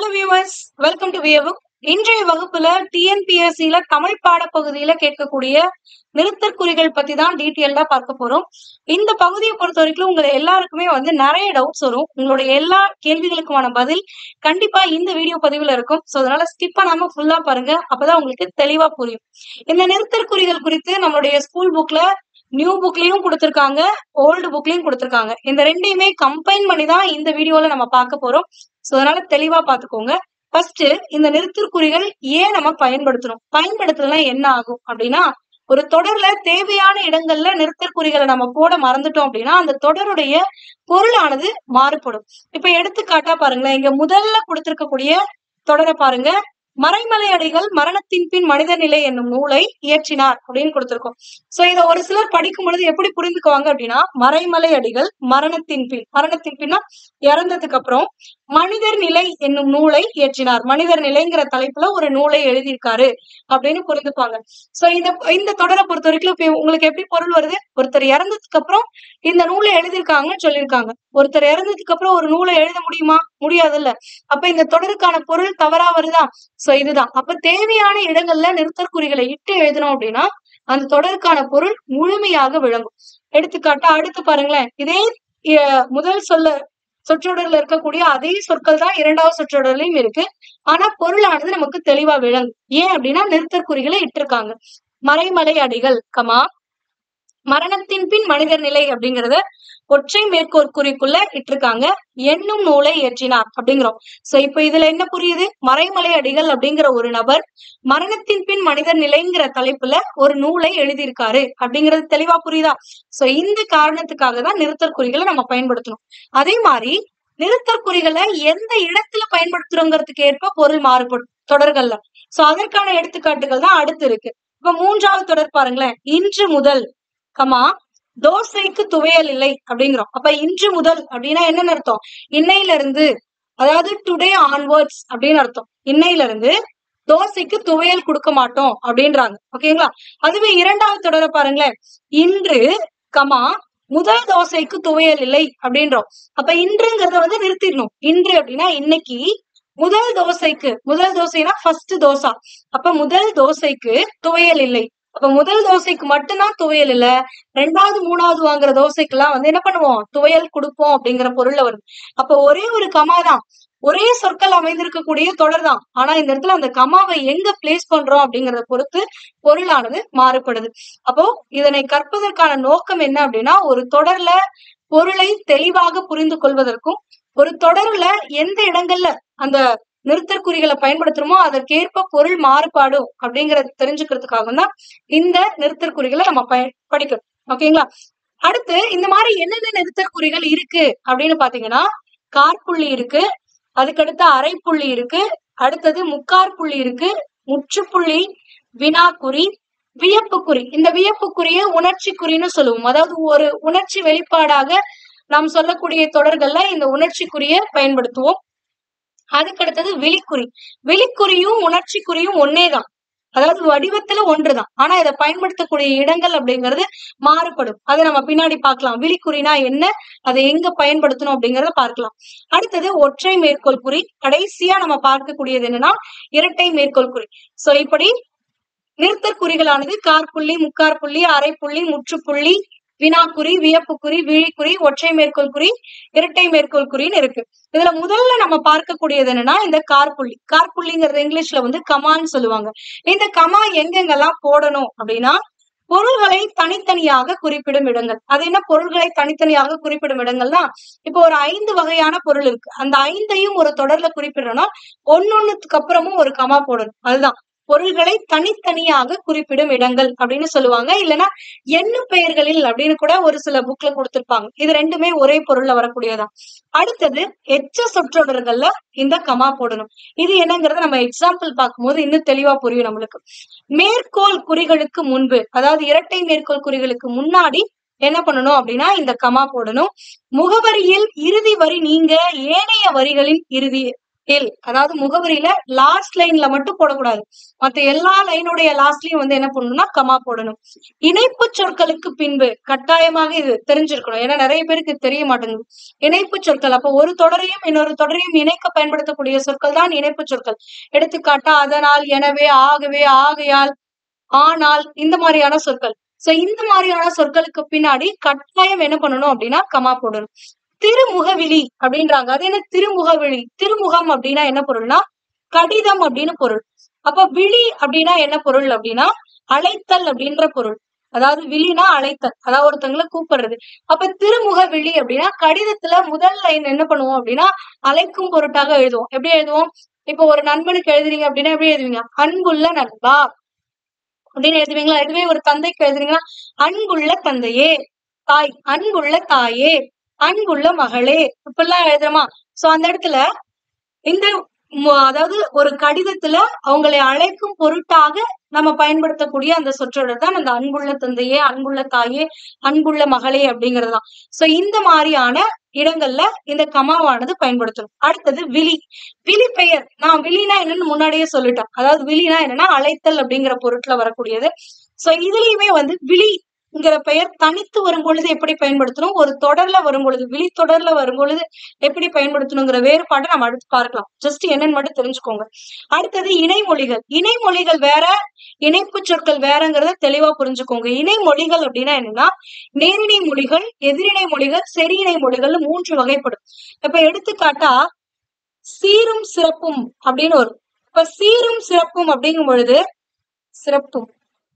Hello viewers, welcome to வியவு. இன்றைய வகுப்புல டிஎன்பிஎஸ்சில தமிழ் பாடப்பகுதியில கேட்கக்கூடிய நிறுத்தற்குறிகள் பத்தி தான் டீட்டெயில்டா பார்க்க போறோம். இந்த பகுதியை பொறுத்த வரைக்கும் உங்க எல்லாருக்குமே நிறைய டவுட்ஸ் வரும். உங்களுடைய எல்லா கேள்விகளுக்குமான பதில் கண்டிப்பா இந்த வீடியோ பதிவுல இருக்கும். சோ அதனால ஸ்கிப் பண்ணாம ஃபுல்லா பாருங்க. அப்பதான் உங்களுக்கு தெளிவா புரியும். இந்த நிறுத்தற்குறிகள் குறித்து நம்மளுடைய ஸ்கூல் புக்ல நியூ புக்லயும் கொடுத்திருக்காங்க, ஓல்டு புக்லயும் கொடுத்திருக்காங்க. இந்த ரெண்டையுமே கம்பைன் பண்ணி தான் இந்த வீடியோல நம்ம பார்க்க போறோம். சோ அதனால தெளிவா பாத்துக்கோங்க. ஃபர்ஸ்ட் இந்த நிறுத்தற்குறிகள் ஏன் நம்ம பயன்படுத்தணும், பயன்படுத்தலாம் என்ன ஆகும் அப்படின்னா, ஒரு தொடர்ல தேவையான இடங்கள்ல நிறுத்தற்குறிகளை நம்ம போட மறந்துட்டோம் அப்படின்னா அந்த தொடருடைய பொருளானது மாறுபடும். இப்ப எடுத்துக்காட்டா பாருங்களேன், இங்க முதல்ல கொடுத்திருக்கக்கூடிய தொடரை பாருங்க. மறைமலை அடிகள் மரணத்தின் பின் மனித நிலை என்னும் நூலை இயற்றினார் அப்படின்னு கொடுத்திருக்கோம். சோ இத ஒரு சிலர் படிக்கும் பொழுது எப்படி புரிந்துக்குவாங்க அப்படின்னா, மறைமலை அடிகள் மரணத்தின் பின்னா இறந்ததுக்கு அப்புறம் மனிதர் நிலை என்னும் நூலை இயற்றினார், மனிதர் நிலைங்கிற தலைப்புல ஒரு நூலை எழுதியிருக்காரு அப்படின்னு புரிந்துப்பாங்க. சோ இந்த தொடரை பொறுத்த வரைக்கும் இப்ப உங்களுக்கு எப்படி பொருள் வருது, ஒருத்தர் இறந்ததுக்கு அப்புறம் இந்த நூலை எழுதியிருக்காங்கன்னு சொல்லியிருக்காங்க. ஒருத்தர் இறந்ததுக்கு அப்புறம் ஒரு நூலை எழுத முடியுமா, முடியாது இல்ல. அப்ப இந்த தொடருக்கான பொருள் தவறா வருதா? சோ இதுதான். அப்ப தேவையான இடங்கள்ல நிறுத்தற்குறிகளை இட்டு எழுதணும் அப்படின்னா அந்த தொடருக்கான பொருள் முழுமையாக விளங்கும். எடுத்துக்காட்டா அடுத்து பாருங்களேன், இதே முதல் சொற்றொடர்ல இருக்கக்கூடிய அதே சொற்கள் தான் இரண்டாவது சொற்றொடர்லயும் இருக்கு. ஆனா பொருளானது நமக்கு தெளிவா விளங்கும். ஏன் அப்படின்னா நிறுத்தற்குறிகளை இட்டிருக்காங்க. மறைமலை அடிகள் கமா மரணத்தின் பின் மனிதர் நிலை அப்படிங்கறத ஒற்றை மேற்கோற்குறிக்குள்ள இட்டிருக்காங்க. என்னும் நூலை இயற்றினார் அப்படிங்கிறோம். சோ இப்ப இதுல என்ன புரியுது, மறைமலை அடிகள் அப்படிங்கிற ஒரு நபர் மரணத்தின் பின் மனிதர் நிலைங்கிற தலைப்புல ஒரு நூலை எழுதியிருக்காரு அப்படிங்கிறது தெளிவா புரியுதா? சோ இந்த காரணத்துக்காக தான் நிறுத்தற்குறிகளை நம்ம பயன்படுத்தணும். அதே மாதிரி நிறுத்தற்குறிகளை எந்த இடத்துல பயன்படுத்துறோங்கிறதுக்கு ஏற்ப பொருள் மாறுபடும் தொடர்கள்ல. சோ அதற்கான எடுத்துக்காட்டுகள் தான் அடுத்து இருக்கு. இப்ப மூன்றாவது தொடர் பாருங்களேன், இன்று முதல் கமா தோசைக்கு துவையல் இல்லை அப்படிங்கிறோம். அப்ப இன்று முதல் அப்படின்னா என்னன்னு அர்த்தம், இன்னையில இருந்து, அதாவது டுடே ஆன்வர்ட்ஸ் அப்படின்னு அர்த்தம். இன்னையில இருந்து தோசைக்கு துவையல் கொடுக்க மாட்டோம் அப்படின்றாங்க. ஓகேங்களா? அதுவே இரண்டாவது தொடர பாருங்களேன், இன்று கமா முதல் தோசைக்கு துவையல் இல்லை அப்படின்றோம். அப்ப இன்றுங்கிறத நிறுத்திடணும். இன்று அப்படின்னா இன்னைக்கு, முதல் தோசைனா ஃபர்ஸ்ட் தோசை. அப்ப முதல் தோசைக்கு துவையல் இல்லை. அப்ப முதல் தோசைக்கு மட்டும்தான் துவையல் இல்ல, ரெண்டாவது மூணாவது வாங்குற தோசைக்கு எல்லாம் என்ன பண்ணுவோம், துவையல் கொடுப்போம் அப்படிங்கிற பொருள்ல வருது. அப்ப ஒரே ஒரு கமா தான், ஒரே சொற்கள் அமைந்திருக்கக்கூடிய தொடர் தான். ஆனா இந்த இடத்துல அந்த கமாவை எங்க பிளேஸ் பண்றோம் அப்படிங்கறத பொறுத்து பொருளானது மாறுபடுது. அப்போ இதனை கற்பதற்கான நோக்கம் என்ன அப்படின்னா, ஒரு தொடர்ல பொருளை தெளிவாக புரிந்து கொள்வதற்கும், ஒரு தொடர்ல எந்த இடங்கள்ல அந்த நிறுத்தற்குறிகளை பயன்படுத்துறோமோ அதற்கேற்ப பொருள் மாறுபாடும் அப்படிங்கறது தெரிஞ்சுக்கிறதுக்காக தான் இந்த நிறுத்தற்குறிகளை நம்ம படிக்கணும். ஓகேங்களா? அடுத்து இந்த மாதிரி என்னென்ன நிறுத்தற்குறிகள் இருக்கு அப்படின்னு பாத்தீங்கன்னா, காற்புள்ளி இருக்கு, அதுக்கடுத்து அரைப்புள்ளி இருக்கு, அடுத்தது முக்காற்புள்ளி இருக்கு, முற்றுப்புள்ளி, வினாக்குறி, வியப்புக்குறி. இந்த வியப்புக்குறிய உணர்ச்சி குறின்னு சொல்லுவோம். அதாவது ஒரு உணர்ச்சி வெளிப்பாடாக நாம் சொல்லக்கூடிய தொடர்கள்ல இந்த உணர்ச்சிக்குறிய பயன்படுத்துவோம். அதுக்கடுத்தது விழிக்குறி. விழிக்குறியும் உணர்ச்சிக்குறியும் ஒன்னேதான், அதாவது வடிவத்துல ஒன்றுதான். ஆனா இதை பயன்படுத்தக்கூடிய இடங்கள் அப்படிங்கிறது மாறுபடும். அதை நம்ம பின்னாடி பார்க்கலாம். விழிக்குறினா என்ன, அதை எங்க பயன்படுத்தணும் அப்படிங்கறத பார்க்கலாம். அடுத்தது ஒற்றை மேற்கோள் குறி. கடைசியா நம்ம பார்க்கக்கூடியது என்னன்னா இரட்டை மேற்கோள் குறி. சோ இப்படி நிறுத்தற்குறிகளானது காற்புள்ளி, முக்காற்புள்ளி, அரைப்புள்ளி, முற்றுப்புள்ளி, வினாக்குறி, வியப்புக்குறி, விழிக்குறி, ஒற்றை மேற்கோள் குறி, இரட்டை மேற்கோள் குறின்னு இருக்கு. இதுல முதல்ல நம்ம பார்க்கக்கூடியது என்னன்னா இந்த காற்புள்ளி. காற்புள்ளிங்கிறது இங்கிலீஷ்ல கமான்னு சொல்லுவாங்க. இந்த கமா எங்கெங்கெல்லாம் போடணும் அப்படின்னா, பொருள்களை தனித்தனியாக குறிப்பிடும் இடங்கள். அது என்ன பொருள்களை தனித்தனியாக குறிப்பிடும் இடங்கள்னா, இப்போ ஒரு 5 வகையான பொருள் இருக்கு. அந்த 5ஐயும் ஒரு தொடர்ல குறிப்பிடணும்னா ஒன்னொன்னுக்கு அப்புறமும் ஒரு கமா போடணும். அதுதான் பொருள்களை தனித்தனியாக குறிப்பிடும் இடங்கள் அப்படின்னு சொல்லுவாங்க. இல்லைன்னா எண்ணு பெயர்களில் அப்படின்னு கூட ஒரு சில புக்ல கொடுத்திருப்பாங்க. இது ரெண்டுமே ஒரே பொருள்ல வரக்கூடியதான். அடுத்தது எச்ச சொற்றொடர்கள்ல இந்த கமா போடணும். இது என்னங்கிறத நம்ம எக்ஸாம்பிள் பார்க்கும்போது இன்னும் தெளிவா புரியும் நம்மளுக்கு. மேற்கோள் குறிகளுக்கு முன்பு, அதாவது இரட்டை மேற்கோள் குறிகளுக்கு முன்னாடி என்ன பண்ணணும் அப்படின்னா இந்த கமா போடணும். முகவரியில் இறுதி வரி நீங்க ஏனைய வரிகளின் அதாவது முகவரியில லாஸ்ட் லைன்ல மட்டும் போடக்கூடாது. மத்த எல்லா லைனுடைய லாஸ்ட்லயும் வந்து என்ன பண்ணணும்னா கமா போடணும். இணைப்பு சொற்களுக்கு பின்பு கட்டாயமாக இது தெரிஞ்சிருக்கணும். ஏன்னா நிறைய பேருக்கு தெரிய மாட்டேங்குது. இணைப்பு சொற்கள் அப்ப ஒரு தொடரையும் இன்னொரு தொடரையும் இணைக்க பயன்படுத்தக்கூடிய சொற்கள் தான் இணைப்பு சொற்கள். எடுத்துக்காட்டா அதனால், எனவே, ஆகவே, ஆகையால், ஆனால் இந்த மாதிரியான சொற்கள். சோ இந்த மாதிரியான சொற்களுக்கு பின்னாடி கட்டாயம் என்ன பண்ணணும் அப்படின்னா கமா போடணும். திருமுகவிழி அப்படின்றாங்க. அது என்ன திருமுகவிழி? திருமுகம் அப்படின்னா என்ன பொருள்னா கடிதம் அப்படின்னு பொருள். அப்ப விழி அப்படின்னா என்ன பொருள் அப்படின்னா அழைத்தல் அப்படின்ற பொருள். அதாவது விழினா அழைத்தல், அதாவது ஒருத்தங்களை கூப்பிடுறது. அப்ப திருமுக விழி அப்படின்னா கடிதத்துல முதல் லைன் என்ன பண்ணுவோம் அப்படின்னா அழைக்கும் பொருட்டாக எழுதுவோம். எப்படி எழுதுவோம்? இப்ப ஒரு நண்பனுக்கு எழுதுறீங்க அப்படின்னா எப்படி எழுதுவீங்க? அன்புள்ள நண்பா அப்படின்னு எழுதுவீங்களா? இதுவே ஒரு தந்தைக்கு எழுதுறீங்கன்னா அன்புள்ள தந்தையே, தாய் அன்புள்ள தாயே, அன்புள்ள மகளே, இப்பெல்லாம் எழுதுறோமா? சோ அந்த இடத்துல இந்த அதாவது ஒரு கடிதத்துல அவங்களை அழைக்கும் பொருட்டாக நம்ம பயன்படுத்தக்கூடிய அந்த சொற்றொடர் தான் அந்த அன்புள்ள தந்தையே, அன்புள்ள தாயே, அன்புள்ள மகளே அப்படிங்கறதுதான். சோ இந்த மாதிரியான இடங்கள்ல இந்த கமாவானது பயன்படுத்தணும். அடுத்தது விழி. விழி பெயர். நான் விழினா என்னன்னு முன்னாடியே சொல்லிட்டேன். அதாவது விழினா என்னன்னா அழைத்தல் அப்படிங்கிற பொருட்ல வரக்கூடியது. சோ இதுலயுமே வந்து விழிங்கிற பெயர் தனித்து வரும் பொழுது எப்படி பயன்படுத்தணும், ஒரு தொடர்ல வரும் பொழுது, விழி தொடர்ல வரும் பொழுது எப்படி பயன்படுத்தணுங்கிற வேறுபாட்டை நம்ம அடுத்து பார்க்கலாம். ஜஸ்ட் என்னன்னு மட்டும் தெரிஞ்சுக்கோங்க. அடுத்தது இணைமொழிகள். இணைமொழிகள் வேற, இணைப்பு சொற்கள் வேறங்கிறத தெளிவா புரிஞ்சுக்கோங்க. இணைமொழிகள் அப்படின்னா என்னன்னா நேரிணை மொழிகள், எதிரிணை மொழிகள், செரியிணை மொழிகள் 3 வகைப்படும். இப்ப எடுத்துக்காட்டா சீரும் சிறப்பும் அப்படின்னு வரும். இப்ப சீரும் சிறப்பும் அப்படிங்கும் பொழுது சிறப்பும்,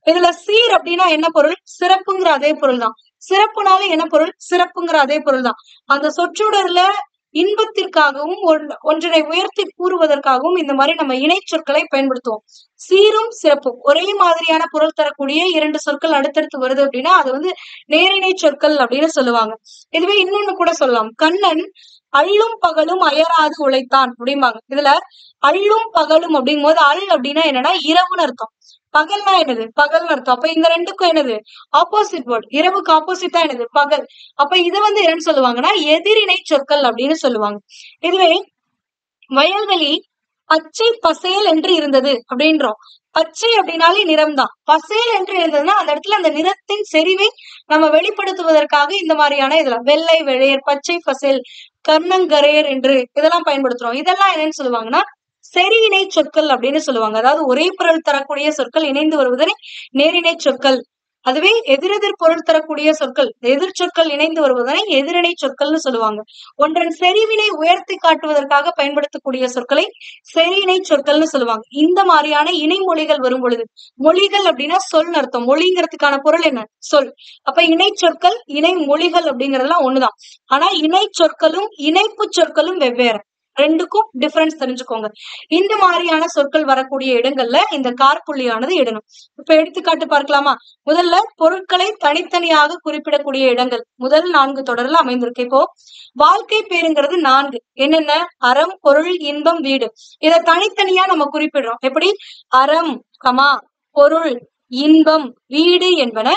இதுல சீர் அப்படின்னா என்ன பொருள்? சிறப்புங்கிற அதே பொருள் தான். சிறப்புனால என்ன பொருள்? சிறப்புங்கிற அதே பொருள் தான். அந்த சொற்றொடர்ல இன்பத்திற்காகவும் ஒன்றினை உயர்த்தி கூறுவதற்காகவும் இந்த மாதிரி நம்ம இணை சொற்களை பயன்படுத்துவோம். சீரும் சிறப்பும் ஒரே மாதிரியான பொருள் தரக்கூடிய 2 சொற்கள் அடுத்தடுத்து வருது அப்படின்னா அது வந்து நேரிணை சொற்கள் அப்படின்னு சொல்லுவாங்க. இதுவே இன்னொன்னு கூட சொல்லலாம். கண்ணன் அள்ளும் பகலும் அயராது உழைத்தான் அப்படிம்பாங்க. இதுல அள்ளும் பகலும் அப்படிங்கும் போது அள் அப்படின்னா என்னன்னா இரவுன்னு அர்த்தம், பகல்னா என்னது? பகல்னு அர்த்தம். அப்ப இந்த ரெண்டுக்கும் என்னது? Opposite word. இரவுக்கு ஆப்போசிட் தான் என்னது? பகல். அப்ப இதை வந்து என்னன்னு சொல்லுவாங்கன்னா எதிரிணை சொற்கள் அப்படின்னு சொல்லுவாங்க. இதுவே வயல்வெளி பச்சை பசேல் என்று இருந்தது அப்படின்றோம். பச்சை அப்படின்னாலே நிறம் தான். பசேல் என்று இருந்ததுன்னா அந்த இடத்துல அந்த நிறத்தின் செறிவை நம்ம வெளிப்படுத்துவதற்காக இந்த மாதிரியான இதுல வெள்ளை வெளையர், பச்சை பசேல், கர்ணங்கரேர் என்று இதெல்லாம் பயன்படுத்துறோம். இதெல்லாம் என்னன்னு சொல்லுவாங்கன்னா செரியிணை சொற்கள் அப்படின்னு சொல்லுவாங்க. அதாவது ஒரே பொருள் தரக்கூடிய சொற்கள் இணைந்து வருவதனை நேரிணை சொற்கள். அதுவே எதிரெதிர் பொருள் தரக்கூடிய சொற்கள், எதிர் சொற்கள் இணைந்து வருவதனை எதிரிணை சொற்கள்னு சொல்லுவாங்க. ஒன்றன் செறிவினை உயர்த்தி காட்டுவதற்காக பயன்படுத்தக்கூடிய சொற்களை செரியிணை சொற்கள்னு சொல்லுவாங்க. இந்த மாதிரியான இணை மொழிகள் வரும் பொழுது, மொழிகள் அப்படின்னா சொல் அர்த்தம், மொழிங்கிறதுக்கான பொருள் என்ன? சொல். அப்ப இணை சொற்கள் இணை மொழிகள் அப்படிங்கறதெல்லாம் ஒண்ணுதான். ஆனா இணை சொற்களும் இணைப்பு சொற்களும் வெவ்வேறு. ரெண்டுக்கும் டிஃபரன்ஸ் தெரிஞ்சுக்கோங்க. இந்த மாதிரியான சொற்கள் வரக்கூடிய இடங்கள்ல இந்த காற்புள்ளியானது இடணும். இப்ப எடுத்துக்காட்டு பார்க்கலாமா? முதல்ல பொருட்களை தனித்தனியாக குறிப்பிடக்கூடிய இடங்கள் முதல் 4 தொடர்ல அமைந்திருக்கு. இப்போ வாழ்க்கை பேருங்கிறது 4. என்னென்ன? அறம், பொருள், இன்பம், வீடு. இதை தனித்தனியா நம்ம குறிப்பிடுறோம். எப்படி? அறம், பொருள், இன்பம், வீடு என்பன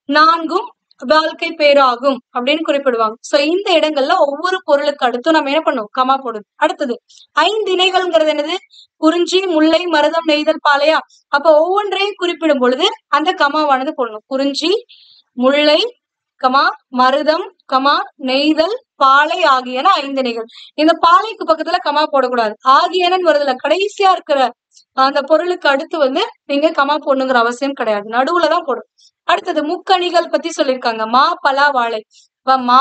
4ம் வாழ்க்கை பேராகும் அப்படின்னு குறிப்பிடுவாங்க. சோ இந்த இடங்கள்ல ஒவ்வொரு பொருளுக்கு அடுத்து நம்ம என்ன பண்ணுவோம்? கமா போடுது. அடுத்தது 5 இணைகள்ங்கிறது என்னது? குறிஞ்சி, முல்லை, மருதம், நெய்தல், பாலையா. அப்ப ஒவ்வொன்றையும் குறிப்பிடும் பொழுது அந்த கமாவானது போடணும். குறிஞ்சி, முல்லை, மருதம், நெய்தல், பாலை ஆகியன 5 இணைகள். இந்த பாலைக்கு பக்கத்துல கமா போடக்கூடாது. ஆகியனன்னு வருதுல, கடைசியா இருக்கிற அந்த பொருளுக்கு அடுத்து வந்து நீங்க கமா போடணுங்கிற அவசியம் கிடையாது. நடுவுலதான் போடும். அடுத்தது முக்கணிகள் பத்தி சொல்லியிருக்காங்க. மா, பலா, வாழை. மா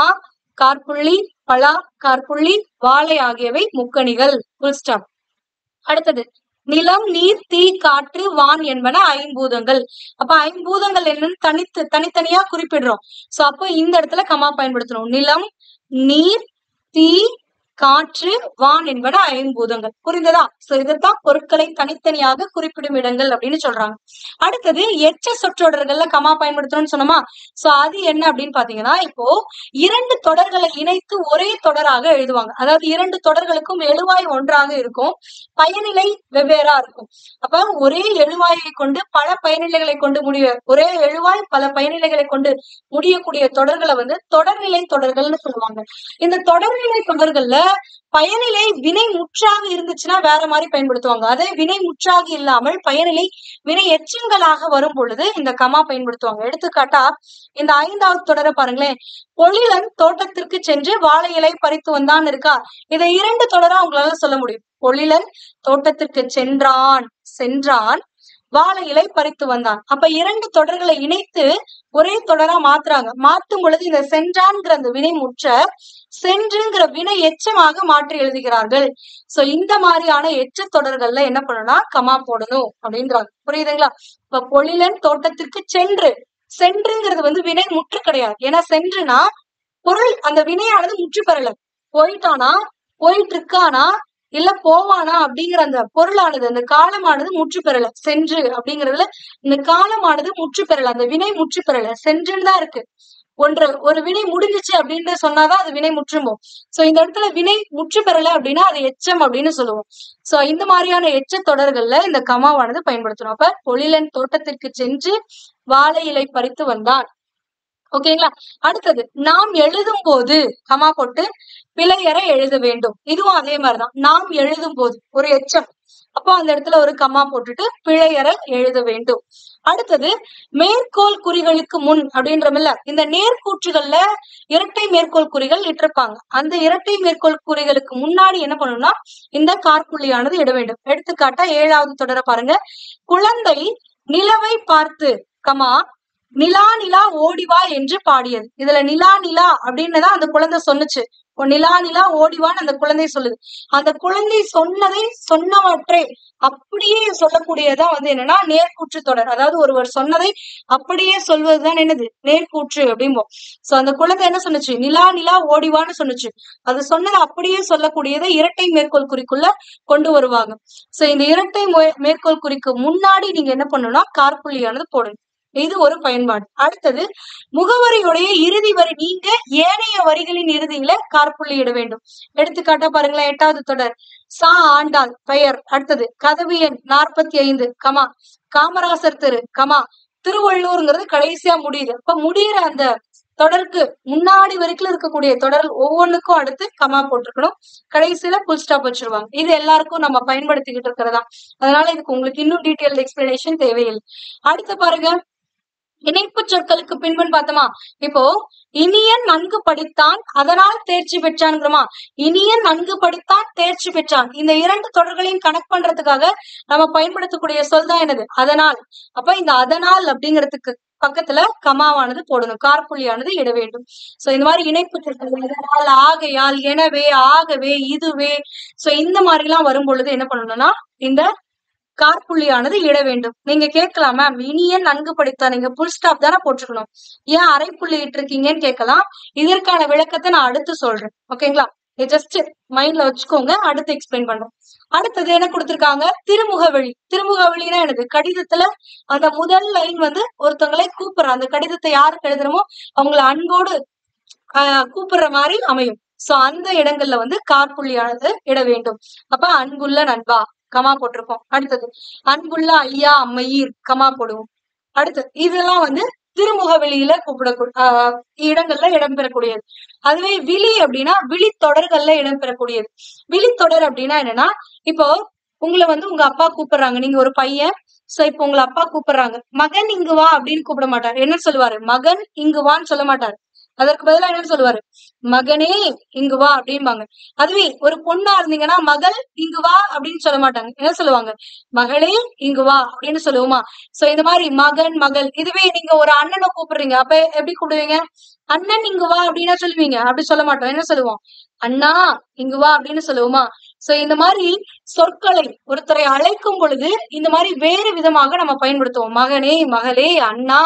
காற்புள்ளி, பலா காற்புள்ளி, வாழை ஆகியவை முக்கணிகள். Full stop. அடுத்தது நிலம், நீர், தீ, காற்று, வான் என்பன 5 பூதங்கள். அப்ப 5 பூதங்கள் என்னன்னு தனித்தனியா குறிப்பிடுறோம். சோ அப்போ இந்த இடத்துல கமா பயன்படுத்தணும். நிலம், நீர், தீ, காற்று, வான் என்பன 5 பூதங்கள். புரிந்ததா? சோ இதுதான் பொருட்களை தனித்தனியாக குறிப்பிடும் இடங்கள் அப்படின்னு சொல்றாங்க. அடுத்தது எச்ச சொற்றொடர்கள்ல கமா பயன்படுத்தணும்னு சொன்னோமா? சோ அது என்ன அப்படின்னு பாத்தீங்கன்னா, இப்போ 2 தொடர்களை இணைத்து ஒரே தொடராக எழுதுவாங்க. அதாவது 2 தொடர்களுக்கும் எழுவாய் ஒன்றாக இருக்கும், பயனிலை வெவ்வேறா இருக்கும். அப்ப ஒரே எழுவாயை கொண்டு பல பயனிலைகளை கொண்டு ஒரே எழுவாய் பல பயனிலைகளை கொண்டு முடியக்கூடிய தொடர்களை வந்து தொடர்நிலை தொடர்கள்னு சொல்லுவாங்க. இந்த தொடர்நிலை தொடர்கள்ல பயனிலை வினை முற்றாக இருந்துச்சுன்னா வேற மாதிரி பயன்படுத்துவாங்க. அதே வினை முற்றாக இல்லாமல் பயனிலை வினை எச்சங்களாக வரும் பொழுது இந்த கமா பயன்படுத்துவாங்க. எடுத்துக்காட்டா இந்த 5வது தொடரை பாருங்களேன். பொழிலன் தோட்டத்திற்கு சென்று வாழை இலை பறித்து வந்தான் இருக்கா. இதை 2 தொடரா உங்களால சொல்ல முடியும். பொழிலன் தோட்டத்திற்கு சென்றான் வாழை இலை பறித்து வந்தான். அப்ப 2 தொடர்களை இணைத்து ஒரே தொடரா மாத்துறாங்க. மாத்தும் பொழுது இந்த சென்றான்ங்கிற அந்த வினை முற்ற சென்றுங்கிற வினை எச்சமாக மாற்றி எழுதுகிறார்கள். சோ இந்த மாதிரியான எச்ச தொடர்கள்ல என்ன பண்ணணும்னா கமா போடணும் அப்படின்றாங்க. புரியுதுங்களா? இப்ப பொழிலன் தோட்டத்திற்கு சென்றுங்கிறது வினை முற்று கிடையாது. ஏன்னா சென்றுனா பொருள் அந்த வினையானது முற்று பெறல. போயிட்டானா, போயிட்டு இருக்கானா, இல்ல போவானா அப்படிங்கிற அந்த பொருளானது அந்த காலமானது முற்று பெறல. சென்று அப்படிங்கறதுல இந்த காலமானது முற்று பெறல, அந்த வினை முற்று பெறல, சென்றுன்னு தான் இருக்கு. ஒரு வினை முடிஞ்சிச்சு அப்படின்னு சொன்னாதான் அது வினை முற்றுமோ. சோ இந்த இடத்துல வினை முற்று பெறல அப்படின்னா அது எச்சம் அப்படின்னு சொல்லுவோம். சோ இந்த மாதிரியான எச்ச தொடர்கள்ல இந்த கமாவானது பயன்படுத்தணும். அப்ப பொழிலன் தோட்டத்திற்கு சென்று வாழை இலை பறித்து வந்தான். ஓகேங்களா? அடுத்தது நாம் எழுதும் போது கமா போட்டு பிழையற எழுத வேண்டும். இதுவும் அதே மாதிரிதான். நாம் எழுதும் போது ஒரு எச்சம், அப்போ அந்த இடத்துல ஒரு கமா போட்டுட்டு பிழையற எழுத வேண்டும். அடுத்தது மேற்கோள் குறிகளுக்கு முன் அப்படின்றமில்ல, இந்த நேர்கூற்றுகள்ல இரட்டை மேற்கோள் குறிகள் இட்டிருப்பாங்க. அந்த இரட்டை மேற்கோள் குறிகளுக்கு முன்னாடி என்ன பண்ணணும்னா இந்த காற்புள்ளியானது இட வேண்டும். எடுத்துக்காட்டா 7வது தொடர பாருங்க. குழந்தை நிலவை பார்த்து கமா நிலா நிலா ஓடிவா என்று பாடியது. இதுல நிலா நிலா அப்படின்னுதான் அந்த குழந்தை சொன்னுச்சு. நிலா நிலா ஓடிவான்னு அந்த குழந்தை சொல்லுது. அந்த குழந்தை சொன்னவற்றை அப்படியே சொல்லக்கூடியதான் என்னன்னா நேர்கூற்று தொடர். அதாவது ஒருவர் சொன்னதை அப்படியே சொல்வதுதான் என்னது நேர்கூற்று அப்படிம்போம். சோ அந்த குழந்தை என்ன சொன்னுச்சு? நிலா நிலா ஓடிவான்னு சொன்னுச்சு. அது சொன்னதை அப்படியே சொல்லக்கூடியதை இரட்டை மேற்கோள் குறிக்குள்ள கொண்டு வருவாங்க. சோ இந்த இரட்டை மேற்கோள் குறிக்கு முன்னாடி நீங்க என்ன பண்ணணும்னா காற்புள்ளியானது போடணும். இது ஒரு பயன்பாடு. அடுத்தது முகவரியுடைய இறுதி வரி நீங்க ஏனைய வரிகளின் இறுதியில காற்புள்ளி இட வேண்டும். எடுத்துக்காட்டா பாருங்களேன். 8வது தொடர் சா ஆண்டாள் பெயர். அடுத்தது கதவு எண் 45 கமா காமராசர் தெரு கமா திருவள்ளூர்ங்கிறது கடைசியா முடியுது. அப்ப முடியிற அந்த தொடருக்கு முன்னாடி வரைக்கும் இருக்கக்கூடிய தொடர் ஒவ்வொன்றுக்கும் அடுத்து கமா போட்டிருக்கணும். கடைசியில புல் ஸ்டாப் வச்சிருவாங்க. இது எல்லாருக்கும் நம்ம பயன்படுத்திக்கிட்டு இருக்கிறதா. அதனால இதுக்கு உங்களுக்கு இன்னும் டீடைல் எக்ஸ்பிளனேஷன் தேவையில்லை. அடுத்து பாருங்க இணைப்பு சொற்களுக்கு பின்புன்னு பார்த்தோமா. இப்போ இனியன் நன்கு படித்தான் அதனால் தேர்ச்சி பெற்றான்ங்கிறோமா. இனியன் நன்கு படித்தான் தேர்ச்சி பெற்றான். இந்த 2 தொடர்களையும் கனெக்ட் பண்றதுக்காக நம்ம பயன்படுத்தக்கூடிய சொல் தான் என்னது அதனால். அப்ப இந்த அதனால் அப்படிங்கிறதுக்கு பக்கத்துல கமாவானது போடணும், காற்புள்ளியானது இட வேண்டும். சோ இந்த மாதிரி இணைப்பு சொற்கள் இதனால், ஆகையால், எனவே, ஆகவே, இதுவே, சோ இந்த மாதிரி எல்லாம் வரும் பொழுது என்ன பண்ணணும்னா இந்த காற்புள்ளியானது இட வேண்டும். நீங்க கேட்கலாம் மேம் இனியன் நன்கு படித்தா நீங்க புல் ஸ்டாப் தானே போட்டிருக்கணும், ஏன் அரைப்புள்ளி இட்டிருக்கீங்கன்னு கேட்கலாம். இதற்கான விளக்கத்தை நான் அடுத்து சொல்றேன். ஓகேங்களா? ஜஸ்ட் மைண்ட்ல வச்சுக்கோங்க, அடுத்து எக்ஸ்பிளைன் பண்றேன். அடுத்தது என்ன கொடுத்திருக்காங்க? திருமுகவழி. திருமுகவழினா எனக்கு கடிதத்துல அந்த முதல் லைன் ஒருத்தவங்களை கூப்பிடுற அந்த கடிதத்தை யாருக்கு எழுதுறமோ அவங்களை அன்போடு கூப்பிடுற மாதிரி அமையும். சோ அந்த இடங்கள்ல காற்புள்ளியானது இட வேண்டும். அப்ப அன்புள்ள நண்பா கமா போட்டிருக்கோம். அடுத்தது அன்புள்ள ஐயா அம்மையீர் கமா போடுவோம். அடுத்தது இதெல்லாம் திருமுகவெளியில இடங்கள்ல இடம்பெறக்கூடியது. அதுவே விழி அப்படின்னா விழித்தொடர்கள்ல இடம்பெறக்கூடியது. விழித்தொடர் அப்படின்னா என்னன்னா, இப்போ உங்களை உங்க அப்பா கூப்பிடுறாங்க, நீங்க ஒரு பையன். சோ இப்ப உங்களை அப்பா கூப்பிடுறாங்க, மகன் இங்கு வா அப்படின்னு கூப்பிட மாட்டாரு. என்ன சொல்லுவாரு? மகன் இங்கு வான்னு சொல்ல மாட்டாரு. அதற்கு பதிலா என்ன சொல்லுவாரு? மகனே இங்கு வா அப்படிம்பாங்க. அதுவே ஒரு பொண்ணா இருந்தீங்கன்னா மகள் இங்கு வா அப்படின்னு சொல்ல மாட்டாங்க. என்ன சொல்லுவாங்க? மகளே இங்கு வா அப்படின்னு சொல்லுவோமா. சோ இந்த மாதிரி மகன் மகள். இதுவே நீங்க ஒரு அண்ணனை கூப்பிடுறீங்க, அப்ப எப்படி கூப்பிடுவீங்க? அண்ணன் இங்கு வா அப்படின்னா சொல்லுவீங்க? அப்படி சொல்ல மாட்டோம். என்ன சொல்லுவோம்? அண்ணா இங்கு வா அப்படின்னு சொல்லுவோமா. சோ இந்த மாதிரி சொற்களை ஒருத்தரை அழைக்கும் பொழுது இந்த மாதிரி வேறு விதமாக நம்ம பயன்படுத்துவோம். மகனே, மகளே, அண்ணா.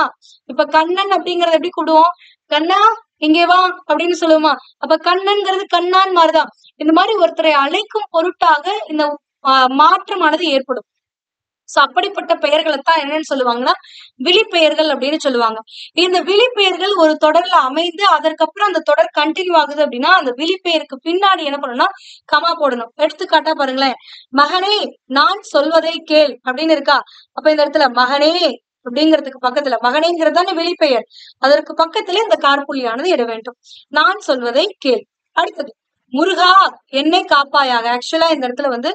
இப்ப கண்ணன் அப்படிங்கறத எப்படி கூடுவோம்? கண்ணா இங்கே வா அப்படின்னு சொல்லுவோமா. அப்ப கண்ணன்ங்கிறது கண்ணான் மாதிரிதான். இந்த மாதிரி ஒருத்தரை அழைக்கும் பொருட்டாக இந்த மாற்றமானது ஏற்படும். சோ அப்படிப்பட்ட பெயர்களைத்தான் என்னன்னு சொல்லுவாங்கன்னா விழிப்பெயர்கள் அப்படின்னு சொல்லுவாங்க. இந்த விழிப்பெயர்கள் ஒரு தொடர்ல அமைந்து அதற்கப்புறம் அந்த தொடர் கண்டினியூ ஆகுது அப்படின்னா அந்த விழிப்பெயருக்கு பின்னாடி என்ன பண்ணணும்னா கமா போடணும். எடுத்துக்காட்டா பாருங்களேன். மகனே நான் சொல்வதை கேள் அப்படின்னு இருக்கா. அப்ப இந்த இடத்துல மகனே அப்படிங்கிறதுக்கு பக்கத்துல மகனேங்கிறது தானே வெளிப்பெயர், அதற்கு பக்கத்துல இந்த காற்புள்ளியானது இட வேண்டும். நான் சொல்வதை கேள். அடுத்தது முருகா என்னை காப்பாயாக. ஆக்சுவலா இந்த இடத்துல வந்து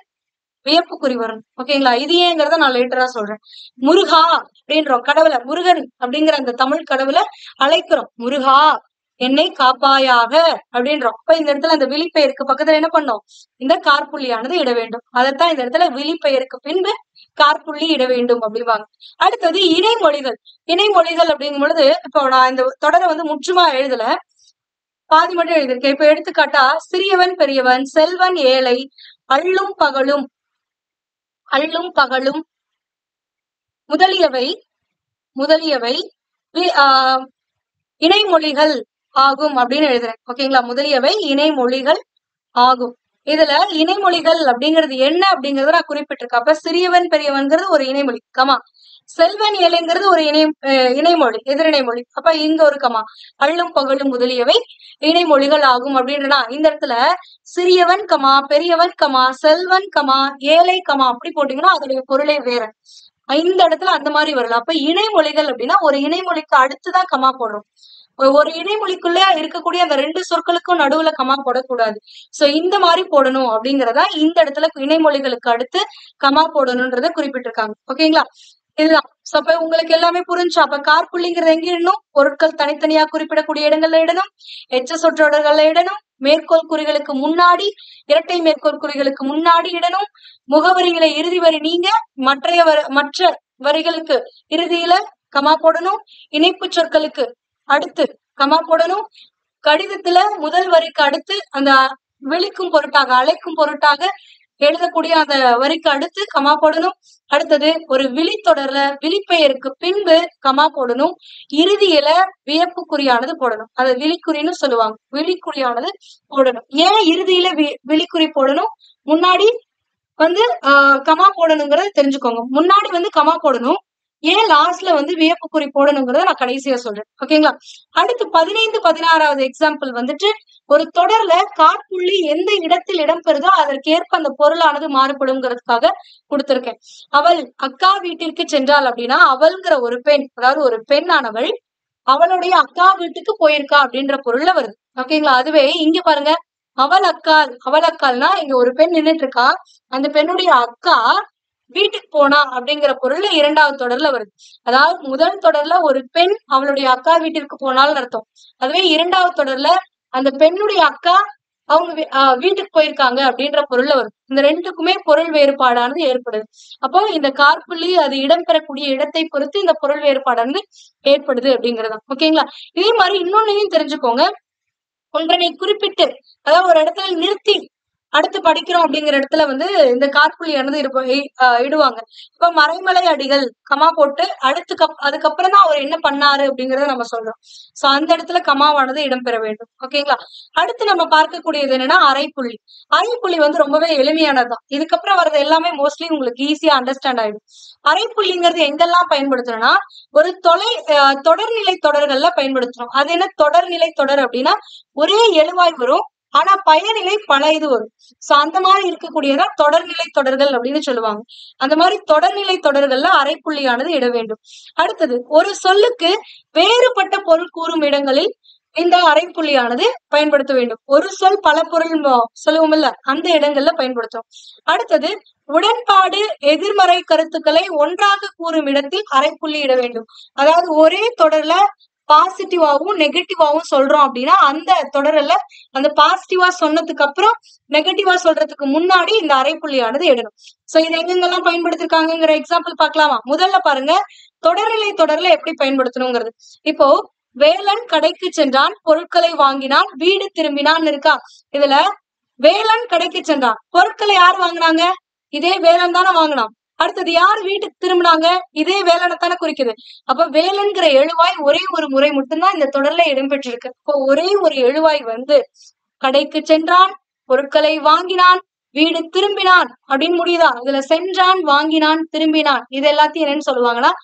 வியப்புக்குறி வரும். ஓகேங்களா? இது ஏங்கிறத நான் லேட்டரா சொல்றேன். முருகா அப்படின்றோம் கடவுளை, முருகன் அப்படிங்கிற அந்த தமிழ் கடவுளை அழைக்கிறோம். முருகா என்னை காப்பாயாக அப்படின்றோம். அப்ப இந்த இடத்துல அந்த விழிப்பெயருக்கு பக்கத்துல என்ன பண்ணோம்? இந்த காற்புள்ளியானது இட வேண்டும். அதைத்தான் இந்த இடத்துல விழிப்பெயருக்கு பின்பு காற்புள்ளி இட வேண்டும் அப்படிவாங்க. அடுத்தது இணைமொழிகள். இணைமொழிகள் அப்படிங்கும் பொழுது இப்போ நான் இந்த தொடரை வந்து முற்றுமா எழுதல, பாதி மட்டும் எழுதியிருக்கேன். இப்ப எடுத்துக்காட்டா சிறியவன் பெரியவன், செல்வன் ஏழை, அள்ளும் பகலும் முதலியவை இணைமொழிகள் ஆகும் அப்படின்னு எழுதுறேன். ஓகேங்களா? முதலியவை இணைமொழிகள் ஆகும். இதுல இணைமொழிகள் அப்படிங்கிறது என்ன அப்படிங்கறத நான் குறிப்பிட்டிருக்கேன். அப்ப சிறியவன் பெரியவன்கிறது ஒரு இணைமொழி கமா, செல்வன் ஏழைங்கிறது ஒரு இணைமொழி எதிரிணைமொழி. அப்ப இங்க ஒரு கமா, அள்ளும் பகலும் முதலியவை இணைமொழிகள் ஆகும் அப்படின்றனா இந்த இடத்துல சிறியவன் கமா, பெரியவன் கமா, செல்வன் கமா, ஏழை கமா அப்படி போட்டீங்கன்னா அதோடைய பொருளே வேற. இந்த இடத்துல அந்த மாதிரி வரல. அப்ப இணைமொழிகள் அப்படின்னா ஒரு இணைமொழிக்கு அடுத்துதான் கமா போடுறோம். ஒரு இணைமொழிக்குள்ள இருக்கக்கூடிய அந்த ரெண்டு சொற்களுக்கும் நடுவுல கமா போடக்கூடாது. சோ இந்த மாதிரி போடணும் அப்படிங்கறதா இந்த இடத்துல இணைமொழிகளுக்கு அடுத்து கமா போடணும்ன்றத குறிப்பிட்டிருக்காங்க. ஓகேங்களா? இதுதான். சோ அப்ப உங்களுக்கு எல்லாமே புரிஞ்சா? அப்ப காற்புள்ளிங்கிறது எங்க இடணும்? பொருட்கள் தனித்தனியா குறிப்பிடக்கூடிய இடங்கள்ல இடணும், எச்ச சொற்றொடர்கள்ல இடணும், மேற்கோள் குறிகளுக்கு முன்னாடி, இரட்டை மேற்கோள் குறிகளுக்கு முன்னாடி இடணும், முகவரிகளை இறுதி வரி நீங்க மற்ற வரிகளுக்கு இறுதியில கமா போடணும், இணைப்பு சொற்களுக்கு அடுத்து கமா போடணும், கடிதத்துல முதல் வரிக்கு அடுத்து அந்த விழிக்கும் பொருட்டாக அழைக்கும் பொருட்டாக எழுதக்கூடிய அந்த வரிக்கு அடுத்து கமா போடணும். அடுத்தது ஒரு விழித்தொடர்ல விழிப்பெயருக்கு பின்பு கமா போடணும். இறுதியில வியப்புக்குறியானது போடணும். அதை விழிக்குறின்னு சொல்லுவாங்க. விழிக்குறியானது போடணும். ஏன் இறுதியில விழிக்குறி போடணும், முன்னாடி வந்து கமா போடணுங்கிறத தெரிஞ்சுக்கோங்க. முன்னாடி வந்து கமா போடணும், ஏன் லாஸ்ட்ல வந்து வியப்புக்குறி போடணுங்கிறத நான் கடைசியா சொல்றேன். ஓகேங்களா? அடுத்து 15, 16வது எக்ஸாம்பிள் வந்துட்டு ஒரு தொடர்ல காற்புள்ளி எந்த இடத்தில் இடம்பெறுதோ அதற்கேற்ப அந்த பொருளானது மாறுபடுங்கிறதுக்காக கொடுத்திருக்கேன். அவள் அக்கா வீட்டிற்கு சென்றாள் அப்படின்னா அவள்ங்கிற ஒரு பெண், அதாவது ஒரு பெண்ணானவள் அவளுடைய அக்கா வீட்டுக்கு போயிருக்கா அப்படின்ற பொருள்ல வருது. ஓகேங்களா? அதுவே இங்க பாருங்க, அவள் அக்காள்னா இங்க ஒரு பெண் நின்னுட்டு இருக்கா, அந்த பெண்ணுடைய அக்கா வீட்டுக்கு போனா அப்படிங்கிற பொருள்ல இரண்டாவது தொடர்ல வருது. அதாவது முதல் தொடர்ல ஒரு பெண் அவளுடைய அக்கா வீட்டிற்கு போனால்னு அர்த்தம். அதுவே இரண்டாவது தொடர்ல அந்த பெண்ணுடைய அக்கா அவங்க வீட்டுக்கு போயிருக்காங்க அப்படின்ற பொருள்ல வரும். இந்த ரெண்டுக்குமே பொருள் வேறுபாடானது ஏற்படுது. அப்போ இந்த காற்புள்ளி அது இடம்பெறக்கூடிய இடத்தை பொறுத்து இந்த பொருள் வேறுபாடானது ஏற்படுது அப்படிங்கறதா. ஓகேங்களா? இதே மாதிரி இன்னொன்னையும் தெரிஞ்சுக்கோங்க. ஒன்றனை குறிப்பிட்டு, அதாவது ஒரு இடத்துல நிறுத்தி அடுத்து படிக்கிறோம் அப்படிங்கிற இடத்துல வந்து இந்த காற்புள்ளியானது இடுவாங்க. இப்ப மறைமலை அடிகள் கமா போட்டு அதுக்கப்புறம் தான் அவர் என்ன பண்ணாரு அப்படிங்கறத நம்ம சொல்றோம். சோ அந்த இடத்துல கமாவானது இடம்பெற வேண்டும். ஓகேங்களா? அடுத்து நம்ம பார்க்கக்கூடியது என்னன்னா அரைப்புள்ளி. அரைப்புள்ளி வந்து ரொம்பவே எளிமையானதுதான். இதுக்கப்புறம் வர்றது எல்லாமே மோஸ்ட்லி உங்களுக்கு ஈஸியா அண்டர்ஸ்டாண்ட் ஆயிடும். அரைப்புள்ளிங்கிறது எங்கெல்லாம் பயன்படுத்துறோம்னா ஒரு தொடர்நிலை தொடர்கள்ல பயன்படுத்துறோம். அது என்ன தொடர்நிலை தொடர் அப்படின்னா ஒரே எழுவாய் வரும், ஆனா பயனிலை பல இது வரும். சோ அந்த மாதிரி இருக்கக்கூடியதா தொடர்நிலை தொடர்கள் அப்படின்னு சொல்லுவாங்க. அந்த மாதிரி தொடர்நிலை தொடர்கள்ல அரைப்புள்ளியானது இட வேண்டும். அடுத்தது ஒரு சொல்லுக்கு வேறுபட்ட பொருள் கூறும் இடங்களில் இந்த அரைப்புள்ளியானது பயன்படுத்த வேண்டும். ஒரு சொல் பல பொருள் சொல்லுவோம் இல்ல, அந்த இடங்கள்ல பயன்படுத்தும். அடுத்தது உடன்பாடு எதிர்மறை கருத்துக்களை ஒன்றாக கூறும் இடத்தில் அரைப்புள்ளி இட வேண்டும். அதாவது ஒரே தொடர்ல பாசிட்டிவாவும் நெகட்டிவாவும் சொல்றோம் அப்படின்னா அந்த தொடர்ல அந்த பாசிட்டிவா சொன்னதுக்கு அப்புறம் நெகட்டிவா சொல்றதுக்கு முன்னாடி இந்த அரைப்புள்ளியானது இடணும். சோ இதை எங்கெங்கெல்லாம் பயன்படுத்திருக்காங்கிற எக்ஸாம்பிள் பார்க்கலாமா? முதல்ல பாருங்க, தொடர்நிலை தொடர்ல எப்படி பயன்படுத்தணுங்கிறது. இப்போ வேலன் கடைக்கு சென்றான், பொருட்களை வாங்கினான், வீடு திரும்பினான் இருக்கா. இதுல வேலன் கடைக்கு சென்றான், பொருட்களை யார் வாங்கினாங்க? இதே வேலன் தானே வாங்கினான். அடுத்தது யார் வீட்டுக்கு திரும்பினாங்க? இதே வேலனைத்தானே குறிக்குது. அப்ப வேலன்கிற எழுவாய் ஒரே ஒரு முறை மட்டும்தான் இந்த தொடர்ல இடம்பெற்றிருக்கு. இப்போ ஒரே ஒரு எழுவாய் வந்து கடைக்கு சென்றான், பொருட்களை வாங்கினான், வீடு திரும்பினான் அப்படின்னு முடியுதா? இதுல சென்றான், வாங்கினான், திரும்பினான் இது எல்லாத்தையும் என்னன்னு சொல்லுவாங்கன்னா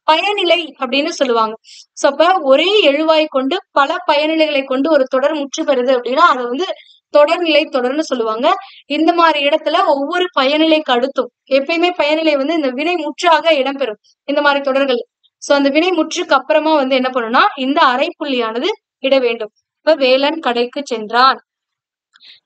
பயனிலை அப்படின்னு சொல்லுவாங்க. சோ அப்ப ஒரே எழுவாய் கொண்டு பல பயனிலைகளை கொண்டு ஒரு தொடர் முற்று பெறுது அப்படின்னா அதை வந்து தொடர்நிலை தொடர்னு சொல்லுவாங்க. இந்த மாதிரி இடத்துல ஒவ்வொரு பயனிலைக்கு அடுத்தும் எப்பயுமே பயனிலை வந்து இந்த வினை முற்றாக இடம்பெறும் இந்த மாதிரி தொடர்கள். சோ அந்த வினை முற்றுக்கு அப்புறமா வந்து என்ன பண்ணணும்னா இந்த அரைப்புள்ளியானது இட வேண்டும். இப்ப வேலன் கடைக்கு சென்றான்,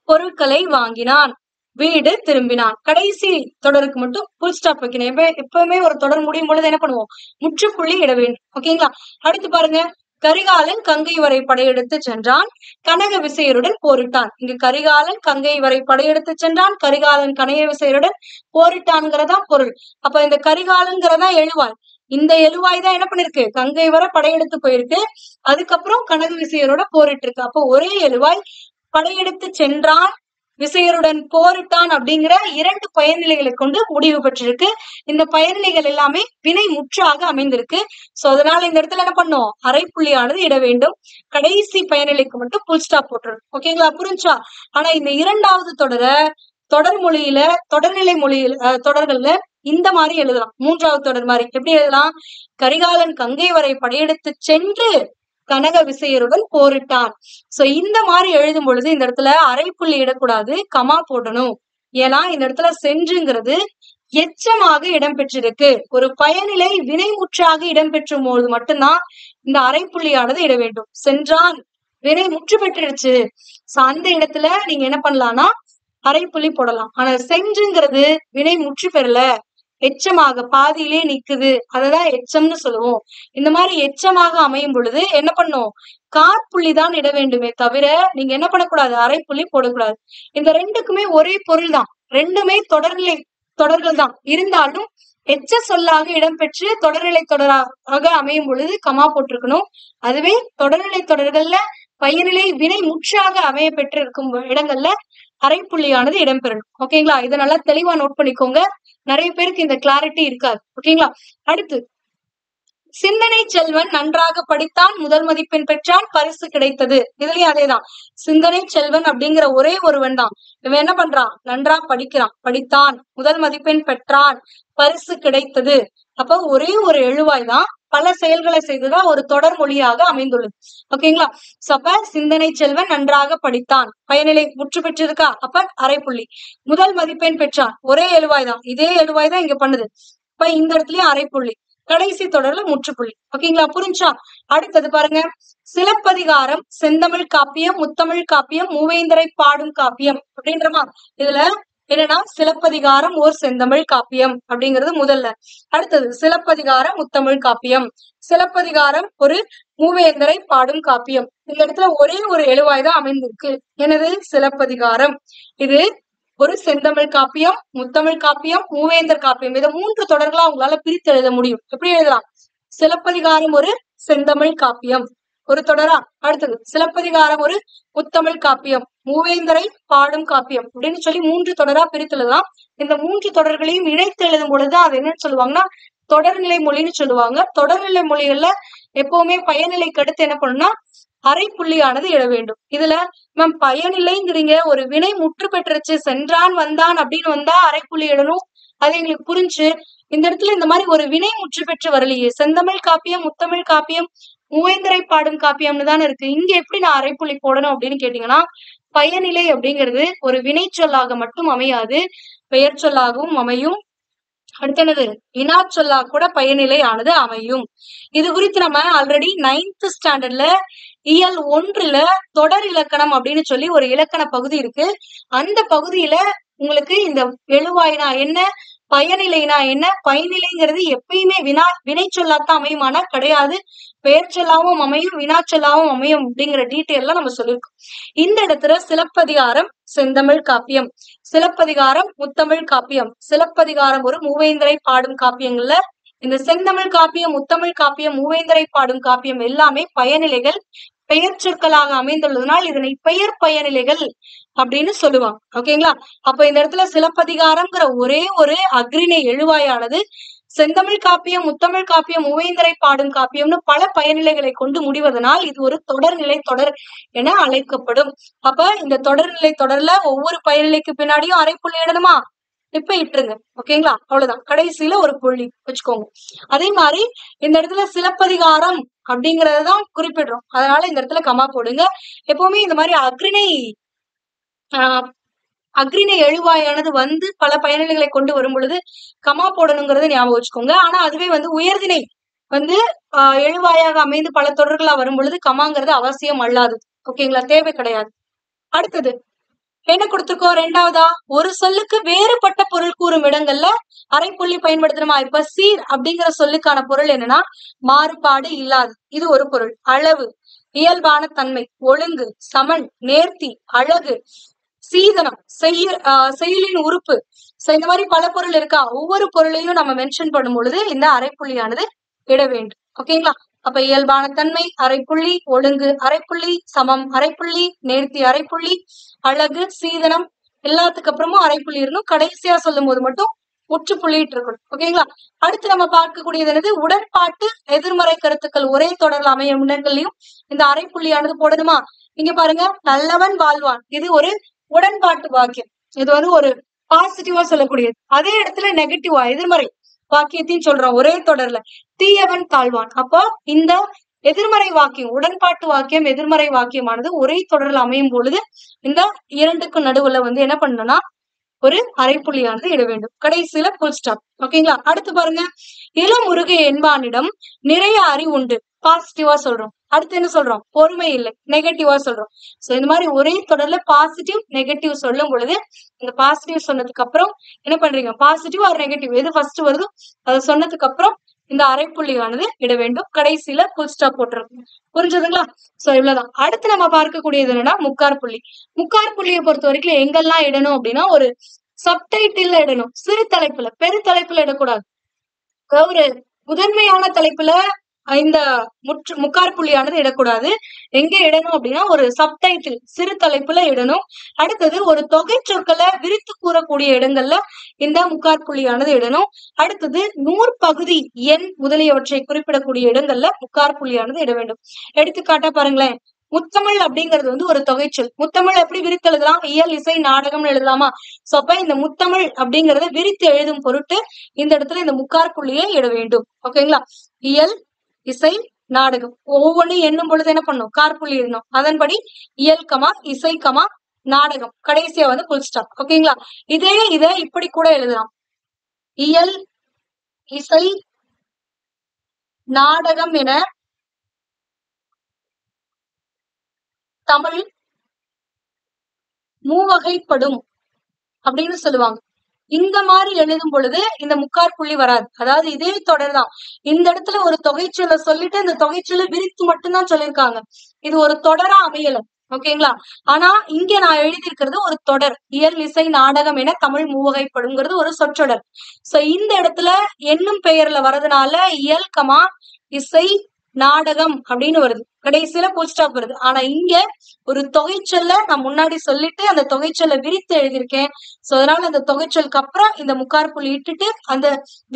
பொருட்களை வாங்கினான், வீடு திரும்பினான். கடைசி தொடருக்கு மட்டும் புல் ஸ்டாப் வைக்கணும். எப்பவுமே ஒரு தொடர் முடியும் பொழுது என்ன பண்ணுவோம், முற்றுப்புள்ளி இட வேண்டும். ஓகேங்களா? அடுத்து பாருங்க, கரிகாலன் கங்கை வரை படையெடுத்து சென்றான், கனக விசயருடன் போரிட்டான். இங்க கரிகாலன் கங்கை வரை படையெடுத்து சென்றான், கரிகாலன் கனக விசயருடன் போரிட்டான்ங்கிறதா பொருள். அப்ப இந்த கரிகாலன்கிறதா எழுவாய். இந்த எழுவாய் தான் என்ன பண்ணிருக்கு, கங்கை வரை படையெடுத்து போயிருக்கு, அதுக்கப்புறம் கனக விசயரோட போரிட்டு இருக்கு. அப்போ ஒரே எழுவாய் படையெடுத்து சென்றான், விசயருடன் போரிட்டான் அப்படிங்கிற 2 பயனிலைகளை கொண்டு முடிவு பெற்றிருக்கு. இந்த பயனிலைகள் எல்லாமே வினை முற்றாக அமைந்திருக்கு. சோ அதனால இந்த இடத்துல என்ன பண்ணும், அரைப்புள்ளியானது இட வேண்டும். கடைசி பயனிலைக்கு மட்டும் புல் ஸ்டாப் போட்டுரும். ஓகேங்களா? புரிஞ்சா? ஆனா இந்த 2வது தொடர் மொழியில, தொடர்நிலை மொழியில, தொடர்கள்ல இந்த மாதிரி எழுதலாம். 3வது தொடர் மாதிரி எப்படி எழுதலாம், கரிகாலன் கங்கை வரை படையெடுத்து சென்று கனக விசயருடன் போரிட்டான். சோ இந்த மாதிரி எழுதும் பொழுது இந்த இடத்துல அரைப்புள்ளி இடக்கூடாது, கமா போடணும். ஏன்னா இந்த இடத்துல சென்றுங்கிறது எச்சமாக இடம்பெற்றிருக்கு. ஒரு பயனிலை வினைமுற்றாக இடம்பெற்றும் போது மட்டும்தான் இந்த அரைப்புள்ளியானது இட வேண்டும். சென்றான் வினை முற்று பெற்றுடுச்சு, சோ அந்த இடத்துல நீங்க என்ன பண்ணலாம்னா அரைப்புள்ளி போடலாம். ஆனா சென்றுங்கிறது வினை முற்று பெறல, எச்சமாக பாதியிலே நிக்குது, அததான் எச்சம்னு சொல்லுவோம். இந்த மாதிரி எச்சமாக அமையும் பொழுது என்ன பண்ணும், காற்புள்ளி தான் இட வேண்டுமே தவிர நீங்க என்ன பண்ணக்கூடாது, அரைப்புள்ளி போடக்கூடாது. இந்த 2க்குமே ஒரே பொருள் தான், 2மே தொடர்நிலை தொடர்கள் தான். இருந்தாலும் எச்ச சொல்லாக இடம்பெற்று தொடர்நிலை தொடராக அமையும் பொழுது கமா போட்டிருக்கணும். அதுவே தொடர்நிலை தொடர்கள்ல பயனிலை வினை முற்றாக அமைய பெற்றிருக்கும் இடங்கள்ல அரைப்புள்ளியானது இடம்பெறணும். ஓகேங்களா? இதை நல்லா தெளிவா நோட் பண்ணிக்கோங்க. நிறைய பேருக்கு இந்த கிளாரிட்டி இருக்காது. ஓகேங்களா? அடுத்து, சிந்தனை செல்வன் நன்றாக படித்தான், முதல் மதிப்பெண் பெற்றான், பரிசு கிடைத்தது. இதுலயும் அதேதான், சிந்தனை செல்வன் அப்படிங்கிற ஒரே ஒருவன் தான். இவன் என்ன பண்றான், நன்றா படிக்கிறான், படித்தான், முதல் மதிப்பெண் பெற்றான், பரிசு கிடைத்தது. அப்ப ஒரே ஒரு எழுவாய் தான் பல செயல்களை செய்துதான் ஒரு தொடர் மொழியாக அமைந்துள்ளது. ஓகேங்களா? அப்ப சிந்தனை செல்வன் நன்றாக படித்தான், பயனிலை முற்று பெற்றிருக்கா, அப்ப அரைப்புள்ளி. முதல் மதிப்பெண் பெற்றான், ஒரே எழுவாய் தான், இதே எழுவாய் தான் இங்க பண்ணுது, இப்ப இந்த இடத்துலயும் அரைப்புள்ளி. கடைசி தொடர்ல முற்றுப்புள்ளி. ஓகேங்களா? புரிஞ்சா? அடுத்தது பாருங்க, சிலப்பதிகாரம் செந்தமிழ் காப்பியம், முத்தமிழ் காப்பியம், மூவேந்தரை பாடும் காப்பியம் அப்படின்றமா. இதுல என்னன்னா சிலப்பதிகாரம் ஓர் செந்தமிழ் காப்பியம் அப்படிங்கிறது முதல்ல. அடுத்தது சிலப்பதிகாரம் முத்தமிழ் காப்பியம், சிலப்பதிகாரம் ஒரு மூவேந்தரை பாடும் காப்பியம். இந்த இடத்துல ஒரே ஒரு எழுவாய் தான் அமைந்திருக்கு. எனது சிலப்பதிகாரம் இது ஒரு செந்தமிழ் காப்பியம், முத்தமிழ் காப்பியம், மூவேந்தர் காப்பியம். இதை 3 தொடர்களா உங்களால பிரித்து எழுத முடியும். எப்படி எழுதலாம், சிலப்பதிகாரம் ஒரு செந்தமிழ் காப்பியம் ஒரு தொடரா, அடுத்தது சிலப்பதிகாரம் ஒரு முத்தமிழ் காப்பியம், மூவேந்தரை பாடும் காப்பியம் அப்படின்னு சொல்லி 3 தொடரா பிரித்து எழுதலாம். இந்த 3 தொடர்களையும் இணைத்து எழுதும் பொழுதுதான் அது என்னன்னு சொல்லுவாங்கன்னா தொடர்நிலை மொழின்னு சொல்லுவாங்க. தொடர்நிலை மொழிகள்ல எப்பவுமே பயனிலைக்கு அடுத்து என்ன பண்ணும்னா அரைப்புள்ளியானது இட வேண்டும். இதுல மேம் பயனிலைங்கிறீங்க, ஒரு வினை முற்று பெற்றுச்சு, சென்றான் வந்தான் அப்படின்னு வந்தா அரைப்புள்ளி இடணும், அது எங்களுக்கு புரிஞ்சு. இந்த இடத்துல இந்த மாதிரி ஒரு வினை முற்று பெற்று வரலையே, செந்தமிழ் காப்பியம், முத்தமிழ் காப்பியம், மூவேந்தரை பாடும் காப்பியம்னு தானே இருக்கு, இங்க எப்படி நான் அரைப்புள்ளி போடணும் அப்படின்னு கேட்டீங்கன்னா, பயனிலை அப்படிங்கிறது ஒரு வினை சொல்லாக மட்டும் அமையாது, பெயர் சொல்லாகவும் அமையும். அடுத்தது வினா சொல்லா கூட பயனிலை ஆனது அமையும். இது குறித்து நம்ம ஆல்ரெடி 9th ஸ்டாண்டர்ட்ல இயல் 1ல தொடர் இலக்கணம் அப்படின்னு சொல்லி ஒரு இலக்கண பகுதி இருக்கு. அந்த பகுதியில உங்களுக்கு இந்த எழுவாய்னா என்ன, பயனிலைனா என்ன, பயனிலைங்கிறது எப்பயுமே வினை சொல்லாத்தான் அமையுமானா கிடையாது, பெயர் சொல்லாவும் அமையும், வினா சொல்லாவும் அமையும் அப்படிங்கிற டீட்டெயில்லாம் நம்ம சொல்லியிருக்கோம். இந்த இடத்துல சிலப்பதிகாரம் செந்தமிழ் காப்பியம், சிலப்பதிகாரம் முத்தமிழ் காப்பியம், சிலப்பதிகாரம் ஒரு மூவேந்தரை பாடும் காப்பியங்கள்ல இந்த செந்தமிழ் காப்பியம், முத்தமிழ் காப்பியம், மூவேந்தரை பாடும் காப்பியம் எல்லாமே பயனிலைகள் பெயர் சொற்களாக அமைந்துள்ளதுனால் இதனை பெயர் பயனிலைகள் அப்படின்னு சொல்லுவாங்க. ஓகேங்களா? அப்ப இந்த இடத்துல சிலப்பதிகாரம்ங்கிற ஒரே ஒரு அக்ரிணை எழுவாயானது செந்தமிழ் காப்பியம், முத்தமிழ் காப்பியம், மூவேந்தரை பாடும் காப்பியம்னு பல பயனிலைகளை கொண்டு முடிவதனால் இது ஒரு தொடர்நிலை தொடர் என அழைக்கப்படும். அப்ப இந்த தொடர்நிலை தொடர்ல ஒவ்வொரு பயனிலைக்கு பின்னாடியும் அரைப்புள்ளி இடணுமா, இப்ப இட்டுருங்க. ஓகேங்களா? அவ்வளவுதான், கடைசியில ஒரு புள்ளி வச்சுக்கோங்க. அதே மாதிரி இந்த இடத்துல சிலப்பதிகாரம் அப்படிங்கறதான் குறிப்பிடுறோம், அதனால இந்த இடத்துல கமா போடுங்க. எப்பவுமே இந்த மாதிரி அக்ரிணை எழுவாயானது வந்து பல பயனிலைகளை கொண்டு வரும் பொழுது கமா போடணுங்கிறத ஞாபகம் வச்சுக்கோங்க. ஆனா அதுவே வந்து உயர்திணை வந்து எழுவாயாக அமைந்து பல தொடர்களா வரும் பொழுது கமாங்கிறது அவசியம் அல்லாது. ஓகேங்களா? தேவை கிடையாது. அடுத்தது என்ன கொடுத்திருக்கோம்? ரெண்டாவதா ஒரு சொல்லுக்கு வேறுபட்ட பொருள் கூறும் இடங்கள்ல அரைப்புள்ளி பயன்படுத்தணுமா? இப்ப சீர் அப்படிங்கிற சொல்லுக்கான பொருள் என்னன்னா மாறுபாடு இல்லாது, இது ஒரு பொருள். அளவு, இயல்பான தன்மை, ஒழுங்கு, சமன், நேர்த்தி, அழகு, சீதனம், செய்யுளின் உறுப்பு. சோ இந்த மாதிரி பல பொருள் இருக்கா? ஒவ்வொரு பொருளையும் நம்ம மென்ஷன் பண்ணும் பொழுது இந்த அரைப்புள்ளியானது இட வேண்டும். ஓகேங்களா? அப்ப இயல்பான தன்மை அரைப்புள்ளி, ஒழுங்கு அரைப்புள்ளி, சமம் அரைப்புள்ளி, நேர்த்தி அரைப்புள்ளி, அழகு, சீதனம் எல்லாத்துக்கு அப்புறமும் அரைப்புள்ளி இருக்கணும். கடைசியா சொல்லும் போது மட்டும் முற்றுப்புள்ளிட்டு இருக்கணும். ஓகேங்களா? அடுத்து நம்ம பார்க்கக்கூடியது என்னது? உடன்பாட்டு எதிர்மறை கருத்துக்கள் ஒரே தொடர்ல அமையும் இடங்கள்லயும் இந்த அரைப்புள்ளியானது போடணுமா? இங்க பாருங்க, நல்லவன் வாழ்வான், இது ஒரு உடன்பாட்டு வாக்கியம். இது வந்து ஒரு பாசிட்டிவா சொல்லக்கூடியது. அதே இடத்துல நெகட்டிவா எதிர்மறை வாக்கியத்தையும் சொல்றோம் ஒரே தொடர்ல. தீயவன் தாழ்வான். அப்போ இந்த எதிர்மறை வாக்கியம், உடன்பாட்டு வாக்கியம் எதிர்மறை வாக்கியமானது ஒரே தொடர்ல அமையும் பொழுது இந்த இரண்டுக்கும் நடுவுல வந்து என்ன பண்ணணும்னா ஒரு அரைப்புள்ளியானது இட வேண்டும். கடைசியில புல் ஸ்டாப். ஓகேங்களா? அடுத்து பாருங்க, இளமுருகை என்பானிடம் நிறைய அறிவு உண்டு, பாசிட்டிவா சொல்றோம். அடுத்து என்ன சொல்றோம்? பொறுமை இல்லை, நெகட்டிவா சொல்றோம். சோ இந்த மாதிரி ஒரே தொடர்ல பாசிட்டிவ் நெகட்டிவ் சொல்லும் பொழுது இந்த பாசிட்டிவ் சொன்னதுக்கு அப்புறம் என்ன பண்றீங்க? பாசிட்டிவ் ஆர் நெகட்டிவ் எது ஃபர்ஸ்ட் வருதோ அதை சொன்னதுக்கு அப்புறம் இந்த அரைப்புள்ளியானது இட வேண்டும். கடைசியில புல் ஸ்டாப் போட்டிருக்கோம். புரிஞ்சதுங்களா? சோ இவ்வளவுதான். அடுத்து நம்ம பார்க்கக்கூடியது என்னன்னா முக்கார் புள்ளி. முக்கார் புள்ளியை பொறுத்த வரைக்கும் எங்கெல்லாம் இடணும் அப்படின்னா ஒரு சப்டைட்டில் இடணும். சிறு தலைப்புல, பெரு தலைப்புல இடக்கூடாது. ஒரு முதன்மையான தலைப்புல இந்த முக்கார் புள்ளியானது இடக்கூடாது. எங்க இடணும் அப்படின்னா ஒரு சப்டைட்டில் சிறு தலைப்புல இடணும். அடுத்தது ஒரு தொகை சொற்களை விரித்து கூறக்கூடிய இடங்கள்ல இந்த முக்கார் புள்ளியானது இடணும். அடுத்தது நூற்பகுதி எண் முதலியவற்றை குறிப்பிடக்கூடிய இடங்கள்ல முக்கார் புள்ளியானது இட வேண்டும். எடுத்துக்காட்டா பாருங்களேன், முத்தமிழ் அப்படிங்கிறது வந்து ஒரு தொகைச்சொல். முத்தமிழ் எப்படி விரித்து எழுதலாம்? இயல், இசை, நாடகம்னு எழுதலாமா? சோ அப்ப இந்த முத்தமிழ் அப்படிங்கறத விரித்து எழுதும் பொருட்டு இந்த இடத்துல இந்த முக்கார் புள்ளியை இட வேண்டும். ஓகேங்களா? இயல், இசை, நாடகம் ஒவ்வொன்றும் எண்ணும் பொழுது என்ன பண்ணும்? கார்புள்ளி இடணும். அதன்படி இயல் கமா, இசை கமா, நாடகம், கடைசியா வந்து புல் ஸ்டாப். ஓகேங்களா? இதை இப்படி கூட எழுதலாம். இயல், இசை, நாடகம் என தமிழ் மூவகைப்படும் அப்படின்னு சொல்லுவாங்க. இந்த மாதிரி எழுதும் பொழுது இந்த முக்கார் புள்ளி வராது. அதாவது இதே தொடர் தான். இந்த இடத்துல ஒரு தொகைச்சொல்லை சொல்லிட்டு இந்த தொகைச்சொல்லை விரித்து மட்டும்தான் சொல்லியிருக்காங்க. இது ஒரு தொடரா அமையல. ஓகேங்களா? ஆனா இங்க நான் எழுதியிருக்கிறது ஒரு தொடர். இயல், இசை, நாடகம் என தமிழ் மூவகைப்படுங்கிறது ஒரு சொற்றொடர். சோ இந்த இடத்துல என்னும் பெயர்ல வர்றதுனால இயல் கமா, இசை, நாடகம் அப்படின்னு வருது. கடைசியில புல் ஸ்டாப் வருது. ஆனா இங்க ஒரு தொகைச்சொல்ல நான் முன்னாடி சொல்லிட்டு அந்த தொகைச்சொல்லை விரித்து எழுதியிருக்கேன். சோ அதனால அந்த தொகைச்சொல்லுக்கு அப்புறம் இந்த முக்கார் புள்ளி இட்டுட்டு அந்த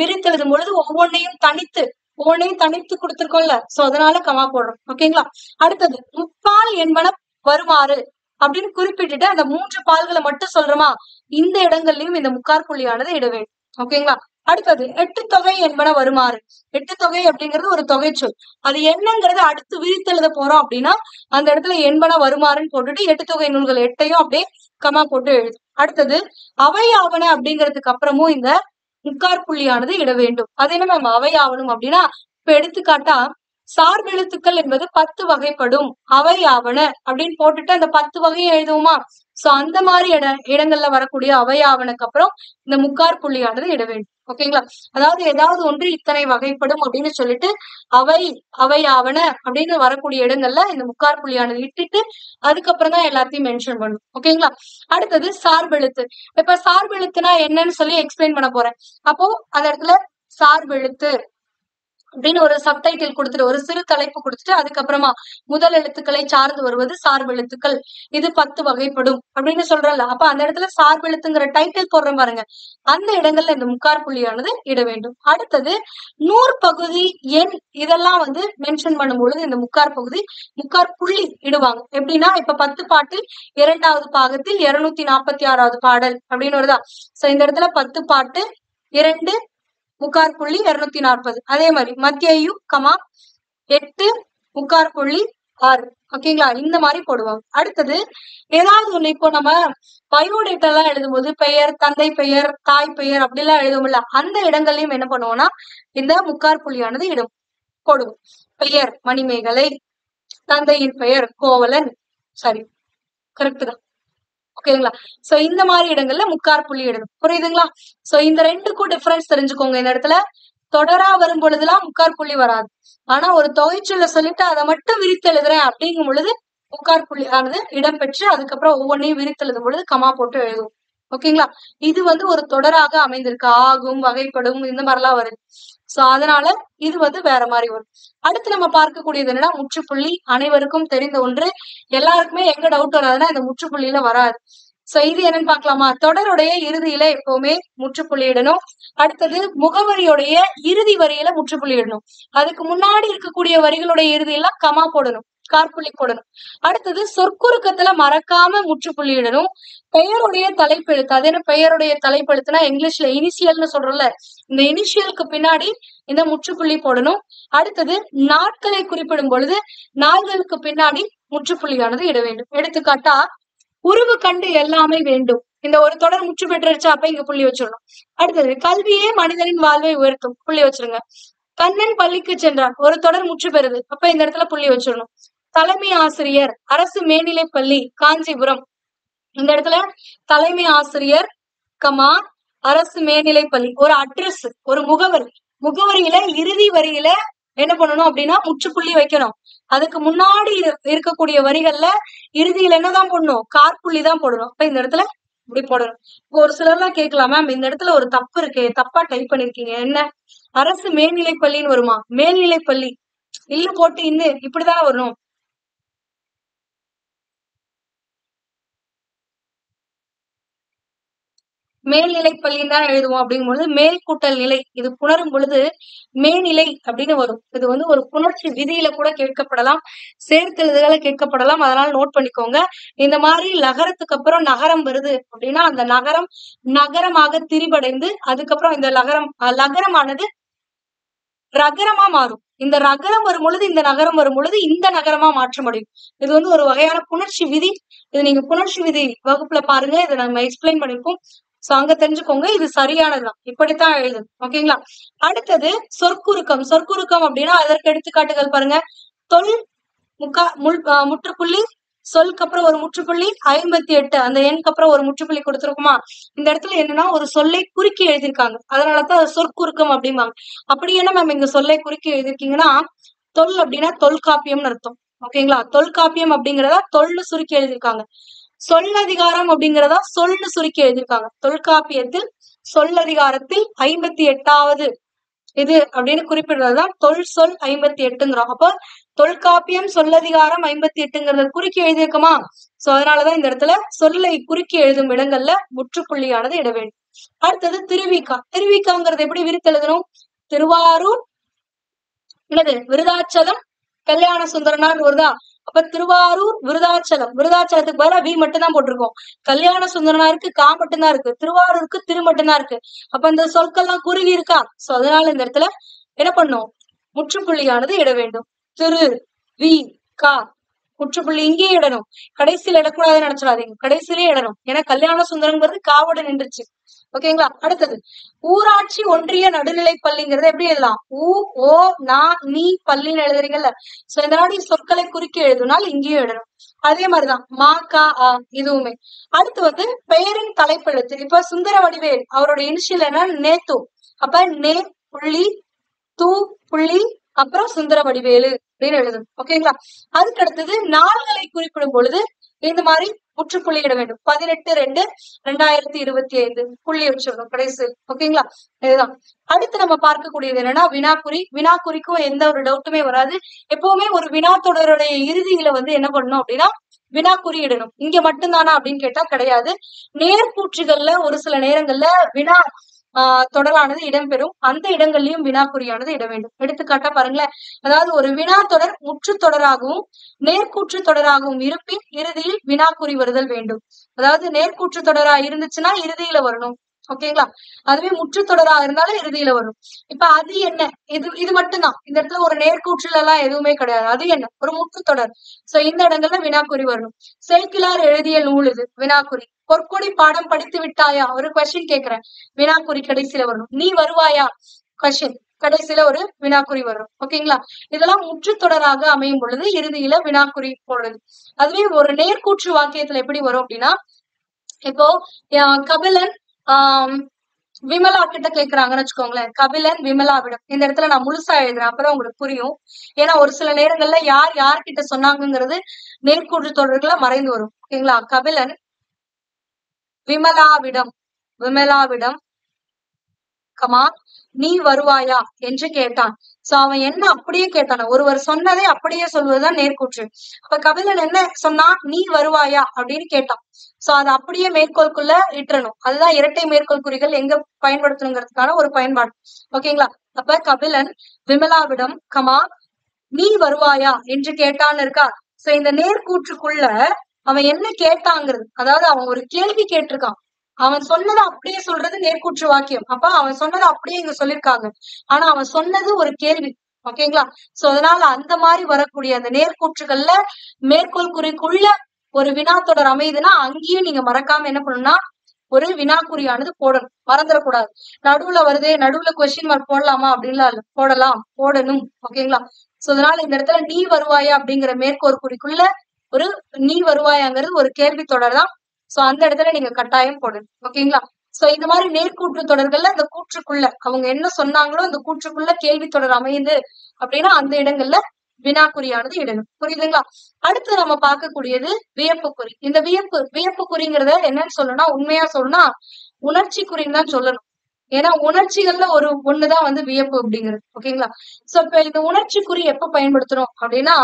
விரித்து எழுதும் பொழுது ஒவ்வொன்னையும் தனித்து கொடுத்திருக்கோம்ல. சோ அதனால கமா போடுறோம். ஓகேங்களா? அடுத்தது முப்பால் என்பன வருமாறு அப்படின்னு குறிப்பிட்டுட்டு அந்த 3 பால்களை மட்டும் சொல்றோமா? இந்த இடங்கள்லயும் இந்த முக்கார் புள்ளியானது இட வேண்டும். ஓகேங்களா? அடுத்தது எட்டு தொகை என்பன வருமாறு. எட்டு தொகை அப்படிங்கிறது ஒரு தொகைச்சொல். அது என்னங்கிறது அடுத்து விரித்து எழுத போறோம் அப்படின்னா அந்த இடத்துல என்பன வருமாறுன்னு போட்டுட்டு எட்டு தொகை நூல்கள் 8ஐயும் அப்படியே கமா போட்டு எழுது. அடுத்தது அவை ஆவண அப்படிங்கிறதுக்கு அப்புறமும் இந்த முக்கார் புள்ளியானது இட வேண்டும். அது என்ன நம்ம அவை ஆவணும் அப்படின்னா, இப்ப எடுத்துக்காட்டா சார்பெழுத்துக்கள் என்பது 10 வகைப்படும், அவை ஆவன அப்படின்னு போட்டுட்டு அந்த 10 வகையை எழுதுவோமா? சோ அந்த மாதிரி இடங்கள்ல வரக்கூடிய அவை ஆவணக்கு அப்புறம் இந்த முக்கார் புள்ளியானது இட வேண்டும். ஓகேங்களா? அதாவது ஏதாவது ஒன்று இத்தனை வகைப்படும் அப்படின்னு சொல்லிட்டு அவை ஆவன அப்படின்னு வரக்கூடிய இடங்கள்ல இந்த முக்கார் புள்ளியானது இட்டுட்டு அதுக்கப்புறம் தான் எல்லாத்தையும் மென்ஷன் பண்ணும். ஓகேங்களா? அடுத்தது சார்பெழுத்து. இப்ப சார்பெழுத்துனா என்னன்னு சொல்லி எக்ஸ்பிளைன் பண்ண போறேன். அப்போ அந்த இடத்துல சார்பெழுத்து அப்படின்னு ஒரு சப்டைட்டில் கொடுத்துட்டு ஒரு சிறு தலைப்பு கொடுத்துட்டு அதுக்கப்புறமா முதல் எழுத்துக்களை சார்ந்து வருவது சார்பெழுத்துக்கள், இது 10 வகைப்படும் அப்படின்னு சொல்றல. அப்ப அந்த இடத்துல சார்பெழுத்துங்கிற டைட்டில் போடுறோம் பாருங்க, அந்த இடங்கள்ல இந்த முக்கார் புள்ளியானது இட வேண்டும். அடுத்தது நூற்பகுதி எண் இதெல்லாம் வந்து மென்ஷன் பண்ணும் பொழுது இந்த முக்கார் புள்ளி இடுவாங்க. எப்படின்னா இப்ப 10 பாட்டில் 2வது பாகத்தில் 246வது பாடல் அப்படின்னு வருதா? சோ இந்த இடத்துல 10 பாட்டு 2 முக்கார் புள்ளி 240. அதே மாதிரி மத்தியு கமா 8 முக்கார் புள்ளி 6. ஓகேங்களா? இந்த மாதிரி போடுவாங்க. அடுத்தது ஏதாவது ஒண்ணு இப்போ நம்ம பயோடேட்டா எல்லாம் எழுதும்போது பெயர், தந்தை பெயர், தாய் பெயர் அப்படி எல்லாம் எழுதுவோம்ல, அந்த இடங்கள்லயும் என்ன பண்ணுவோம்னா இந்த முக்கார் புள்ளியானது போடுவோம். பெயர் மணிமேகலை, தந்தையின் பெயர் கோவலன். சரி, கரெக்ட் தான். ஓகேங்களா? சோ இந்த மாதிரி இடங்கள்ல முக்கார் புள்ளி இடணும். புரியுதுங்களா? சோ இந்த ரெண்டுக்கும் டிஃபரன்ஸ் தெரிஞ்சுக்கோங்க. இந்த இடத்துல தொடரா வரும் பொழுதுலாம் முக்கார் புள்ளி வராது. ஆனா ஒரு தொகைச்சொல்ல சொல்லிட்டு அதை மட்டும் விரித்து எழுதுறேன் அப்படிங்கும் பொழுது முக்கார் புள்ளி ஆனது இடம்பெற்று அதுக்கப்புறம் ஒவ்வொன்றையும் விரித்து எழுதும் பொழுது கமா போட்டு எழுதும். ஓகேங்களா? இது வந்து ஒரு தொடராக அமைந்திருக்கு. ஆகும், வகைப்படும், இந்த மாதிரிலாம் வருது. சோ அதனால இது வந்து வேற மாதிரி வரும். அடுத்து நம்ம பார்க்கக்கூடியது என்னன்னா முற்றுப்புள்ளி. அனைவருக்கும் தெரிந்த ஒன்று. எல்லாருக்குமே எங்க டவுட் வராதுன்னா இந்த முற்றுப்புள்ளியில வராது. சோ இது என்னன்னு பாக்கலாமா? தொடருடைய இறுதியில எப்பவுமே முற்றுப்புள்ளி இடணும். அடுத்தது முகவரியுடைய இறுதி வரியில முற்றுப்புள்ளி இடணும். அதுக்கு முன்னாடி இருக்கக்கூடிய வரிகளுடைய இறுதியெல்லாம் கமா போடணும், காற்புள்ளி போடணும். அடுத்தது சொற்குறுக்கத்துல மறக்காம முற்றுப்புள்ளி இடணும். பெயருடைய தலைப்பெழுத்து, அது என்ன பெயருடைய தலைப்பெழுத்துனா இங்கிலீஷ்ல இனிஷியல்னு சொல்றோம்ல, இந்த இனிஷியலுக்கு பின்னாடி இந்த முற்றுப்புள்ளி போடணும். அடுத்தது நாட்களை குறிப்பிடும் பொழுது நாள்களுக்கு பின்னாடி முற்றுப்புள்ளியானது இட வேண்டும். எடுத்துக்காட்டா உருவு கண்டு எல்லாமே வேண்டும். இந்த ஒரு தொடர் முற்று பெற்றுருச்சு, அப்ப இங்க புள்ளி வச்சிடணும். அடுத்தது கல்வியே மனிதனின் வாழ்வை உயர்த்தும், புள்ளி வச்சிருங்க. கண்ணன் பள்ளிக்கு சென்றான், ஒரு தொடர் முற்று பெறுது, அப்ப இந்த இடத்துல புள்ளி வச்சிடணும். தலைமை ஆசிரியர் அரசு மேல்நிலை பள்ளி காஞ்சிபுரம், இந்த இடத்துல தலைமை ஆசிரியர் கமா அரசு மேல்நிலை பள்ளி ஒரு அட்ரஸ், ஒரு முகவரி. முகவரியில இறுதி வரியில என்ன பண்ணணும் அப்படின்னா முற்றுப்புள்ளி வைக்கணும். அதுக்கு முன்னாடி இருக்கக்கூடிய வரிகள்ல இறுதியில என்னதான் போடணும்? காற்புள்ளி தான் போடணும். அப்ப இந்த இடத்துல இப்படி போடணும். இப்போ ஒரு சிலர்லாம் கேட்கலாம், மேம் இந்த இடத்துல ஒரு தப்பு இருக்கு, தப்பா டைப் பண்ணிருக்கீங்க, என்ன அரசு மேல்நிலை பள்ளின்னு வருமா? மேல்நிலை பள்ளி இல்ல போட்டு இன்னும் இப்படிதானே வரணும். மேல்நிலை பள்ளின்னு தான் எழுதுவோம். அப்படிங்கும்பொழுது மேல் கூட்டல் நிலை இது புணரும் பொழுது மேல்நிலை அப்படின்னு வரும். இது வந்து ஒரு புணர்ச்சி விதியில கூட கேட்கப்படலாம், சேர்த்தெழுதுகளை கேட்கப்படலாம். அதனால நோட் பண்ணிக்கோங்க. இந்த மாதிரி லகரத்துக்கு அப்புறம் நகரம் வருது அப்படின்னா அந்த நகரம் நகரமாக திரிபடைந்து அதுக்கப்புறம் இந்த லகரமானது ரகரமா மாறும். இந்த ரகரம் வரும் பொழுது இந்த நகரம் வரும் பொழுது இந்த நகரமா மாற்றம் அடையும். இது வந்து ஒரு வகையான புணர்ச்சி விதி. இது நீங்க புணர்ச்சி விதி வகுப்புல பாருங்க, இதை நம்ம எக்ஸ்பிளைன் பண்ணிருக்கோம். சோ அங்க தெரிஞ்சுக்கோங்க, இது சரியானதுதான், இப்படித்தான் எழுதும். ஓகேங்களா? அடுத்தது சொற்குறுக்கம். சொற்குறுக்கம் அப்படின்னா அதற்கு எடுத்துக்காட்டுகள் பாருங்க. தொல் முற்றுப்புள்ளி, சொல்க்கு அப்புறம் ஒரு முற்றுப்புள்ளி, 58 அந்த எண்ணுக்கு அப்புறம் ஒரு முற்றுப்புள்ளி கொடுத்துருக்குமா? இந்த இடத்துல என்னன்னா ஒரு சொல்லை குறுக்கி எழுதியிருக்காங்க, அதனாலதான் சொற்குறுக்கம் அப்படிம்பாங்க. அப்படி என்ன மேம் இங்க சொல்லை குறுக்கி எழுதிருக்கீங்கன்னா தொல் அப்படின்னா தொல்காப்பியம்னு அர்த்தம். ஓகேங்களா? தொல்காப்பியம் அப்படிங்கிறதா தொல்னு சுருக்கி எழுதியிருக்காங்க. சொல்லதிகாரம் அப்படிங்கிறதா சொல்னு சுருக்கி எழுதியிருக்காங்க. தொல்காப்பியத்தில் சொல்லதிகாரத்தில் 58வது இது அப்படின்னு குறிப்பிடுறதுதான் தொல் சொல் 58ங்கிறோம். அப்போ தொல்காப்பியம் சொல்லதிகாரம் 58ங்கிறத குறுக்கி எழுதியிருக்கோமா? சோ அதனாலதான் இந்த இடத்துல சொல்லை குறுக்கி எழுதும் இடங்கள்ல முற்றுப்புள்ளியானது இட வேண்டும். அடுத்தது திருவிக்கா. திருவிக்காங்கிறது எப்படி விரித்து எழுதணும்? திருவாரூர் என்னது விருதாச்சலம் கல்யாண சுந்தரனார் வருதா? அப்ப திருவாரூர் விருதாச்சலம், விருதாச்சலத்துக்கு பதிலா வி மட்டும் தான் போட்டிருக்கோம். கல்யாண சுந்தரனாருக்கு கா மட்டும்தான் இருக்கு, திருவாரூருக்கு திரு மட்டும்தான் இருக்கு. அப்ப இந்த சொற்கள்லாம் குறுகி இருக்கா? சோ அதனால இந்த இடத்துல என்ன பண்ணும்? முற்றுப்புள்ளியானது இட வேண்டும். திரு வி கா முற்றுப்புள்ளி இங்கேயே இடணும். கடைசியில இடக்கூடாதுன்னு நினைச்சிடாதீங்க, கடைசியிலே இடணும். ஏன்னா கல்யாண சுந்தரங்கிறது காவோட நின்றுச்சு. ஓகேங்களா? அடுத்தது ஊராட்சி ஒன்றிய நடுநிலை பள்ளிங்கிறது எப்படி எழுதலாம்? ஊ ஓ நா நீ பள்ளின்னு எழுதுறீங்கல்ல, சோ இந்த நாடி சொற்களை குறுக்கி எழுதுனால் இங்கேயும் எழுதணும். அதே மாதிரிதான் மா கா ஆ இதுவுமே. அடுத்து வந்து பெயரின் தலைப்பெழுத்து. இப்ப சுந்தர வடிவேல் அவரோட இனிஷியல் என்ன? நேத்து. அப்ப நே புள்ளி தூ புள்ளி அப்புறம் சுந்தர வடிவேலு அப்படின்னு எழுதணும். ஓகேங்களா? அதுக்கு அடுத்தது நாள்களை குறிப்பிடும் பொழுது இந்த மாதிரி முற்றுப்புள்ளி இட வேண்டும். 18/2/2025 புள்ளி வச்சிடணும் கடைசி. ஓகேங்களா? இதுதான். அடுத்து நம்ம பார்க்கக்கூடியது என்னன்னா வினாக்குறி. வினாக்குறிக்கும் எந்த ஒரு டவுட்டுமே வராது. எப்பவுமே ஒரு வினா தொடருடைய இறுதியில வந்து என்ன பண்ணணும் அப்படின்னா வினாக்குறி இடணும். இங்க மட்டும்தானா அப்படின்னு கேட்டா கிடையாது. நேர்கூற்றுகள்ல ஒரு சில நேரங்கள்ல வினா தொடரானது இடம்பெறும். அந்த இடங்கள்லயும் வினாக்குறியானது இட வேண்டும். எடுத்துக்காட்டா பாருங்களேன். அதாவது ஒரு வினா தொடர் முற்று தொடராகவும் நேர்கூற்று தொடராகவும் இருப்பின் இறுதியில் வினாக்குறி வருதல் வேண்டும். அதாவது நேர்கூற்று தொடரா இருந்துச்சுன்னா இறுதியில வரணும். ஓகேங்களா? அதுவே முற்று தொடரா இருந்தாலும் இறுதியில வரும். இப்ப அது என்ன? இது மட்டும்தான். இந்த இடத்துல ஒரு நேர்கூற்றுல எல்லாம் எதுவுமே கிடையாது. அது என்ன? ஒரு முற்று தொடர். சோ இந்த இடங்கள்ல வினாக்குறி வரணும். சேக்கிலார் எழுதிய நூல் இது, வினாக்குறி. பொற்கொடி பாடம் படித்து விட்டாயா? ஒரு கொஸ்டின் கேக்குறேன், வினாக்குறி கடைசியில வரணும். நீ வருவாயா? கொஸ்டின் கடைசியில ஒரு வினாக்குறி வரும். ஓகேங்களா? இதெல்லாம் முற்று தொடராக அமையும் பொழுது இறுதியில வினாக்குறி போடுறது. அதுவே ஒரு நேர்கூற்று வாக்கியத்துல எப்படி வரும் அப்படின்னா இப்போ கபிலன் ஆஹ் விமலா கிட்ட கேக்குறாங்கன்னு வச்சுக்கோங்களேன். கபிலன் விமலாவிடம். இந்த இடத்துல நான் முழுசா எழுதுறேன், அப்பதான் உங்களுக்கு புரியும். ஏன்னா ஒரு சில நேரங்கள்ல யார் யார்கிட்ட சொன்னாங்கிறது நேர்கூற்று தொடர்கள மறைந்து வரும். ஓகேங்களா? கபிலன் விமலாவிடம் விமலாவிடம் கமா நீ வருவாயா என்று கேட்டான். சோ அவன் என்ன அப்படியே கேட்டான, ஒருவர் சொன்னதை அப்படியே சொல்வதுதான் நேர்கூற்று. அப்ப கபிலன் என்ன சொன்னா, நீ வருவாயா அப்படின்னு கேட்டான். சோ அதை அப்படியே மேற்கோளுக்குள்ள இட்டுறணும். அதுதான் இரட்டை மேற்கோள் குறிகள் எங்க பயன்படுத்தணுங்கிறதுக்கான ஒரு பயன்பாடு. ஓகேங்களா? அப்ப கபிலன் விமலாவிடம் கமா நீ வருவாயா என்று கேட்டான்னு இருக்கா. சோ இந்த நேர்கூற்றுக்குள்ள அவன் என்ன கேட்டாங்கிறது, அதாவது அவன் ஒரு கேள்வி கேட்டிருக்கான். அவன் சொன்னதை அப்படியே சொல்றது நேர்கூற்று வாக்கியம். அப்ப அவன் சொன்னதை அப்படியே இங்க சொல்லியிருக்காங்க. ஆனா அவன் சொன்னது ஒரு கேள்வி. ஓகேங்களா? சோ அதனால அந்த மாதிரி வரக்கூடிய அந்த நேர்கூற்றுகள்ல மேற்கோள் குறிக்குள்ள ஒரு வினாத்தொடர் அமையுதுன்னா அங்கேயும் நீங்க மறக்காம என்ன பண்ணணும்னா ஒரு வினாக்குறியானது போடணும், மறந்துடக்கூடாது. நடுவுல வருது, நடுவுல கொஸ்டின் மார்க் போடலாமா அப்படின்லாம் இல்ல, போடலாம், போடணும். ஓகேங்களா? சோ அதனால இந்த இடத்துல நீ வருவாயா அப்படிங்கிற மேற்கோள் குறிக்குள்ள ஒரு நீ வருவாயாங்கிறது ஒரு கேள்வி தொடர் தான். சோ அந்த இடத்துல நீங்க கட்டாயம் போடணும். ஓகேங்களா? சோ இந்த மாதிரி நேர்கூற்று தொடர்கள்ல அந்த கூற்றுக்குள்ள அவங்க என்ன சொன்னாங்களோ அந்த கூற்றுக்குள்ள கேள்வி தொடர் அமையுது அப்படின்னா அந்த இடங்கள்ல வினாக்குறியானது இடணும். புரியுதுங்களா? அடுத்து நம்ம பார்க்கக்கூடியது வியப்பு குறி. இந்த வியப்பு குறிங்கிறத என்னன்னு சொல்லணும்னா, உண்மையா சொல்லணும்னா உணர்ச்சி குறின்னு தான் சொல்லணும். ஏன்னா உணர்ச்சிகள்ல ஒண்ணுதான் வந்து வியப்பு அப்படிங்கிறது. ஓகேங்களா? சோ இப்ப இந்த உணர்ச்சி குறி எப்ப பயன்படுத்துறோம் அப்படின்னா,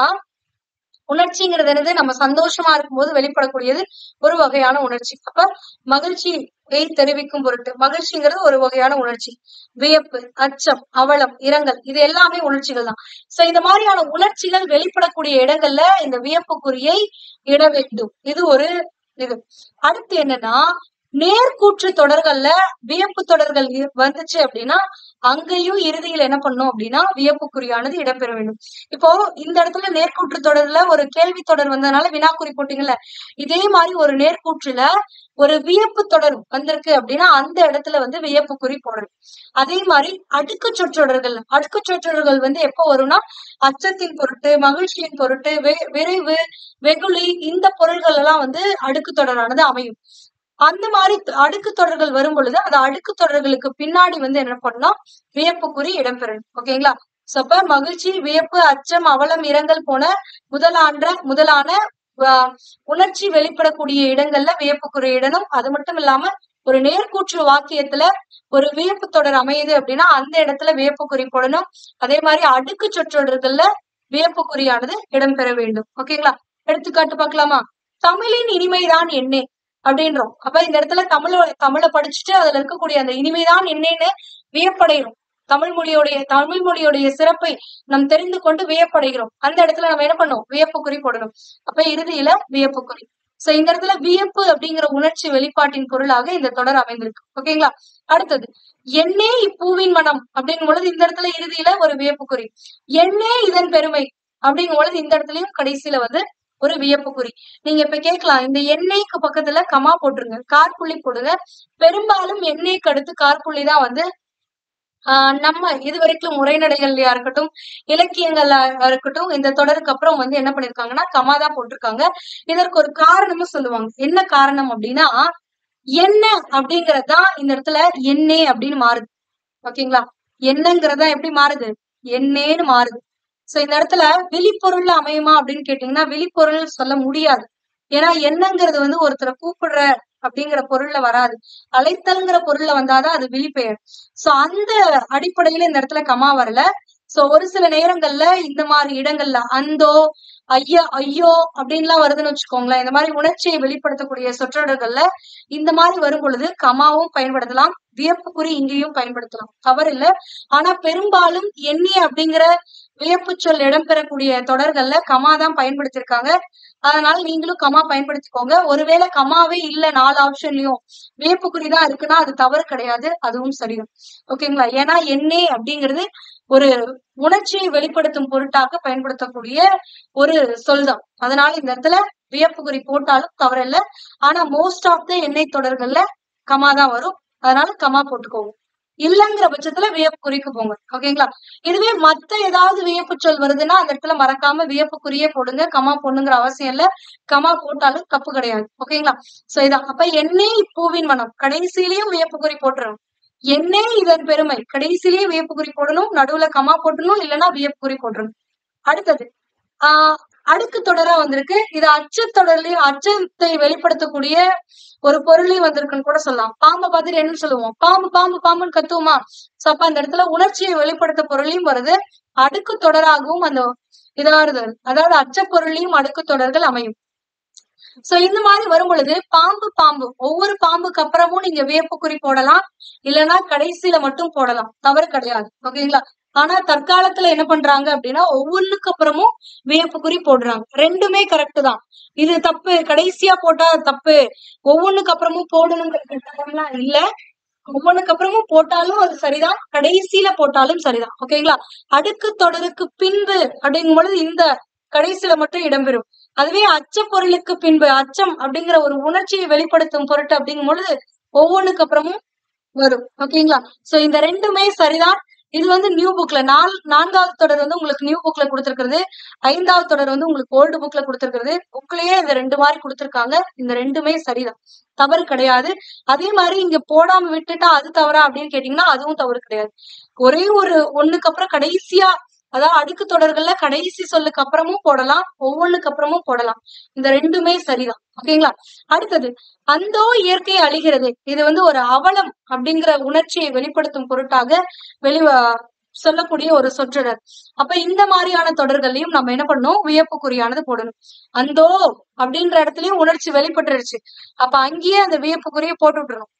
உணர்ச்சிங்கிறது என்னது, நம்ம சந்தோஷமா இருக்கும்போது வெளிப்படக்கூடியது ஒரு வகையான உணர்ச்சி. அப்ப மகிழ்ச்சியை தெரிவிக்கும் பொருட்டு மகிழ்ச்சிங்கிறது ஒரு வகையான உணர்ச்சி. வியப்பு, அச்சம், அவலம், இரங்கல் இது எல்லாமே உணர்ச்சிகள் தான். சோ இந்த மாதிரியான உணர்ச்சிகள் வெளிப்படக்கூடிய இடங்கள்ல இந்த வியப்பு குறியை இட வேண்டும். இது ஒரு இது. அடுத்து என்னன்னா, நேர்கூற்று தொடர்கள்ல வியப்பு தொடர்கள் வந்துச்சு அப்படின்னா அங்கேயும் இறுதியில் என்ன பண்ணும் அப்படின்னா வியப்பு குறியானது இடம்பெற வேண்டும். இப்போ இந்த இடத்துல நேர்கூற்று தொடர்ல ஒரு கேள்வி தொடர் வந்ததுனால வினாக்குறி போட்டீங்கல்ல, இதே மாதிரி ஒரு நேர்கூற்றுல ஒரு வியப்பு தொடர் வந்திருக்கு அப்படின்னா அந்த இடத்துல வந்து வியப்பு குறி போடணும். அதே மாதிரி அடுக்கு சொற்றொடர்கள் வந்து எப்போ வரும்னா அச்சத்தின் பொருட்டு, மகிழ்ச்சியின் பொருட்டு, விரைவு, வெகுளி இந்த பொருள்கள் எல்லாம் வந்து அடுக்கு தொடரானது அமையும். அந்த மாதிரி அடுக்கு தொடர்கள் வரும் பொழுது அந்த அடுக்கு தொடர்களுக்கு பின்னாடி வந்து என்ன பண்ணணும், வியப்பு குறி இடம்பெறணும். ஓகேங்களா? சோ அப்ப மகிழ்ச்சி, வியப்பு, அச்சம், அவலம், இரங்கல் போன முதலான உணர்ச்சி வெளிப்படக்கூடிய இடங்கள்ல வியப்பு குறி இடணும். அது மட்டும் இல்லாம ஒரு நேர்கூற்று வாக்கியத்துல ஒரு வியப்பு தொடர் அமையுது அப்படின்னா அந்த இடத்துல வியப்பு குறி போடணும். அதே மாதிரி அடுக்கு சொற்றொடர்கள்ல வியப்பு குறியானது இடம்பெற வேண்டும். ஓகேங்களா? எடுத்துக்காட்டு பார்க்கலாமா? தமிழின் இனிமைதான் என்னே அப்படின்றோம். அப்ப இந்த இடத்துல தமிழை படிச்சுட்டு அதுல இருக்கக்கூடிய அந்த இனிமைதான் என்னன்னு வியப்படைகிறோம். தமிழ் மொழியுடைய சிறப்பை நாம் தெரிந்து கொண்டு வியப்படைகிறோம். அந்த இடத்துல நம்ம என்ன பண்ணோம், வியப்பு குறி போடணும். அப்ப இறுதியில வியப்பு குறி. சோ இந்த இடத்துல வியப்பு அப்படிங்கிற உணர்ச்சி வெளிப்பாட்டின் பொருளாக இந்த தொடர் அமைந்திருக்கு. ஓகேங்களா? அடுத்தது என்னே இப்பூவின் மனம் அப்படிங்கும் பொழுது இந்த இடத்துல இறுதியில ஒரு வியப்பு குறி. என்னே இதன் பெருமை அப்படிங்கும் பொழுது இந்த இடத்துலயும் கடைசியில வந்து ஒரு வியப்பு குறி. நீங்க இப்ப கேட்கலாம், இந்த எண்ணெய்க்கு பக்கத்துல கமா போட்டுருங்க, காற்புள்ளி போடுங்க. பெரும்பாலும் எண்ணெய்க்கு அடுத்து காற்புள்ளி தான் வந்து நம்ம இது வரைக்கும் உரைநடைகள்லயா இருக்கட்டும், இலக்கியங்கள்ல இருக்கட்டும், இந்த தொடருக்கு அப்புறம் வந்து என்ன பண்ணிருக்காங்கன்னா கமா தான் போட்டிருக்காங்க. இதற்கு ஒரு காரணமும் சொல்லுவாங்க. என்ன காரணம் அப்படின்னா, என்ன அப்படிங்கறதுதான் இந்த இடத்துல எண்ணே அப்படின்னு மாறுது. ஓகேங்களா? என்னங்கிறதா எப்படி மாறுது, என்னேன்னு மாறுது. சோ இந்த இடத்துல விழிப்பொருள்ல அமையுமா அப்படின்னு கேட்டீங்கன்னா விழிப்பொருள் சொல்ல முடியாது. ஏன்னா என்னங்கிறது வந்து ஒருத்தரை கூப்பிடுற அப்படிங்கிற பொருள்ல வராது. அழைத்தல்ங்கிற பொருள்ல வந்தாதான் அது விழிப்பெயர். சோ அந்த அடிப்படையில இந்த இடத்துல கமா வரல. சோ ஒரு சில நேரங்கள்ல இந்த மாதிரி இடங்கள்ல அந்தோ, ஐயோ அப்படின்லாம் வருதுன்னு வச்சுக்கோங்களேன். இந்த மாதிரி உணர்ச்சியை வெளிப்படுத்தக்கூடிய சொற்றொடர்கள்ல இந்த மாதிரி வரும் பொழுது கமாவும் பயன்படுத்தலாம், வியப்பு குறி இங்கேயும் பயன்படுத்தலாம், தவறு இல்ல. ஆனா பெரும்பாலும் எண்ணி அப்படிங்கிற வியப்பு சொல் இடம்பெறக்கூடிய தொடர்கள்ல கமா தான் பயன்படுத்திருக்காங்க. அதனால நீங்களும் கமா பயன்படுத்திக்கோங்க. ஒருவேளை கமாவே இல்ல 4 ஆப்ஷன்லயும் வியப்பு குறிதான் இருக்குன்னா அது தவறு கிடையாது, அதுவும் சரியும். ஓகேங்களா? ஏன்னா எண்ணே அப்படிங்கிறது ஒரு உணர்ச்சியை வெளிப்படுத்தும் பொருட்டாக பயன்படுத்தக்கூடிய ஒரு சொல் தான். அதனால இந்த இடத்துல வியப்பு குறி போட்டாலும் தவறில்ல. ஆனா மோஸ்ட் ஆஃப் த எண்ணெய் தொடர்கள்ல கமா தான் வரும். அதனால கமா போட்டுக்கோங்க. இல்லங்கிற பட்சத்துல வியப்பு குறிக்கு போங்க. ஓகேங்களா? இதுவே மத்த ஏதாவது வியப்பு சொல் வருதுன்னா அந்த இடத்துல மறக்காம வியப்பு குறியே போடுங்க. கமா போடணுங்கிற அவசியம் இல்ல. கமா போட்டாலும் தப்பு கிடையாது. ஓகேங்களா? சோ இதான். அப்ப எண்ணே இப்பூவின் மனம் கடைசியிலயும் வியப்பு குறி போட்டுறணும். எண்ணே இதன் பெருமை கடைசியிலேயே வியப்பு குறி போடணும். நடுவுல கமா போட்டணும். இல்லைன்னா வியப்பு குறி போட்டுறணும். அடுத்தது அடுக்கு தொடரா வந்திருக்கு. இது அச்சத்தொடர்லயும் அச்சத்தை வெளிப்படுத்தக்கூடிய ஒரு பொருளையும் வந்திருக்குன்னு கூட சொல்லலாம். பாம்பை பார்த்துட்டு என்ன சொல்லுவோம்? பாம்பு பாம்பு பாம்புன்னு கத்துவோமா? சோ அப்ப அந்த இடத்துல உணர்ச்சியை வெளிப்படுத்த பொருளையும் வருது. அடுக்கு தொடராகவும் அந்த இதாவது அதாவது அச்ச பொருளையும் அடுக்கு தொடர்கள் அமையும். சோ இந்த மாதிரி வரும் பொழுது பாம்பு ஒவ்வொரு பாம்புக்கு அப்புறமும் நீங்க வியப்பு குறி போடலாம். இல்லைன்னா கடைசியில மட்டும் போடலாம். தவறு கிடையாது. ஓகேங்களா? ஆனா தற்காலத்துல என்ன பண்றாங்க அப்படின்னா ஒவ்வொன்றுக்கு அப்புறமும் வியப்பு குறி போடுறாங்க. ரெண்டுமே கரெக்ட் தான். இது தப்பு. கடைசியா போட்டா தப்பு. ஒவ்வொன்றுக்கு அப்புறமும் போடணுங்கிற கட்டாயம்லாம் இல்ல. ஒவ்வொன்றுக்கு அப்புறமும் போட்டாலும் அது சரிதான். கடைசியில போட்டாலும் சரிதான். ஓகேங்களா? அடுக்கு தொடருக்கு பின்பு அப்படிங்கும் பொழுது இந்த கடைசியில மட்டும் இடம்பெறும். அதுவே அச்ச பொருளுக்கு பின்பு அச்சம் அப்படிங்கிற ஒரு உணர்ச்சியை வெளிப்படுத்தும் பொருட்டு அப்படிங்கும் பொழுது ஒவ்வொன்றுக்கு அப்புறமும் வரும். ஓகேங்களா? சோ இந்த ரெண்டுமே சரிதான். இது வந்து நியூ புக்ல 4வது தொடர் வந்து உங்களுக்கு நியூ புக்ல கொடுத்திருக்கிறது. 5வது தொடர் வந்து உங்களுக்கு ஓல்டு புக்ல கொடுத்திருக்கிறது. புக்லயே இந்த 2 மாதிரி கொடுத்திருக்காங்க. இந்த ரெண்டுமே சரிதான். தவறு கிடையாது. அதே மாதிரி இங்க போடாம விட்டுட்டா அது தவறா அப்படின்னு கேட்டீங்கன்னா அதுவும் தவறு கிடையாது. ஒரே ஒரு ஒண்ணுக்கு அப்புறம் கடைசியா அதாவது அடுக்கு தொடர்கள்ல கடைசி சொல்லுக்கு அப்புறமும் போடலாம். ஒவ்வொன்றுக்கு அப்புறமும் போடலாம். இந்த ரெண்டுமே சரிதான். ஓகேங்களா? அடுத்தது அந்தோ இயற்கை அழிகிறது. இது வந்து ஒரு அவலம் அப்படிங்கிற உணர்ச்சியை வெளிப்படுத்தும் பொருட்டாக வெளி சொல்லக்கூடிய ஒரு சொற்றொடர். அப்ப இந்த மாதிரியான தொடர்களையும் நம்ம என்ன பண்ணணும்? வியப்புக்குறியானது போடணும். அந்தோ அப்படின்ற இடத்துலயும் உணர்ச்சி வெளிப்பட்டுருச்சு. அப்ப அங்கேயே அந்த வியப்புக்குறியை போட்டு விட்டுறணும்.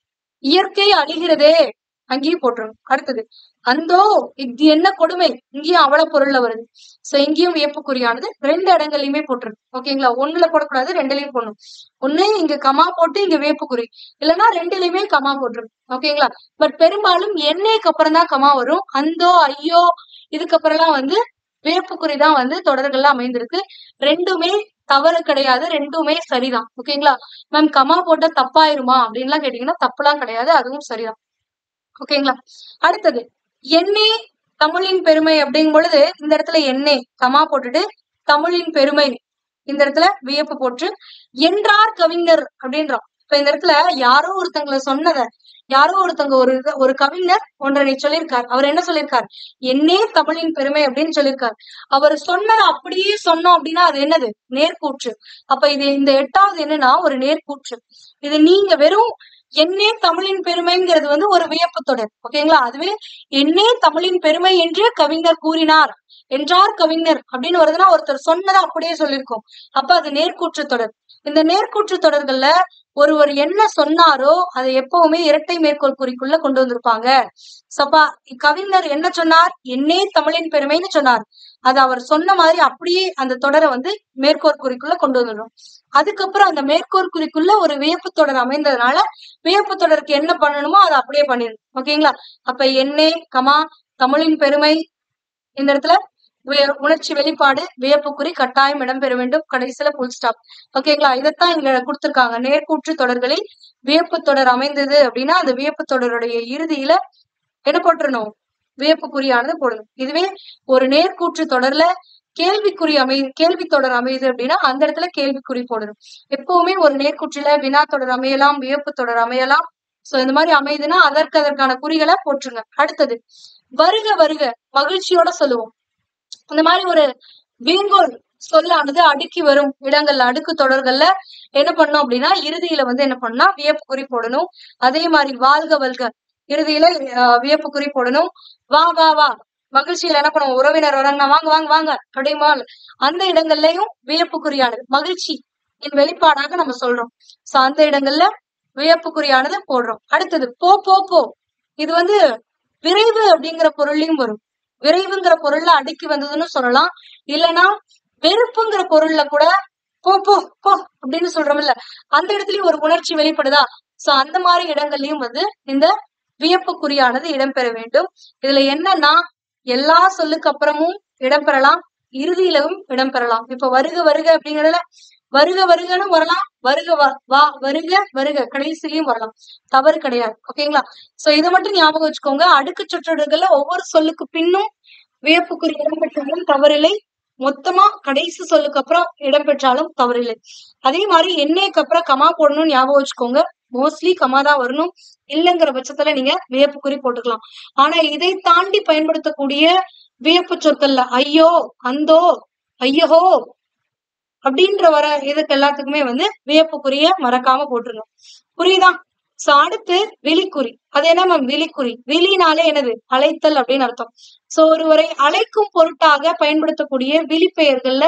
இயற்கை அழிகிறதே அங்கேயும் போட்டுரும். அடுத்தது அந்தோ இது என்ன கொடுமை, இங்கேயும் அவல பொருள்ல வருது. சோ இங்கேயும் வியப்புக்குறியானது 2 இடங்கள்லயுமே போட்டுரும். ஓகேங்களா? ஒண்ணுல போடக்கூடாது, 2லயும் போடணும். ஒண்ணு இங்க கமா போட்டு இங்க வியப்புக்குறி, இல்லைன்னா 2லயுமே கமா போட்டுரும். ஓகேங்களா? பட் பெரும்பாலும் எண்ணெய்க்கு அப்புறம் தான் கமா வரும். அந்தோ ஐயோ இதுக்கப்புறம் எல்லாம் வந்து வியப்புக்குறி தான் வந்து தொடர்கள்ல அமைந்திருக்கு. ரெண்டுமே தவறு கிடையாது. ரெண்டுமே சரிதான். ஓகேங்களா? மேம் கமா போட்டா தப்பாயிருமா அப்படின்லாம் கேட்டீங்கன்னா தப்புலாம் கிடையாது. அதுவும் சரிதான். ஓகேங்களா? அடுத்தது எண்ணே தமிழின் பெருமை அப்படிங்கும் பொழுது இந்த இடத்துல எண்ணே கமா போட்டுட்டு தமிழின் பெருமை இந்த இடத்துல வியப்பு போட்டு என்றார் கவிஞர் அப்படின்றோம். இப்ப இந்த இடத்துல யாரோ ஒருத்தங்களை சொன்னத யாரோ ஒருத்தங்க ஒரு கவிஞர் ஒன்றை சொல்லியிருக்கார். அவர் என்ன சொல்லியிருக்கார்? என்னே தமிழின் பெருமை அப்படின்னு சொல்லியிருக்கார். அவர் சொன்னதை அப்படியே சொன்னோம் அப்படின்னா அது என்னது? நேர்கூற்று. அப்ப இது இந்த 8வது என்னன்னா ஒரு நேர்கூற்று. இது நீங்க வெறும் என்னே தமிழின் பெருமைங்கிறது வந்து ஒரு வியப்பு தொடர். ஓகேங்களா? அதுவே என்னே தமிழின் பெருமை என்று கவிஞர் கூறினார் என்றார் கவிஞர் அப்படின்னு வருதுன்னா ஒருத்தர் சொன்னதை அப்படியே சொல்லியிருக்கோம். அப்ப அது நேர்கூற்று தொடர். இந்த நேர்கூற்று தொடர்கள்ல ஒருவர் என்ன சொன்னாரோ அதை எப்பவுமே இரட்டை மேற்கோள் குறிக்குள்ள கொண்டு வந்திருப்பாங்க. சப்பா கவிஞர் என்ன சொன்னார்? என்னே தமிழின் பெருமைன்னு சொன்னார். அது அவர் சொன்ன மாதிரி அப்படியே அந்த தொடரை வந்து மேற்கோள் குறிக்குள்ள கொண்டு வந்துடும். அதுக்கப்புறம் அந்த மேற்கோள் குறிக்குள்ள ஒரு வியப்பு தொடர் அமைந்ததுனால வியப்பு தொடருக்கு என்ன பண்ணணுமோ அதை அப்படியே பண்ணிடணும். ஓகேங்களா? அப்ப என்னே கமா தமிழின் பெருமை இந்த இடத்துல உணர்ச்சி வெளிப்பாடு வியப்புக்குறி கட்டாயம் இடம்பெற வேண்டும். கடைசியில புல் ஸ்டாப். ஓகேங்களா? இதைத்தான் இங்க கொடுத்திருக்காங்க. நேர்கூற்று தொடர்களில் வியப்பு தொடர் அமைந்தது அப்படின்னா அந்த வியப்பு தொடருடைய இறுதியில என்ன போட்டுறணும்? வியப்புக்குறியானது போடணும். இதுவே ஒரு நேர்கூற்று தொடர்ல கேள்வி தொடர் அமையுது அப்படின்னா அந்த இடத்துல கேள்விக்குறி போடணும். எப்பவுமே ஒரு நேர்கூற்றுல வினா தொடர் அமையலாம், வியப்பு தொடர் அமையலாம். சோ இந்த மாதிரி அமையுதுன்னா அதற்கான குறிகளை போட்டுருங்க. அடுத்தது வருக வருக மகிழ்ச்சியோட சொல்லுவோம். இந்த மாதிரி ஒரு வீங்கோல் சொல்லானது அடுக்கி வரும் இடங்கள்ல அடுக்கு தொடர்கள்ல என்ன பண்ணணும் அப்படின்னா இறுதியில வந்து என்ன பண்ணா வியப்பு குறி போடணும். அதே மாதிரி வாழ்க வல்க இறுதியில வியப்பு குறி போடணும். வா வா வா மகிழ்ச்சியில என்ன பண்ணுவோம்? உறவினர் வராங்க, வாங்க வாங்க வாங்க அப்படிமா அந்த இடங்கள்லயும் வியப்புக்குறியானது மகிழ்ச்சி என் வெளிப்பாடாக நம்ம சொல்றோம். சோ அந்த இடங்கள்ல வியப்புக்குறியானது போடுறோம். அடுத்தது போ போ போ இது வந்து விரைவு அப்படிங்கிற பொருள்லயும் வரும். விரைவுங்கிற பொருள்ல அடுக்கி வந்ததுன்னு சொல்லலாம். இல்லைன்னா வெறுப்புங்கிற பொருள்ல கூட போ போ போ அப்படின்னு சொல்றோம்ல அந்த இடத்துலயும் ஒரு உணர்ச்சி வெளிப்படுதா? சோ அந்த மாதிரி இடங்கள்லயும் வந்து இந்த வியப்புக்குறியானது இடம்பெற வேண்டும். இதுல என்னன்னா எல்லா சொல்லுக்கு அப்புறமும் இடம்பெறலாம், இறுதியிலும் இடம்பெறலாம். இப்ப வருக வருக அப்படிங்கறதுல வருக வருகன்னு வரலாம், வருக வா வருக வருக கடைசியிலயும் வரலாம், தவறு கிடையாது. ஓகேங்களா? சோ இதை மட்டும் ஞாபகம் வச்சுக்கோங்க. அடுக்கு சொற்றொடர்கள்ல ஒவ்வொரு சொல்லுக்கு பின்னும் வியப்புக்குறி இடம்பெற்றாலும் தவறில்லை, மொத்தமா கடைசி சொல்லுக்கு அப்புறம் இடம்பெற்றாலும் தவறில்லை. அதே மாதிரி எண்ணெய்க்கு அப்புறம் கமா போடணும்னு ஞாபகம் வச்சுக்கோங்க. மோஸ்ட்லி கமா தான் வரணும், இல்லைங்கிற பட்சத்துல நீங்க வியப்புக்குறி போட்டுக்கலாம். ஆனா இதை தாண்டி பயன்படுத்தக்கூடிய வியப்பு சொற்கள்ல ஐயோ, அந்தோ, ஐயஹோ அப்படின்ற வர இதுக்கு எல்லாத்துக்குமே வியப்புக்குரிய மறக்காம போட்டுருங்க. புரியுதா? சோ அடுத்து விழிக்குறி. அது என்ன மேம் விழிக்குறி? விழினாலே என்னது? அழைத்தல் அப்படின்னு அர்த்தம். சோ ஒருவரை அழைக்கும் பொருட்டாக பயன்படுத்தக்கூடிய விழிப்பெயர்கள்ல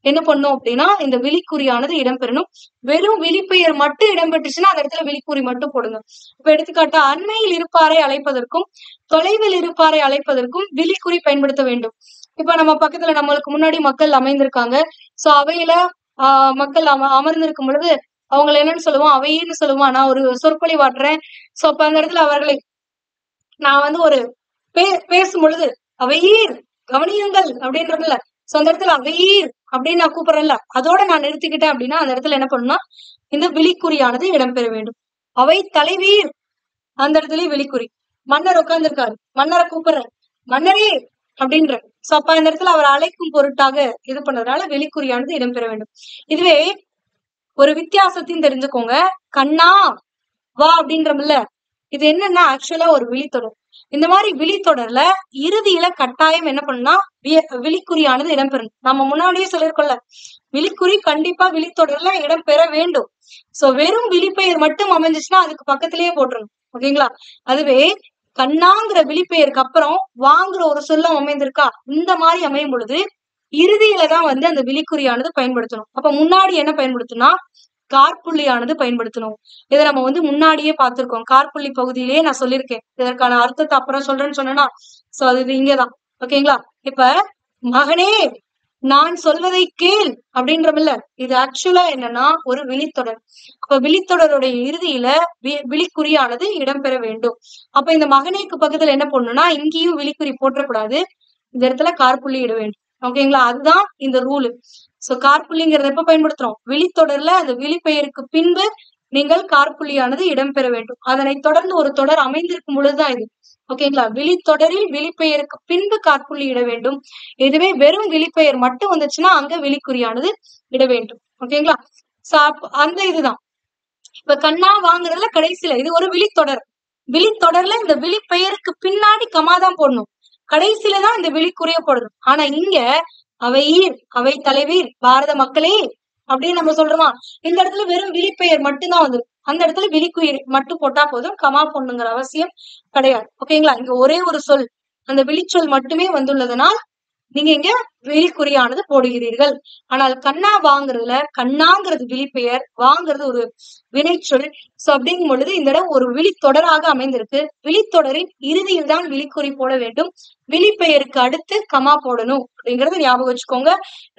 என்ன பண்ணும் அப்படின்னா இந்த விழிக்குறியானது இடம்பெறணும். வெறும் விழிப்பெயர் மட்டும் இடம்பெற்றுச்சுன்னா அந்த இடத்துல விழிக்குறி மட்டும் போடுங்க. இப்ப எடுத்துக்காட்டா அண்மையில் இருப்பாரை அழைப்பதற்கும் தொலைவில் இருப்பாரை அழைப்பதற்கும் விழிக்குறி பயன்படுத்த வேண்டும். இப்ப நம்ம பக்கத்துல நம்மளுக்கு முன்னாடி மக்கள் அமைந்திருக்காங்க. சோ அவையில மக்கள் அமர்ந்திருக்கும் பொழுது அவங்களை என்னன்னு சொல்லுவோம்? அவைன்னு சொல்லுவோம். நான் ஒரு சொற்பொழிவாற்றுறேன். சோ அப்ப அந்த இடத்துல அவர்களை நான் ஒரு பேசும் பொழுது அவையீர் கவனியுங்கள் அப்படின்றதுல சோ அந்த இடத்துல அவையீர் அப்படின்னு நான் கூப்பிடுறேன்ல, அதோட நான் நிறுத்திக்கிட்டேன் அப்படின்னா அந்த இடத்துல என்ன பண்ணணும்னா இந்த விழிக்குறியானது இடம்பெற வேண்டும். அவை தலைவீர், அந்த இடத்துலயும் விழிக்குறி. மன்னர் உட்கார்ந்துருக்காரு, மன்னரை கூப்பிடுறேன், மன்னரே அப்படின்ற சோ அப்ப அந்த இடத்துல அவர் அழைக்கும் பொருட்டாக இது பண்றதுனால விழிக்குறியானது இடம்பெற வேண்டும். இதுவே ஒரு வித்தியாசத்தையும் தெரிஞ்சுக்கோங்க. கண்ணா வா அப்படின்றமில்ல, இது என்னன்னா ஆக்சுவலா ஒரு விழித்தொடர். இந்த மாதிரி விழித்தொடர்ல இறுதியில கட்டாயம் என்ன பண்ணா விழிக்குறியானது இடம்பெறணும். நம்ம முன்னாடியே சொல்லிருக்கோம்ல, விழிக்குறி கண்டிப்பா விழித்தொடர்ல இடம்பெற வேண்டும். சோ வெறும் விழிப்பெயர் மட்டும் அமைஞ்சிச்சுன்னா அதுக்கு பக்கத்திலேயே போட்டுருணும். ஓகேங்களா? அதுவே கண்ணாங்கிற விழிப்பெயருக்கு அப்புறம் வாங்குற ஒரு சொல்லம் அமைந்திருக்கா, இந்த மாதிரி அமையும் பொழுது இறுதியில தான் அந்த விழிக்குறியானது பயன்படுத்தணும். அப்ப முன்னாடி என்ன பயன்படுத்தினா காற்புள்ளியானது பயன்படுத்தணும். இதை நம்ம முன்னாடியே பார்த்திருக்கோம். காற்புள்ளி பகுதியிலேயே நான் சொல்லியிருக்கேன். இதற்கான அர்த்தத்தை அப்புறம் சொல்றேன்னு சொன்னேன்னா சோ அது இங்கதான். ஓகேங்களா? இப்ப மகனே நான் சொல்வதை கேள் அப்படின்றமில்ல, இது ஆக்சுவலா என்னன்னா ஒரு விழித்தொடர். அப்ப விழித்தொடருடைய இறுதியில விழிக்குறியானது இடம்பெற வேண்டும். அப்ப இந்த மகனேக்கு பக்கத்துல என்ன பண்ணணும்னா இங்கேயும் விழிக்குறி போற்றக்கூடாது, இந்த இடத்துல காற்புள்ளி இட வேண்டும். ஓகேங்களா? அதுதான் இந்த ரூலு. சோ காற்புள்ளிங்கிறத எப்ப பயன்படுத்துறோம்? விழித்தொடர்ல அந்த விழிப்பெயருக்கு பின்பு நீங்கள் காற்புள்ளியானது இடம்பெற வேண்டும். அதனை தொடர்ந்து ஒரு தொடர் அமைந்திருக்கும் பொழுதுதான் இது. ஓகேங்களா? விழித்தொடரில் விழிப்பெயருக்கு பின்பு காற்புள்ளி இட வேண்டும். இதுவே வெறும் விழிப்பெயர் மட்டும் வந்துச்சுன்னா அங்க விழிக்குறியானது இட வேண்டும். ஓகேங்களா? சோ அந்த இதுதான் இப்ப கண்ணா வாங்குறதுல கடைசியில இது ஒரு விழித்தொடர். விழித்தொடர்ல இந்த விழிப்பெயருக்கு பின்னாடி கமாதான் போடணும், கடைசியில தான் இந்த விழிக்குறிய போடணும். ஆனா இங்க அவையீர், அவை தலைவீர், பாரத மக்களே அப்படின்னு நம்ம சொல்றோமா, இந்த இடத்துல வெறும் விழிப்பெயர் மட்டும்தான் வந்துடும். அந்த இடத்துல விழிக்குயிர் மட்டும் போட்டா போதும், கமா போடணுங்கிற அவசியம் கிடையாது. ஓகேங்களா? இங்க ஒரே ஒரு சொல், அந்த விழிச்சொல் மட்டுமே வந்துள்ளதனால் நீங்க இங்க விழிக்குறியானது போடுகிறீர்கள். ஆனால் கண்ணா வாங்குறதுல கண்ணாங்கிறது விழிப்பெயர், வாங்குறது ஒரு வினைச்சொல். சோ அப்படிங்கும் பொழுது இந்த இடம் ஒரு விழித்தொடராக அமைந்திருக்கு. விழித்தொடரின் இறுதியில் தான் விழிக்குறி போட வேண்டும். விழிப்பெயருக்கு அடுத்து கமா போடணும் அப்படிங்கறத ஞாபகம் வச்சுக்கோங்க.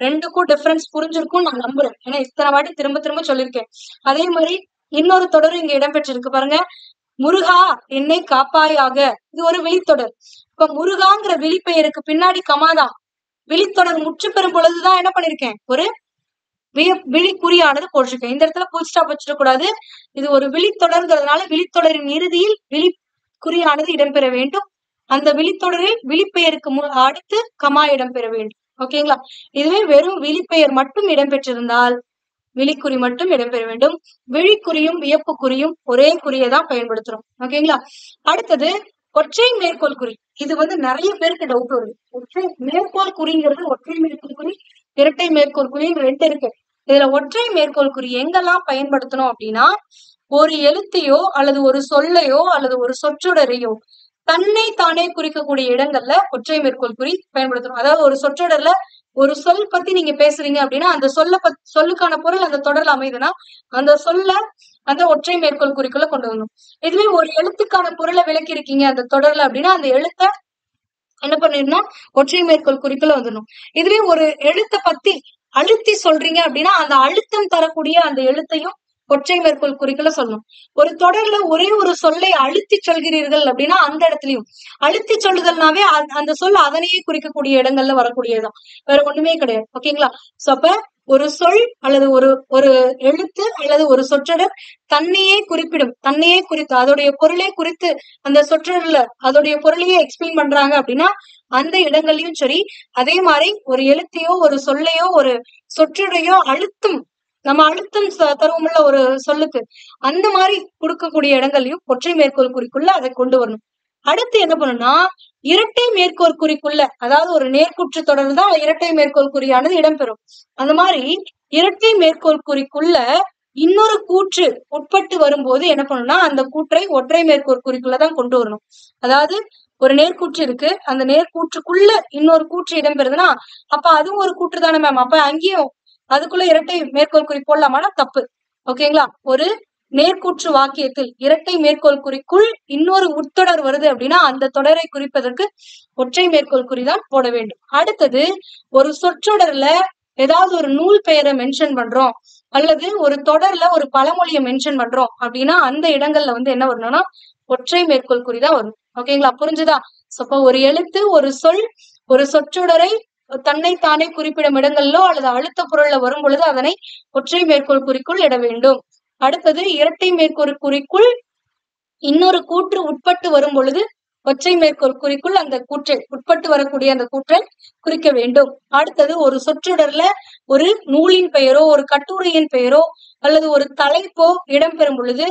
ரெண்டுக்கும் டிஃபரன்ஸ் புரிஞ்சிருக்கும் நான் நம்புறேன். ஏன்னா இத்தனை வாட்டி திரும்ப திரும்ப சொல்லியிருக்கேன். அதே மாதிரி இன்னொரு தொடர் இங்க இடம்பெற்றிருக்கு பாருங்க, முருகா என்னை காப்பாயாக. இது ஒரு விழித்தொடர். இப்ப முருகாங்கிற விழிப்பெயருக்கு பின்னாடி கமாதான். விழித்தொடர் முற்று பெறும் பொழுதுதான் என்ன பண்ணிருக்கேன், ஒரு விழிக்குறியானது போட்டிருக்கேன். இந்த இடத்துல புல் ஸ்டாப் வச்சிடக்கூடாது. இது ஒரு விழித்தொடர்ங்கிறதுனால விழித்தொடரின் இறுதியில் விழிக்குறியானது இடம்பெற வேண்டும். அந்த விழித்தொடரில் விழிப்பெயருக்கு அடுத்து கமா இடம்பெற வேண்டும். ஓகேங்களா? இதுவே வெறும் விழிப்பெயர் மட்டும் இடம்பெற்றிருந்தால் விழிக்குறி மட்டும் இடம்பெற வேண்டும். விழிக்குறியும் வியப்புக்குறியும் ஒரே குறியதான் பயன்படுத்துறோம். ஓகேங்களா? அடுத்தது ஒற்றை மேற்கோள் குறி. இது நிறைய பேருக்கு டவுட் வருது. ஒற்றை மேற்கோள் குறிங்கிறது ஒற்றை மேற்கோள் குறி, இரட்டை மேற்கோள் குறின்னு ரெண்டு இருக்கு. இதுல ஒற்றை மேற்கோள் குறி எங்கெல்லாம் பயன்படுத்தணும் அப்படின்னா, ஒரு எழுத்தையோ அல்லது ஒரு சொல்லையோ அல்லது ஒரு சொற்றொடரையோ தன்னை தானே குறிக்கக்கூடிய இடங்கள்ல ஒற்றை மேற்கோள் குறி பயன்படுத்தணும். அதாவது ஒரு சொற்றொடர்ல ஒரு சொல் பத்தி நீங்க பேசுறீங்க அப்படின்னா அந்த சொல்லுக்கான பொருள் அந்த தொடர்ல அமைதுன்னா அந்த சொல்ல அந்த ஒற்றை மேற்கோள் குறிக்குள்ள கொண்டு வரணும். இதுவே ஒரு எழுத்துக்கான பொருளை விளக்கி இருக்கீங்க அந்த தொடர்ல அப்படின்னா அந்த எழுத்த என்ன பண்ணிடணும், ஒற்றை மேற்கோள் குறிக்குள்ள வந்துடணும். இதுவே ஒரு எழுத்தை பத்தி அழுத்தி சொல்றீங்க அப்படின்னா அந்த அழுத்தம் தரக்கூடிய அந்த எழுத்தையும் ஒற்றை மேற்கோள் குறிக்குள்ள சொல்லணும். ஒரு தொடர்ல ஒரே ஒரு சொல்லை அழுத்தி சொல்கிறீர்கள் அப்படின்னா அந்த இடத்துலயும் அழுத்தி சொல்லுதல்னாவே அந்த சொல் அதனையே குறிக்கக்கூடிய இடங்கள்ல வரக்கூடியதுதான், வேற ஒண்ணுமே கிடையாது. ஓகேங்களா? சோ அப்ப ஒரு சொல் அல்லது ஒரு ஒரு எழுத்து அல்லது ஒரு சொற்றொடர் தன்னையே குறிப்பிடும், தன்னையே குறித்து அதோடைய பொருளை குறித்து அந்த சொற்றொடர்ல அதோடைய பொருளையே எக்ஸ்பிளைன் பண்றாங்க அப்படின்னா அந்த இடங்கள்லயும் சரி, அதே மாதிரி ஒரு எழுத்தையோ ஒரு சொல்லையோ ஒரு சொற்றொடையோ நம்ம அழுத்தம் தருவோம்ல ஒரு சொல்லுக்கு, அந்த மாதிரி கொடுக்கக்கூடிய இடங்கள்லயும் ஒற்றை மேற்கோள் குறிக்குள்ள அதை கொண்டு வரணும். அடுத்து என்ன பண்ணணும்னா இரட்டை மேற்கோள் குறிக்குள்ள, அதாவது ஒரு நேர்குற்று தொடர் தான் இரட்டை மேற்கோள் குறியானது இடம்பெறும். அந்த மாதிரி இரட்டை மேற்கோள் குறிக்குள்ள இன்னொரு கூற்று உட்பட்டு வரும்போது என்ன பண்ணணும்னா அந்த கூற்றை ஒற்றை மேற்கோள் குறிக்குள்ளதான் கொண்டு வரணும். அதாவது ஒரு நேர்கூற்று இருக்கு, அந்த நேர்கூற்றுக்குள்ள இன்னொரு கூற்று இடம்பெறுதுன்னா அப்ப அதுவும் ஒரு கூற்று தானே மேம், அப்ப அங்கேயும் அதுக்குள்ள இரட்டை மேற்கோள் குறி போடலாமான்னா தப்பு. ஓகேங்களா? ஒரு நேர்கூற்று வாக்கியத்தில் இரட்டை மேற்கோள் குறிக்குள் இன்னொரு உட்தொடர் வருது அப்படின்னா அந்த தொடரை குறிப்பதற்கு ஒற்றை மேற்கோள் குறிதான் போட வேண்டும். அடுத்தது ஒரு சொற்றொடர்ல ஏதாவது ஒரு நூல் பெயரை மென்ஷன் பண்றோம் அல்லது ஒரு தொடர்ல ஒரு பழமொழியை மென்ஷன் பண்றோம் அப்படின்னா அந்த இடங்கள்ல என்ன வரணும்னா ஒற்றை மேற்கோள் குறிதான் வரும். ஓகேங்களா? புரிஞ்சுதா? அப்ப ஒரு எழுத்து ஒரு சொல் ஒரு சொற்றொடரை தன்னைத்தானே குறிப்பிடும் இடங்களிலோ அல்லது அழுத்த பொருள்ல வரும் பொழுது அதனை ஒற்றை மேற்கோள் குறிக்குள் இட வேண்டும். அடுத்தது இரட்டை மேற்கோள் குறிக்குள் இன்னொரு கூற்று உட்பட்டு வரும் பொழுது ஒற்றை மேற்கோள் குறிக்குள் அந்த கூற்றை உட்பட்டு வரக்கூடிய அந்த கூற்றை குறிக்க வேண்டும். அடுத்தது ஒரு சொற்றொடர்ல ஒரு நூலின் பெயரோ ஒரு கட்டுரையின் பெயரோ அல்லது ஒரு தலைப்போ இடம்பெறும் பொழுது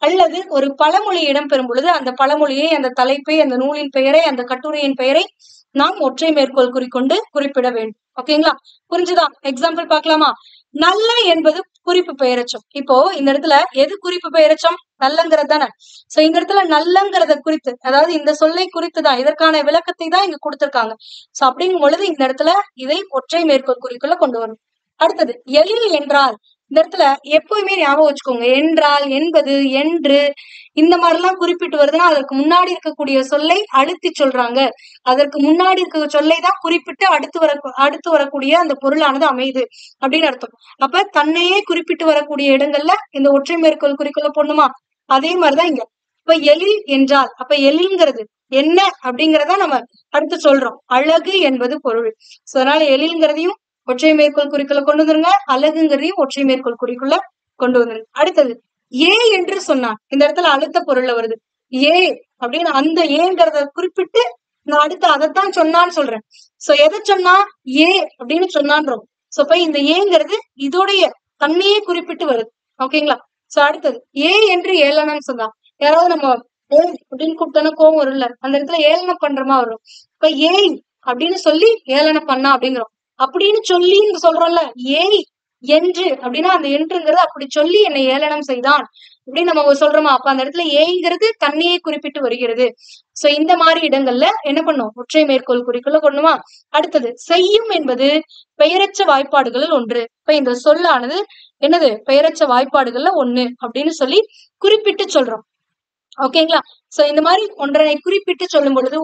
அல்லது ஒரு பழமொழி இடம்பெறும் பொழுது அந்த பழமொழியை அந்த தலைப்பை அந்த நூலின் பெயரை அந்த கட்டுரையின் பெயரை நாம் ஒற்றை மேற்கோள் குறிக்கொண்டு குறிப்பிட வேண்டும். ஓகேங்களா? புரிஞ்சுதா? எக்ஸாம்பிள் பார்க்கலாமா? நல்ல என்பது குறிப்பு பெயரச்சம். இப்போ இந்த இடத்துல எது குறிப்பு பெயரச்சம்? நல்லங்கிறது தானே. சோ இந்த இடத்துல நல்லங்கிறத குறித்து, அதாவது இந்த சொல்லை குறித்துதான் இதற்கான விளக்கத்தை தான் இங்க கொடுத்திருக்காங்க. சோ அப்படிங்கும் பொழுது இந்த இடத்துல இதை ஒற்றை மேற்கோள் குறிக்குள்ள கொண்டு வரணும். அடுத்தது எழில் என்றால், இந்த இடத்துல எப்பவுமே ஞாபகம் வச்சுக்கோங்க, என்றால் என்பது என்று இந்த மாதிரி எல்லாம் குறிப்பிட்டு வருதுன்னா அதற்கு முன்னாடி இருக்கக்கூடிய சொல்லை அழுத்தி சொல்றாங்க, அதற்கு முன்னாடி இருக்க சொல்லை தான் குறிப்பிட்டு அடுத்து வரக்கூடிய அந்த பொருளானது அமையுது அப்படின்னு அர்த்தம். அப்ப தன்னையே குறிப்பிட்டு வரக்கூடிய இடங்கள்ல இந்த ஒற்றை மேற்கோள் குறிக்குள்ள போடணுமா? அதே மாதிரிதான் இங்க. இப்ப எழில் என்றால் அப்ப எழில்ங்கிறது என்ன அப்படிங்கறத நம்ம அடுத்து சொல்றோம். அழகு என்பது பொருள். சோ அதனால எழில்ங்கிறதையும் ஒற்றை மேற்கோள் குறிக்குள்ள கொண்டு வந்துருங்க, அழகுங்கிறதையும் ஒற்றை மேற்கோள் குறிக்குள்ள கொண்டு வந்துருங்க. அடுத்தது ஏ என்று சொன்னான், இந்த இடத்துல அழுத்த பொருள்ல வருது. ஏ அப்படின்னு அந்த ஏங்கிறத குறிப்பிட்டு நான் அடுத்து அதைத்தான் சொன்னான்னு சொல்றேன். சோ எதை சொன்னா? ஏ அப்படின்னு சொன்னான்றோம். சோ இப்ப இந்த ஏங்கிறது இதோடைய தன்னையே குறிப்பிட்டு வருது. ஓகேங்களா? சோ அடுத்தது ஏ என்று ஏளனம் சொன்னா, யாராவது நம்ம ஏ அப்படின்னு கூப்பிட்டோன்னா கோவம் வரும்ல, அந்த இடத்துல ஏளனம் பண்றமா வரும். இப்ப ஏய் அப்படின்னு சொல்லி ஏளனம் பண்ணா அப்படிங்கிறோம். அப்படின்னு சொல்லி சொல்றோம்ல, ஏய் என்று அப்படின்னா அந்த என்றுங்கிறது அப்படி சொல்லி என்னை ஏளனம் செய்தான் அப்படின்னு நம்ம சொல்றோமா? அப்ப அந்த இடத்துல ஏங்கிறது தன்னையே குறிப்பிட்டு வருகிறது. சோ இந்த மாதிரி இடங்கள்ல என்ன பண்ணும்? ஒற்றை மேற்கோள் குறிக்குள்ள கொண்டுமா. அடுத்தது செய்யும் என்பது பெயரச்ச வாய்ப்பாடுகளில் ஒன்று. இப்ப இந்த சொல்லானது என்னது? பெயரச்ச வாய்ப்பாடுகள்ல ஒண்ணு அப்படின்னு சொல்லி குறிப்பிட்டு சொல்றோம். ஓகேங்களா? சோ இந்த மாதிரி ஒன்றனை குறிப்பிட்டு சொல்லும் பொழுது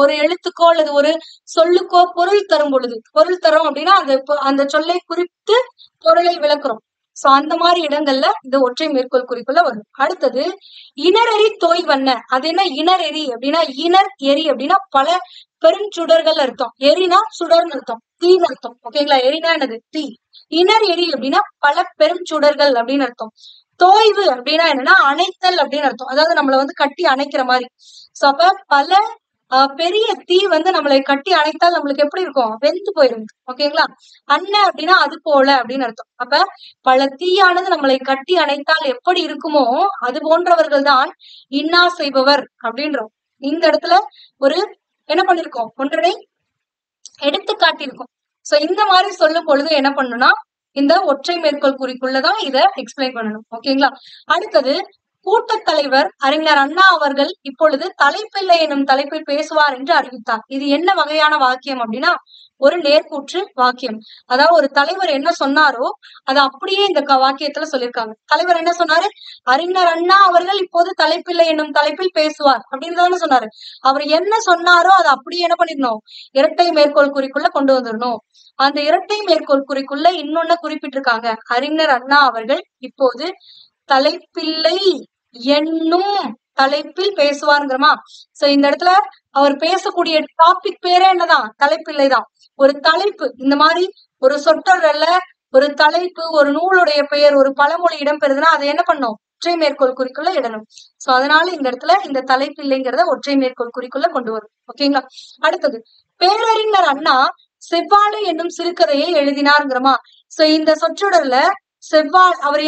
ஒரு எழுத்துக்கோ அல்லது ஒரு சொல்லுக்கோ பொருள் தரும் பொழுது, பொருள் தரும் அப்படின்னா அந்த சொல்லை குறித்து பொருளை விளக்குறோம். சோ அந்த மாதிரி இடங்கள்ல இந்த ஒற்றை மேற்கோள் குறிக்குள்ள வரும். அடுத்தது இணரெறி தோய்வண்ண. அது என்ன இணர் எரி அப்படின்னா? இணர் எரி அப்படின்னா பல பெருஞ்சுடர்கள் அர்த்தம். எரினா சுடர்னு அர்த்தம், தீன்னு அர்த்தம். ஓகேங்களா? எரினா என்னது? தீ. இணர் எரி அப்படின்னா பல பெரும் சுடர்கள் அப்படின்னு அர்த்தம். தோய்வு அப்படின்னா என்னன்னா அணைத்தல் அப்படின்னு அர்த்தம். அதாவது நம்மள கட்டி அணைக்கிற மாதிரி. சோ அப்ப பல பெரிய தீ நம்மளை கட்டி அணைத்தால் நம்மளுக்கு எப்படி இருக்கும்? வெந்து போயிரும். ஓகேங்களா? அண்ணன் அப்படின்னா அது போல அப்படின்னு அர்த்தம். அப்ப பல தீயானது நம்மளை கட்டி அணைத்தால் எப்படி இருக்குமோ அது போன்றவர்கள் தான் இன்னா செய்பவர் அப்படின்றோம். இந்த இடத்துல ஒரு என்ன பண்ணிருக்கோம்? ஒன்றனை எடுத்து காட்டியிருக்கோம். சோ இந்த மாதிரி சொல்லும் பொழுது என்ன பண்ணணும்னா இந்த ஒற்றை மேற்கோள் குறிக்குள்ளதான் இத எக்ஸ்பிளைன் பண்ணணும். ஓகேங்களா? அடுத்தது கூட்டத் தலைவர் அறிஞர் அண்ணா அவர்கள் இப்பொழுது தலைப்பில்லை எனும் தலைப்பில் பேசுவார் என்று அறிவித்தார். இது என்ன வகையான வாக்கியம் அப்படின்னா ஒரு நேர்கூற்று வாக்கியம். அதாவது ஒரு தலைவர் என்ன சொன்னாரோ அதை அப்படியே இந்த வாக்கியத்துல சொல்லியிருக்காங்க. தலைவர் என்ன சொன்னாரு? அறிஞர் அண்ணா அவர்கள் இப்போது தலைப்பில்லை என்னும் தலைப்பில் பேசுவார் அப்படின்னு சொன்னாரு. அவர் என்ன சொன்னாரோ அதை அப்படியே என்ன பண்ணிடணும்? இரட்டை மேற்கோள் குறிக்குள்ள கொண்டு வந்துடணும். அந்த இரட்டை மேற்கோள் குறிக்குள்ள இன்னொன்னு குறிப்பிட்டிருக்காங்க. அறிஞர் அண்ணா அவர்கள் இப்போது தலைப்பில்லை என்னும் தலைப்பில் பேசுவாருங்கிறமா. சோ இந்த இடத்துல அவர் பேசக்கூடிய டாபிக் பேரே என்னதான்? தலைப்பில்லைதான். ஒரு தலைப்பு. இந்த மாதிரி ஒரு சொற்றொடர்ல ஒரு தலைப்பு, ஒரு நூலுடைய பெயர், ஒரு பழமொழி இடம்பெறுதுன்னா அதை என்ன பண்ணும்? ஒற்றை மேற்கோள் குறிக்குள்ள இடணும். சோ அதனால இந்த இடத்துல இந்த தலைப்பு இல்லைங்கிறத ஒற்றை மேற்கோள் குறிக்குள்ள கொண்டு வரும். ஓகேங்களா? அடுத்தது, பேரறிஞர் அண்ணா செவ்வாழை என்னும் சிறுகதையை எழுதினாருங்கிறமா. சோ இந்த சொற்றொடர்ல அவர்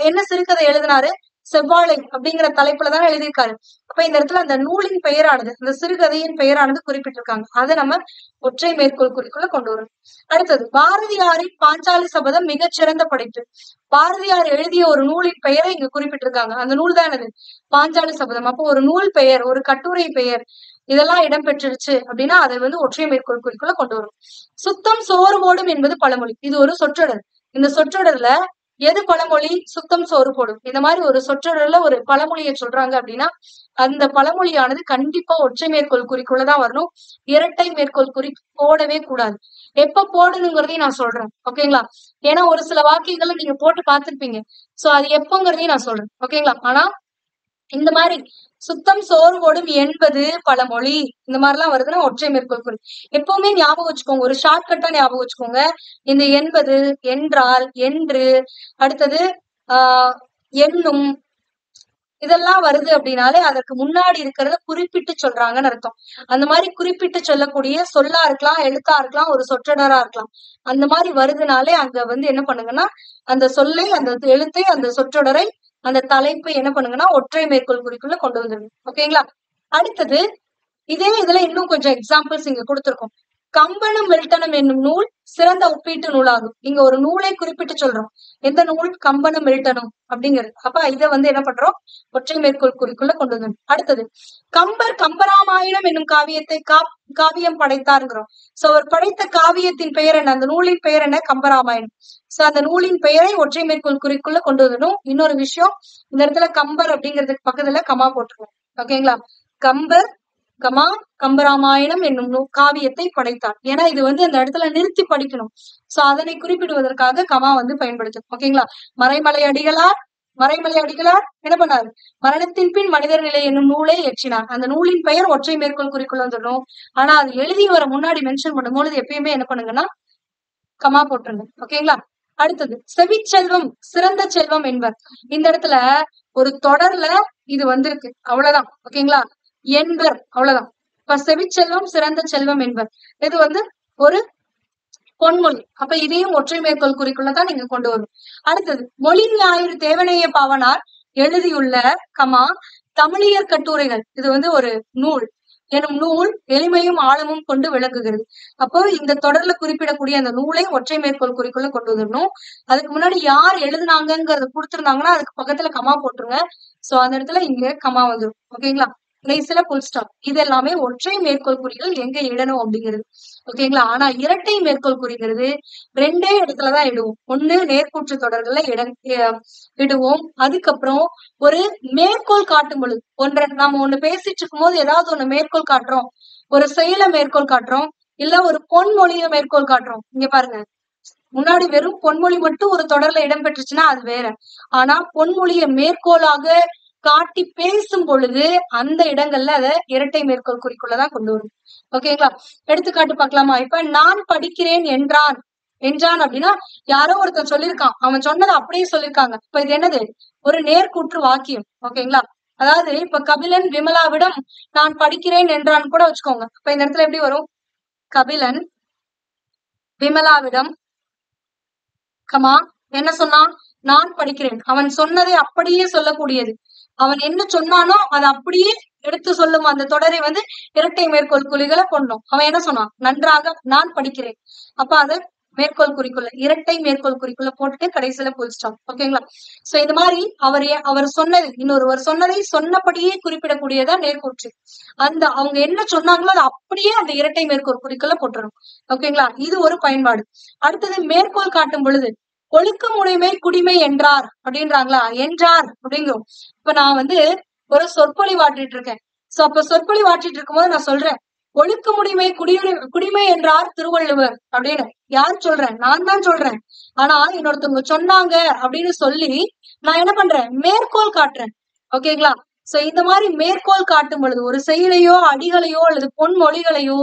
என்ன சிறுகதை எழுதினாரு? செவ்வாழை அப்படிங்கிற தலைப்புலதான் எழுதியிருக்காரு. அப்ப இந்த இடத்துல அந்த நூலின் பெயரானது, இந்த சிறுகதையின் பெயரானது குறிப்பிட்டிருக்காங்க. அதை நம்ம ஒற்றை மேற்கோள் குறிக்குள்ள கொண்டு வரும். அடுத்தது, பாரதியாரின் பாஞ்சாலி சபதம் மிகச்சிறந்த படைப்பு. பாரதியார் எழுதிய ஒரு நூலின் பெயரை இங்க குறிப்பிட்டிருக்காங்க. அந்த நூல் தான் என்னது? பாஞ்சாலி சபதம். அப்போ ஒரு நூல் பெயர், ஒரு கட்டுரை பெயர் இதெல்லாம் இடம்பெற்றுருச்சு அப்படின்னா அதை ஒற்றை மேற்கோள் குறிக்குள்ள கொண்டு வரும். சுத்தம் சோறு போடும் என்பது பழமொழி. இது ஒரு சொற்றொடர். இந்த சொற்றொடர்ல எது பழமொழி? சுத்தம் சோறு போடும். இந்த மாதிரி ஒரு சொற்றொடர்ல ஒரு பழமொழியை சொல்றாங்க அப்படின்னா அந்த பழமொழியானது கண்டிப்பா ஒற்றை மேற்கோள் குறிக்குள்ளதான் வரணும். இரட்டை மேற்கோள் குறி போடவே கூடாது. எப்ப போடணுங்கிறதையும் நான் சொல்றேன். ஓகேங்களா? ஏன்னா ஒரு சில வாக்கியங்களை நீங்க போட்டு பார்த்திருப்பீங்க. சோ அது எப்பங்கிறதையும் நான் சொல்றேன். ஓகேங்களா? ஆனா இந்த மாதிரி சுத்தம் சோறு போடும் என்பது பழமொழி இந்த மாதிரி எல்லாம் வருதுன்னா ஒற்றை மேற்கோள் குறி. எப்பவுமே ஞாபகம் வச்சுக்கோங்க, ஒரு ஷார்ட்கட்டா ஞாபகம் வச்சுக்கோங்க. இந்த என்பது, என்றால், என்று, அடுத்தது என்னும் இதெல்லாம் வருது அப்படின்னாலே அதற்கு முன்னாடி இருக்கிறத குறிப்பிட்டு சொல்றாங்கன்னு அர்த்தம். அந்த மாதிரி குறிப்பிட்டு சொல்லக்கூடிய சொல்லா இருக்கலாம், எழுத்தா இருக்கலாம், ஒரு சொற்றொடரா இருக்கலாம். அந்த மாதிரி வருதுனாலே அங்க என்ன பண்ணுங்கன்னா அந்த சொல்லை, அந்த எழுத்தை, அந்த சொற்றொடரை, அந்த தலைப்பை என்ன பண்ணுங்கன்னா ஒற்றை மேற்கோள் குறிக்குள்ள கொண்டு வந்துருங்க. ஓகேங்களா? அடுத்தது, இதே இதுல இன்னும் கொஞ்சம் எக்ஸாம்பிள்ஸ் இங்க கொடுத்திருக்கோம். கம்பனும் மில்டனும் என்னும் நூல் சிறந்த ஒப்பீட்டு நூலாகும். இங்க ஒரு நூலை குறிப்பிட்டு சொல்றோம். எந்த நூல்? கம்பனும் மில்டனும் அப்படிங்கிறது. அப்ப இதை என்ன பண்றோம்? ஒற்றை மேற்கோள் குறிக்குள்ள கொண்டு வந்து. அடுத்தது, கம்பர் கம்பராமாயணம் என்னும் காவியத்தை காவியம் படைத்தாருங்கிறோம். சோ அவர் படைத்த காவியத்தின் பெயர் என்ன? அந்த நூலின் பெயர் என்ன? கம்பராமாயணம். சோ அந்த நூலின் பெயரை ஒற்றை மேற்கோள் குறிக்குள்ள கொண்டு வரணும். இன்னொரு விஷயம், இந்த இடத்துல கம்பர் அப்படிங்கிறதுக்கு பக்கத்துல கமா போட்டுருவோம். ஓகேங்களா? கம்பர் கமா கம்பராமாயணம் என்னும் காவியத்தை படைத்தார். ஏன்னா இது அந்த இடத்துல நிறுத்தி படிக்கணும். சோ அதனை குறிப்பிடுவதற்காக கமா பயன்படுத்தும். ஓகேங்களா? மறைமலை அடிகளார் என்ன பண்ணாரு? மரணத்தின் பின் மனிதர் நிலை என்னும் நூலை இயற்றினார். அந்த நூலின் பெயர் ஒற்றை மேற்கோள் குறிக்குள்ள வந்துடும். ஆனா அது எழுதி வர முன்னாடி மென்ஷன் பண்ணும்போது எப்பயுமே என்ன பண்ணுங்கன்னா கமா போட்டுருங்க. ஓகேங்களா? அடுத்தது, செவிச்செல்வம் சிறந்த செல்வம் என்பர். இந்த இடத்துல ஒரு தொடர்ல இது வந்திருக்கு, அவ்வளவுதான். ஓகேங்களா? என்பர், அவ்வளவுதான். இப்ப செவிச்செல்வம் சிறந்த செல்வம் என்பர் இது ஒரு பொன்மொழி. அப்ப இதையும் ஒற்றை மேற்கோள் குறிக்குள்ளதான் நீங்க கொண்டு வரும். அடுத்தது, மொழி ஞாயிறு தேவனைய பாவனார் எழுதியுள்ள கமா தமிழியர் கட்டுரைகள். இது ஒரு நூல் எனும் நூல் எளிமையும் ஆழமும் கொண்டு விளங்குகிறது. அப்போ இந்த தொடர்ல குறிப்பிடக்கூடிய அந்த நூலை ஒற்றை மேற்கோள் குறிக்குள்ள கொண்டு வந்துடணும். அதுக்கு முன்னாடி யார் எழுதுனாங்கிறத கொடுத்திருந்தாங்கன்னா அதுக்கு பக்கத்துல கமா போட்டுருங்க. சோ அந்த இடத்துல இங்க கமா வந்துடும். ஓகேங்களா? கடைசியில புல் ஸ்டாப். இது எல்லாமே ஒற்றை மேற்கோள் குறிகள் எங்க இடணும் அப்படிங்கிறது. ஓகேங்களா? ஆனா இரட்டை மேற்கோள் குறிங்கிறது ரெண்டே இடத்துலதான் இடுவோம். ஒண்ணு நேர்கூற்று தொடர்கள்ல இடுவோம். அதுக்கப்புறம் ஒரு மேற்கோள் காட்டும் பொழுது, நாம ஒண்ணு பேசிட்டு இருக்கும் போது ஏதாவது ஒண்ணு மேற்கோள் காட்டுறோம், ஒரு செயலை மேற்கோள் காட்டுறோம், இல்ல ஒரு பொன்மொழியை மேற்கோள் காட்டுறோம். இங்க பாருங்க, முன்னாடி வெறும் பொன்மொழி மட்டும் ஒரு தொடர்ல இடம்பெற்றுச்சுன்னா அது வேற. ஆனா பொன்மொழியை மேற்கோளாக காட்டி பேசும் பொழுது அந்த இடங்கள்ல அதை இரட்டை மேற்கோள் குறிக்குள்ளதான் கொண்டு வரும். ஓகேங்களா? எடுத்துக்காட்டு பார்க்கலாமா? இப்ப நான் படிக்கிறேன் என்றான் அப்படின்னா யாரோ ஒருத்தன் சொல்லியிருக்கான், அவன் சொன்னதை அப்படியே சொல்லியிருக்காங்க. இப்ப இது என்னது? ஒரு நேர்கூற்று வாக்கியம். ஓகேங்களா? அதாவது இப்ப கபிலன் விமலாவிடம் நான் படிக்கிறேன் என்றான் கூட வச்சுக்கோங்க. இப்ப இந்த இடத்துல எப்படி வரும்? கபிலன் விமலாவிடம் கமா என்ன சொன்னான்? நான் படிக்கிறேன். அவன் சொன்னதை அப்படியே சொல்லக்கூடியது. அவன் என்ன சொன்னானோ அதை அப்படியே எடுத்து சொல்லும் அந்த தொடரை இரட்டை மேற்கோள் குறிகளை கொண்டோம். அவன் என்ன சொன்னான்? நன்றாக நான் படிக்கிறேன். அப்ப அது மேற்கோள் குறிக்குள்ள இரட்டை மேற்கோள் குறிக்குள்ள போட்டுட்டு கடைசியில புல் ஸ்டாப். ஓகேங்களா? சோ இந்த மாதிரி அவர் சொன்னது இன்னொருவர் சொன்னதை சொன்னபடியே குறிப்பிடக்கூடியதான் நேர்கூற்று. அவங்க என்ன சொன்னாங்களோ அதை அப்படியே அந்த இரட்டை மேற்கோள் குறிக்குள்ள போட்டுரும். ஓகேங்களா? இது ஒரு பயன்பாடு. அடுத்தது, மேற்கோள் காட்டும் பொழுது ஒழுக்கமுடைமை குடிமை என்றார் அப்படின்றாங்களா? என்றார் அப்படிங்கிறோம். இப்ப நான் ஒரு சொற்பொழிவாற்றிட்டு இருக்கேன். சோ அப்ப சொற்பொழிவாற்றிட்டு இருக்கும் போது நான் சொல்றேன், ஒழுக்கமுடைமை குடிமை என்றார் திருவள்ளுவர் அப்படின்னு. யார் சொல்றேன்? நான் தான் சொல்றேன். ஆனா இன்னொருத்தவங்க சொன்னாங்க அப்படின்னு சொல்லி நான் என்ன பண்றேன்? மேற்கோள் காட்டுறேன். ஓகேங்களா? சோ இந்த மாதிரி மேற்கோள் காட்டும் பொழுது ஒரு செயலையோ அடிகளையோ அல்லது பொன்மொழிகளையோ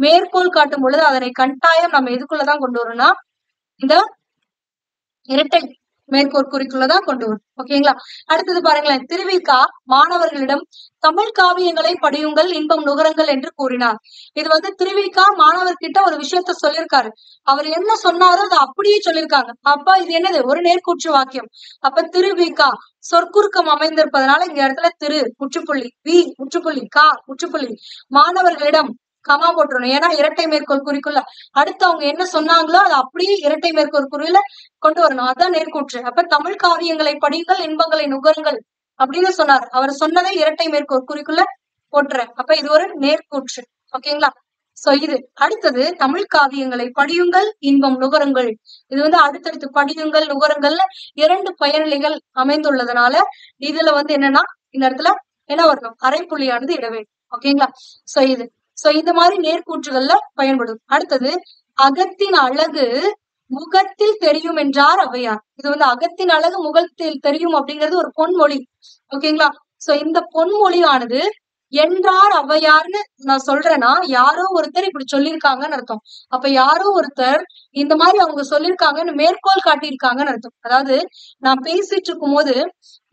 மேற்கோள் காட்டும் பொழுது அதனை கட்டாயம் நம்ம எதுக்குள்ளதான் கொண்டு வரோம்னா இந்த இரட்டை மேற்கோள் குறிக்குள்ளதான் கொண்டு வரும். ஓகேங்களா? அடுத்தது பாருங்களேன். திருவிக்கா மாணவர்களிடம் தமிழ் காவியங்களை படியுங்கள், இன்பம் நுகருங்கள் என்று கூறினார். இது வந்து திருவிக்கா மாணவர்கிட்ட ஒரு விஷயத்த சொல்லியிருக்காரு. அவர் என்ன சொன்னாரோ அதை அப்படியே சொல்லியிருக்காங்க. அப்ப இது என்னது? ஒரு நேர்கூற்று வாக்கியம். அப்ப திருவிக்கா சொற்குறுக்கம் அமைந்திருப்பதனால இங்க இடத்துல திரு முற்றுப்புள்ளி, வி முற்றுப்புள்ளி, கா முற்றுப்புள்ளி, மாணவர்களிடம் கமா போட்டுறணும். ஏன்னா இரட்டை மேற்கோள் குறிக்குள்ள அடுத்து அவங்க என்ன சொன்னாங்களோ அதை அப்படியே இரட்டை மேற்கோள் குறியில கொண்டு வரணும். அதான் நேர்கூற்று. அப்ப தமிழ் காவியங்களை படியுங்கள், இன்பங்களை நுகருங்கள் அப்படின்னு சொன்னார். அவர் சொன்னதை இரட்டை மேற்கோள் குறிக்குள்ள போட்டுறேன். அப்ப இது ஒரு நேர்கூற்று. ஓகேங்களா? சோ இது அடுத்தது தமிழ் காவியங்களை படியுங்கள், இன்பம் நுகருங்கள். இது வந்து அடுத்தடுத்து படியுங்கள், நுகருங்கள்னு இரண்டு பயனிலைகள் அமைந்துள்ளதுனால இதுல வந்து என்னன்னா இந்த இடத்துல என்ன வரணும்? அரைப்புள்ளியானது இட வேண்டும். ஓகேங்களா? சோ இந்த மாதிரி நேர்கூற்றுகள்ல பயன்படும். அடுத்தது அகத்தின் அழகு முகத்தில் தெரியும் என்றார் ஔவையார். இது வந்து அகத்தின் அழகு முகத்தில் தெரியும் அப்படிங்கிறது ஒரு பொன்மொழி. ஓகேங்களா? சோ இந்த பொன்மொழியானது என்றார் ஔவையார்னு நான் சொல்றேன்னா யாரோ ஒருத்தர் இப்படி சொல்லியிருக்காங்கன்னு அர்த்தம். அப்ப யாரோ ஒருத்தர் இந்த மாதிரி அவங்க சொல்லியிருக்காங்கன்னு மேற்கோள் காட்டியிருக்காங்கன்னு அர்த்தம். அதாவது நான் பேசிட்டு இருக்கும் போது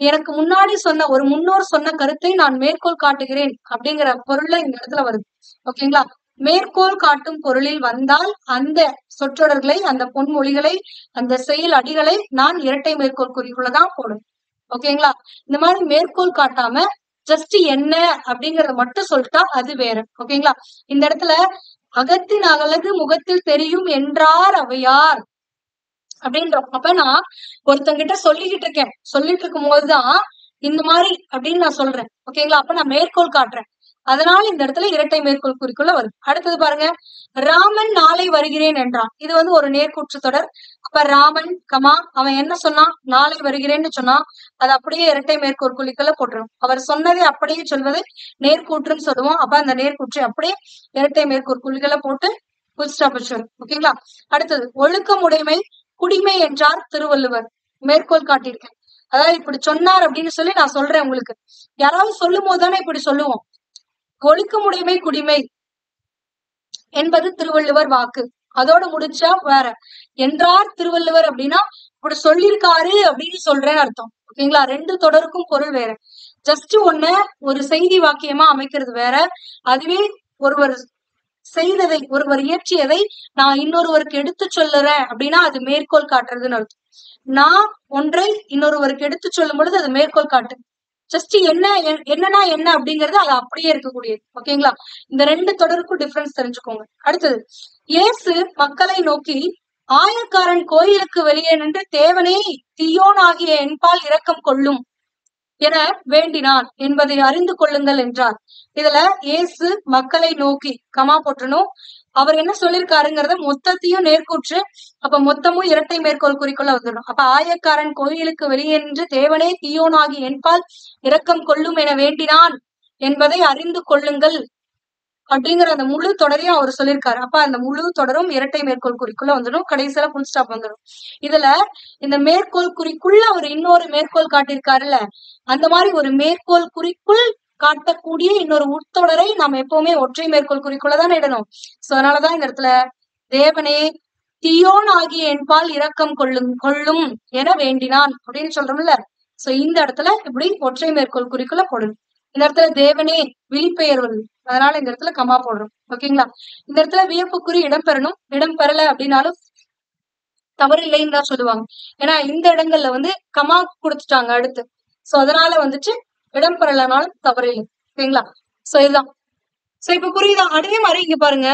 எனக்கு முன்னாடி சொன்ன ஒரு முன்னோர் சொன்ன கருத்தை நான் மேற்கோள் காட்டுகிறேன் அப்படிங்கிற பொருள்ல இந்த இடத்துல வருது. ஓகேங்களா? மேற்கோள் காட்டும் பொருளில் வந்தால் அந்த சொற்றொடர்களை, அந்த பொன்மொழிகளை, அந்த செயல் அடிகளை நான் இரட்டை மேற்கோள் குறிக்குள்ளதான் போடணும். ஓகேங்களா? இந்த மாதிரி மேற்கோள் காட்டாம ஜஸ்ட் என்ன அப்படிங்கறத மட்டும் சொல்லிட்டா அது வேற. ஓகேங்களா? இந்த இடத்துல அகத்தின் அழகு முகத்தில் தெரியும் என்றார் ஔவையார் அப்படின்றோம். அப்ப நான் ஒருத்தங்கிட்ட சொல்லிட்டு இருக்கும் போதுதான் இந்த மாதிரி அப்படின்னு நான் சொல்றேன். ஓகேங்களா? அப்ப நான் மேற்கோள் காட்டுறேன். அதனால இந்த இடத்துல இரட்டை மேற்கோள் குறிக்குள்ள வருது. அடுத்தது பாருங்க. ராமன் நாளை வருகிறேன் என்றான். இது வந்து ஒரு நேர்கூற்று தொடர். அப்ப ராமன் கமா அவன் என்ன சொன்னான்? நாளை வருகிறேன்னு சொன்னான். அது அப்படியே இரட்டை மேற்கோள் குறிக்குள்ள போட்டுரும். அவர் சொன்னதை அப்படியே சொல்வது நேர்கூற்றுன்னு சொல்லுவோம். அப்ப அந்த நேர்கூற்று அப்படியே இரட்டை மேற்கோள் குறிக்குள்ள போட்டு புல் ஸ்டாப் வச்சிடும். ஓகேங்களா? அடுத்தது ஒழுக்கமுடைமை குடிமை என்றார் திருவள்ளுவர். மேற்கோள் காட்டியிருக்கேன். அதாவது இப்படி சொன்னார் அப்படின்னு சொல்லி நான் சொல்றேன் உங்களுக்கு. யாராவது சொல்லும் போதுதானே இப்படி சொல்லுவோம். ஒழுக்கமுடைமை குடிமை என்பது திருவள்ளுவர் வாக்கு. அதோட முடிச்சா வேற. என்றார் திருவள்ளுவர் அப்படின்னா இப்படி சொல்லியிருக்காரு அப்படின்னு சொல்றேன்னு அர்த்தம். ஓகேங்களா? ரெண்டு தொடருக்கும் பொருள் வேற. ஜஸ்ட் ஒண்ணு ஒரு செய்தி வாக்கியமா அமைக்கிறது வேற. அதுவே ஒருவர் செய்ததை, ஒருவர் இயற்றியதை நான் இன்னொருவருக்கு எடுத்து சொல்லுறேன் அப்படின்னா அது மேற்கோள் காட்டுறதுன்னு அர்த்தம். நான் ஒன்றை இன்னொருவருக்கு எடுத்து சொல்லும் பொழுது அது மேற்கோள் காட்டு. ஜஸ்ட் என்னன்னா என்ன அப்படிங்கறது அது அப்படியே இருக்கக்கூடியது. ஓகேங்களா? இந்த ரெண்டு தொடருக்கும் டிஃபரன்ஸ் தெரிஞ்சுக்கோங்க. அடுத்தது இயேசு மக்களை நோக்கி ஆயக்காரன் கோயிலுக்கு வெளியே நின்று தேவனே தீயோன் ஆகிய என்பால் இரக்கம் கொள்ளும் என வேண்டினான் என்பதை அறிந்து கொள்ளுங்கள் என்றார். இதுல இயேசு மக்களை நோக்கி கமா போற்றணும். அவர் என்ன சொல்லியிருக்காருங்கிறத மொத்தத்தையும் நேர்கூற்று. அப்ப மொத்தமும் இரட்டை மேற்கோள் குறிக்குள்ள வந்துடும். அப்ப ஆயக்காரன் கோயிலுக்கு வெளியே நின்று தேவனே தீயோனாகி என்பால் இரக்கம் கொள்ளும் என வேண்டினான் என்பதை அறிந்து கொள்ளுங்கள் அப்படிங்கிற அந்த முழு தொடரையும் அவர் சொல்லியிருக்காரு. அப்ப அந்த முழு தொடரும் இரட்டை மேற்கோள் குறிக்குள்ள வந்துடும். கடைசியில புல் ஸ்டாப் வந்துடும். இதுல இந்த மேற்கோள் குறிக்குள்ள அவர் இன்னொரு மேற்கோள் காட்டியிருக்காருல்ல, அந்த மாதிரி ஒரு மேற்கோள் குறிக்குள் காட்டக்கூடிய இன்னொரு உட்தொடரை நாம் எப்பவுமே ஒற்றை மேற்கோள் குறிக்குள்ளதான் இடணும். சோ அதனாலதான் இந்த இடத்துல தேவனே தீயோன் ஆகிய என்பால் இரக்கம் கொள்ளும் என வேண்டினான் அப்படின்னு சொல்றோம்ல. சோ இந்த இடத்துல இப்படி ஒற்றை மேற்கோள் குறிக்குள்ள போடணும். இந்த இடத்துல தேவனே விழிப்பெயர் வருது. அதனால இந்த இடத்துல கமா போடுறோம். ஓகேங்களா? இந்த இடத்துல வியப்புக்குறி இடம் பெறணும். இடம் பெறல அப்படின்னாலும் தவறு இல்லைன்னு தான் சொல்லுவாங்க. ஏன்னா இந்த இடங்கள்ல வந்து கமா கொடுத்துட்டாங்க அடுத்து. சோ அதனால வந்துட்டு இடம் பெறலனாலும் தவறு இல்லை. ஓகேங்களா? சோ இதுதான். சோ இப்ப புரியுதா? அதே மாதிரி இங்க பாருங்க.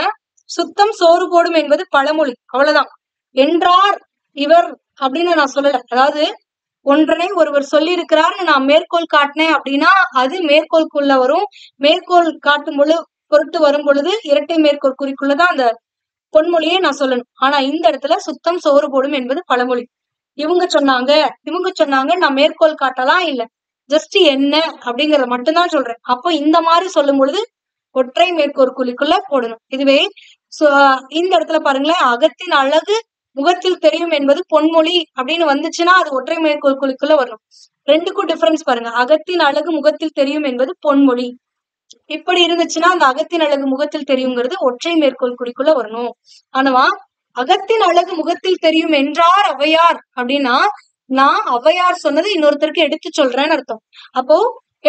சுத்தம் சோறு போடும் என்பது பழமொழி. அவ்வளவுதான். என்றார் இவர் அப்படின்னு நான் சொல்லல. அதாவது ஒன்றனை ஒருவர் சொல்லி இருக்கிறார்னு நான் மேற்கோள் காட்டினேன் அப்படின்னா அது மேற்கோளுக்குள்ள வரும். மேற்கோள் காட்டும் பொருட்டு வரும் பொழுது இரட்டை மேற்கோள் குறிக்குள்ளதான் அந்த பொன்மொழியை நான் சொல்லணும். ஆனா இந்த இடத்துல சுத்தம் சோறு போடும் என்பது பழமொழி. இவங்க சொன்னாங்க நான் மேற்கோள் காட்டலாம் இல்ல. ஜஸ்ட் என்ன அப்படிங்கறத மட்டும்தான் சொல்றேன். அப்போ இந்த மாதிரி சொல்லும் பொழுது ஒற்றை மேற்கோள் குறிக்குள்ள போடணும். இதுவே இந்த இடத்துல பாருங்களேன். அகத்தின் அழகு முகத்தில் தெரியும் என்பது பொன்மொழி அப்படின்னு வந்துச்சுன்னா அது ஒற்றை மேற்கோள் குறிக்குள்ள வரும். ரெண்டுக்கும் டிஃபரன்ஸ் பாருங்க. அகத்தின் அழகு முகத்தில் தெரியும் என்பது பொன்மொழி. இப்படி இருந்துச்சுன்னா அந்த அகத்தின் அழகு முகத்தில் தெரியுங்கிறது ஒற்றை மேற்கோள் குறிக்குள்ள வரணும். ஆனா அகத்தின் அழகு முகத்தில் தெரியும் என்றார் ஔவையார் அப்படின்னா, நான் ஔவையார் சொன்னது இன்னொருத்தருக்கு எடுத்து சொல்றேன்னு அர்த்தம். அப்போ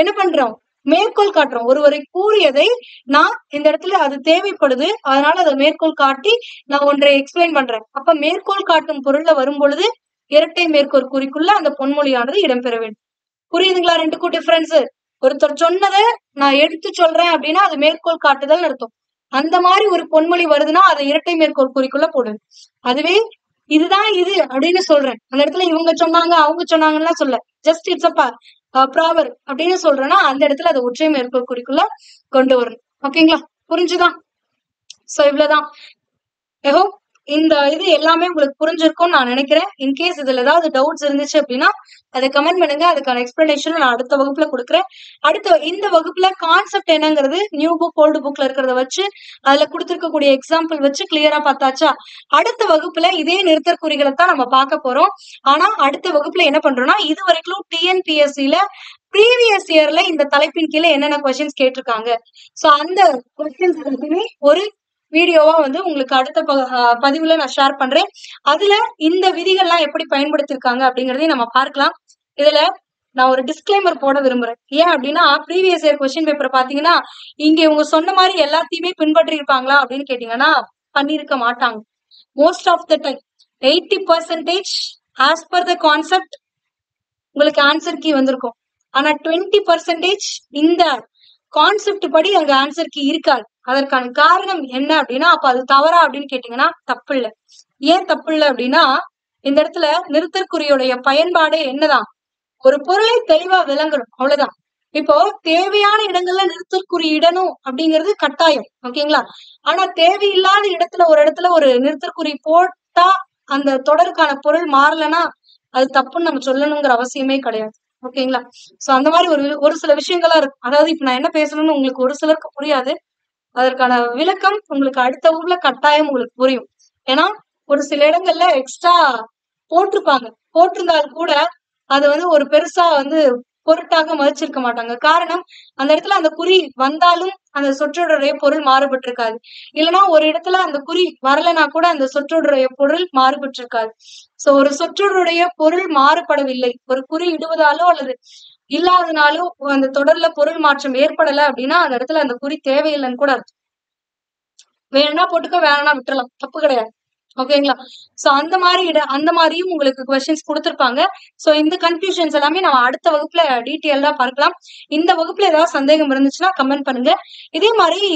என்ன பண்றோம், மேற்கோள் காட்டுறோம். ஒருவரை கூறியதை நான் இந்த இடத்துல அது தேவைப்படுது, அதனால அதை மேற்கோள் காட்டி நான் ஒன்றை எக்ஸ்பிளைன் பண்றேன். அப்ப மேற்கோள் காட்டும் பொருள்ல வரும் பொழுது இரட்டை மேற்கோள் குறிக்குள்ள அந்த பொன்மொழியானது இடம்பெற வேண்டும். புரியுதுங்களா ரெண்டுக்கும் டிஃபரன்ஸ்? ஒருத்தர் சொன்னதை நான் எடுத்து சொல்றேன் அப்படின்னா அது மேற்கோள் காட்டுதல் அர்த்தம். அந்த மாதிரி ஒரு பொன்மொழி வருதுன்னா அதை இரட்டை மேற்கோள் குறிக்குள்ள போடுவேன். அதுவே இதுதான் இது அப்படின்னு சொல்றேன், அந்த இடத்துல இவங்க சொன்னாங்க அவங்க சொன்னாங்கன்னா சொல்ல, ஜஸ்ட் இட்ஸ் அ ப்ராவர் அப்படின்னு சொல்றேன்னா அந்த இடத்துல அதை ஒற்றை மேற்கோள் குறிக்குள்ள கொண்டு வரணும். ஓகேங்களா? புரிஞ்சுதான்? சோ இவ்வளவுதான். ஐ இந்த இது எல்லாமே உங்களுக்கு புரிஞ்சிருக்கும்னு நான் நினைக்கிறேன். இன்கேஸ் இதுல ஏதாவது டவுட்ஸ் இருந்துச்சு அப்படின்னா அதை கமெண்ட் பண்ணுங்க. அதுக்கான எக்ஸ்பிளனேஷன் நான் அடுத்த வகுப்புல கொடுக்குறேன். அடுத்த இந்த வகுப்புல கான்செப்ட் என்னங்கிறது நியூ புக் ஓல்டு புக்ல இருக்கிறத வச்சு அதுல கொடுத்திருக்கக்கூடிய எக்ஸாம்பிள் வச்சு கிளியரா பார்த்தாச்சா? அடுத்த வகுப்புல இதே நிறுத்தற்குறிகளை தான் நம்ம பார்க்க போறோம். ஆனா அடுத்த வகுப்புல என்ன பண்றோம்னா, இது வரைக்கும் டிஎன்பிஎஸ்சில ப்ரீவியஸ் இயர்ல இந்த தலைப்பின் கீழே என்னென்ன கொஸ்டின்ஸ் கேட்டிருக்காங்க, சோ அந்த கொஸ்டின்ஸ் எல்லாத்தையுமே ஒரு வீடியோவா வந்து உங்களுக்கு அடுத்த பதிவுல நான் ஷேர் பண்றேன். அதுல இந்த விதிகள்லாம் எப்படி பயன்படுத்திருக்காங்க அப்படிங்கறதையும் நம்ம பார்க்கலாம். இதுல நான் ஒரு டிஸ்க்ளைமர் போட விரும்புறேன். ஏன் அப்படின்னா, ப்ரீவியஸ் இயர் கொஸ்டின் பேப்பர் பாத்தீங்கன்னா இங்க இவங்க சொன்ன மாதிரி எல்லாத்தையுமே பின்பற்றி இருப்பாங்களா அப்படின்னு கேட்டீங்கன்னா பண்ணிருக்க மாட்டாங்க. Most of the time 80% as per the concept உங்களுக்கு ஆன்சர் கீ வந்திருக்கும். ஆனா 20% இந்த கான்செப்ட் படி அங்க ஆன்சர் கீ இருக்காது. அதற்கான காரணம் என்ன அப்படின்னா, அப்ப அது தவறா அப்படின்னு கேட்டீங்கன்னா தப்பு இல்ல. ஏன் தப்பு இல்ல அப்படின்னா, இந்த இடத்துல நிறுத்தற்குறியுடைய பயன்பாடே என்னதான், ஒரு பொருளை தெளிவா விளங்கணும், அவ்வளவுதான். இப்போ தேவையான இடங்கள்ல நிறுத்தற்குறி இடணும் அப்படிங்கிறது கட்டாயம். ஓகேங்களா? ஆனா தேவையில்லாத இடத்துல ஒரு இடத்துல ஒரு நிறுத்தற்குறி போட்டா அந்த தொடருக்கான பொருள் மாறலன்னா அது தப்புன்னு நம்ம சொல்லணுங்கிற அவசியமே கிடையாது. ஓகேங்களா? சோ அந்த மாதிரி ஒரு சில விஷயங்களா இருக்கு. அதாவது இப்ப நான் என்ன பேசணும்னு உங்களுக்கு ஒரு சிலருக்கு புரியாது. அதற்கான விளக்கம் உங்களுக்கு அடுத்த ஊர்ல கட்டாயம் உங்களுக்கு புரியும். ஏன்னா ஒரு சில இடங்கள்ல எக்ஸ்ட்ரா போட்டிருப்பாங்க. போட்டிருந்தால் கூட அது வந்து ஒரு பெருசா வந்து பொருட்டாக மதிச்சிருக்க மாட்டாங்க. காரணம், அந்த இடத்துல அந்த குறி வந்தாலும் அந்த சொற்றொடருடைய பொருள் மாறுபட்டிருக்காது. இல்லைன்னா ஒரு இடத்துல அந்த குறி வரலைன்னா கூட அந்த சொற்றொடருடைய பொருள் மாறுபட்டிருக்காது. சோ ஒரு சொற்றொடருடைய பொருள் மாறுபடவில்லை, ஒரு குறி இடுவதாலோ அல்லது இல்லாதனாலோ அந்த தொடர்ல பொருள் மாற்றம் ஏற்படல அப்படின்னா அந்த இடத்துல அந்த குறி தேவையில்லைன்னு கூட அர்த்தம். வேணும்னா போட்டுக்க, வேணா விட்டுறலாம், தப்பு கிடையாது. ஓகேங்களா? சோ அந்த மாதிரியும் உங்களுக்கு கொஸ்டின்ஸ் கொடுத்திருப்பாங்க. சோ இந்த கன்ஃபியூஷன்ஸ் எல்லாமே நம்ம அடுத்த வகுப்புல டீட்டெயில்டா பார்க்கலாம். இந்த வகுப்புல ஏதாவது சந்தேகம் இருந்துச்சுன்னா கமெண்ட் பண்ணுங்க. இதே மாதிரி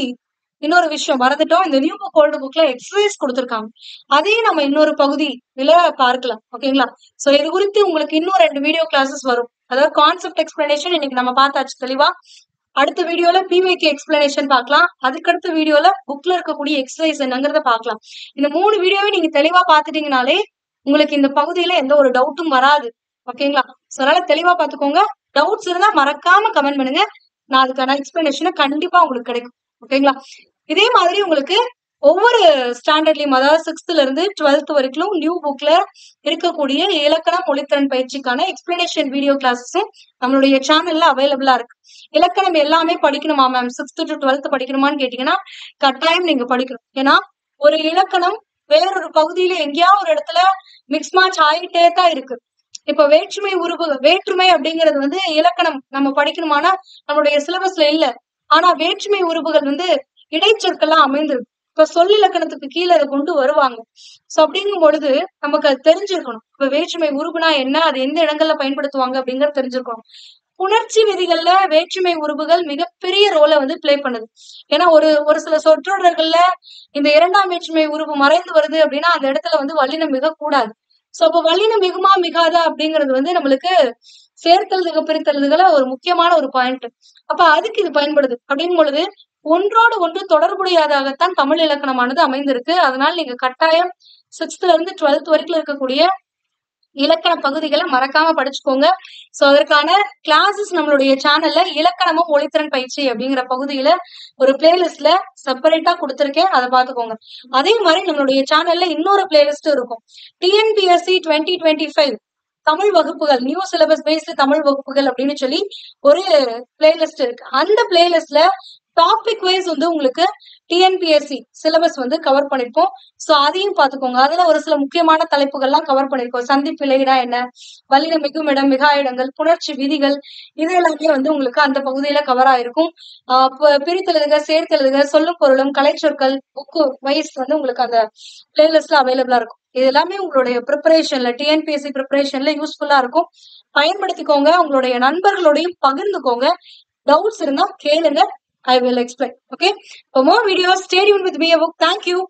இன்னொரு விஷயம் மறந்துட்டோம், இந்த நியூ புக் ஓல்டு புக்ல எக்ஸசைஸ் கொடுத்திருக்காங்க. அதையும் நம்ம இன்னொரு பகுதியில பார்க்கலாம். ஓகேங்களா? சோ இது குறித்து உங்களுக்கு இன்னும் 2 வீடியோ கிளாஸஸ் வரும். அதாவது கான்செப்ட் எக்ஸ்பிளனேஷன் இன்னைக்கு நம்ம பார்த்தாச்சு தெளிவா. அடுத்த வீடியோல பிவைக்கு எக்ஸ்பிளனேஷன் பார்க்கலாம். அதுக்கடுத்த வீடியோல புக்ல இருக்கக்கூடிய எக்ஸசைஸ் என்னங்கிறத பார்க்கலாம். இந்த 3 வீடியோவை நீங்க தெளிவா பாத்துட்டீங்கனாலே உங்களுக்கு இந்த பகுதியில எந்த ஒரு டவுட்டும் வராது. ஓகேங்களா? அதனால தெளிவா பாத்துக்கோங்க. டவுட்ஸ் இருந்தா மறக்காம கமெண்ட் பண்ணுங்க. நான் அதுக்கான எக்ஸ்பிளனேஷனை கண்டிப்பா உங்களுக்கு கிடைக்கும். ஓகேங்களா? இதே மாதிரி உங்களுக்கு ஒவ்வொரு ஸ்டாண்டர்ட்லயும், அதாவது 6th இருந்து 12th வரைக்கும் நியூ புக்ல இருக்கக்கூடிய இலக்கணம் மொழித்திறன் பயிற்சிக்கான எக்ஸ்பிளனேஷன் வீடியோ கிளாஸஸும் நம்மளுடைய சேனல்ல அவைலபிளா இருக்கு. இலக்கணம் எல்லாமே படிக்கணுமா மேம், 6th to 12th படிக்கணுமான்னு கேட்டீங்கன்னா கட்டாயம் நீங்க படிக்கணும். ஏன்னா ஒரு இலக்கணம் வேறொரு பகுதியில எங்கேயாவது ஒரு இடத்துல மிக்ஸ் மேட்ச் ஆகிட்டே தான் இருக்கு. இப்ப வேற்றுமை அப்படிங்கிறது வந்து இலக்கணம் நம்ம படிக்கணுமானா நம்மளுடைய சிலபஸ்ல இல்ல. ஆனா வேற்றுமை உருபுகள் வந்து இடைச்சொற்கள்லாம் அமைந்திருக்கு. இப்ப சொல்லிலக்கணத்துக்கு கீழே அதை கொண்டு வருவாங்க. சோ அப்படிங்கும் பொழுது நமக்கு அது தெரிஞ்சிருக்கணும். இப்ப வேற்றுமை உருபுனா என்ன, அது எந்த இடங்கள்ல பயன்படுத்துவாங்க அப்படிங்கறது தெரிஞ்சிருக்கணும். புணர்ச்சி விதிகள்ல வேற்றுமை உருபுகள் மிகப்பெரிய ரோலை வந்து பிளே பண்ணுது. ஏன்னா ஒரு சில சொற்றொடர்கள்ல இந்த 2ஆம் வேற்றுமை உருவு மறைந்து வருது அப்படின்னா அந்த இடத்துல வந்து வல்லினம் மிக கூடாது. சோ அப்ப வல்லினம் மிகுமா மிகாதா அப்படிங்கிறது வந்து நம்மளுக்கு சேர்த்தெழுதுக பிரித்தெழுதுகளை ஒரு முக்கியமான ஒரு பாயிண்ட். அப்ப அதுக்கு இது பயன்படுது. அப்படிங்கும் பொழுது ஒன்றோடு ஒன்று தொடர்புடையதாகத்தான் தமிழ் இலக்கணமானது அமைந்திருக்கு. அதனால நீங்க கட்டாயம் 6th இருந்து 12th வரைக்கும் இருக்கக்கூடிய இலக்கண பகுதிகளை மறக்காம படிச்சுக்கோங்க. சோ அதற்கான கிளாஸஸ் நம்மளுடைய சேனல்ல இலக்கணமும் மொழித்திறன் பயிற்சி அப்படிங்கிற பகுதியில ஒரு பிளேலிஸ்ட்ல செப்பரேட்டா கொடுத்திருக்கேன், அதை பாத்துக்கோங்க. அதே மாதிரி நம்மளுடைய சேனல்ல இன்னொரு பிளேலிஸ்ட் இருக்கும், டிஎன்பிஎஸ்சி 2025 தமிழ் வகுப்புகள், நியூ சிலபஸ் பேஸ்டு தமிழ் வகுப்புகள் அப்படின்னு சொல்லி ஒரு பிளேலிஸ்ட் இருக்கு. அந்த பிளேலிஸ்ட்ல டாபிக் வைஸ் வந்து உங்களுக்கு டிஎன்பிஎஸ்சி சிலபஸ் வந்து கவர் பண்ணிருப்போம். சோ அதையும் பாத்துக்கோங்க. அதுல ஒரு சில முக்கியமான தலைப்புகள்லாம் கவர் பண்ணிருக்கோம். சந்திப்பு இலையிடா என்ன, வல்லின மிகுமிடம், மிகா இடங்கள், புணர்ச்சி விதிகள், இது எல்லாமே வந்து உங்களுக்கு அந்த பகுதியில கவர் ஆயிருக்கும். பிரித்தெழுதுக, சேர்த்தெழுதுக, சொல்லும் பொருளும், கலைச்சொற்கள், புக்கு வைஸ் வந்து உங்களுக்கு அந்த பிளேலிஸ்ட்ல அவைலபிளா இருக்கும். இது எல்லாமே உங்களுடைய ப்ரிப்பரேஷன்ல டிஎன்பிஎஸ்சி ப்ரிப்பரேஷன்ல யூஸ்ஃபுல்லா இருக்கும். பயன்படுத்திக்கோங்க. உங்களுடைய நண்பர்களோடையும் பகிர்ந்துக்கோங்க. டவுட்ஸ் இருந்தா கேளுங்க. I will explain. Okay. For more videos, stay tuned with BA Book. Thank you.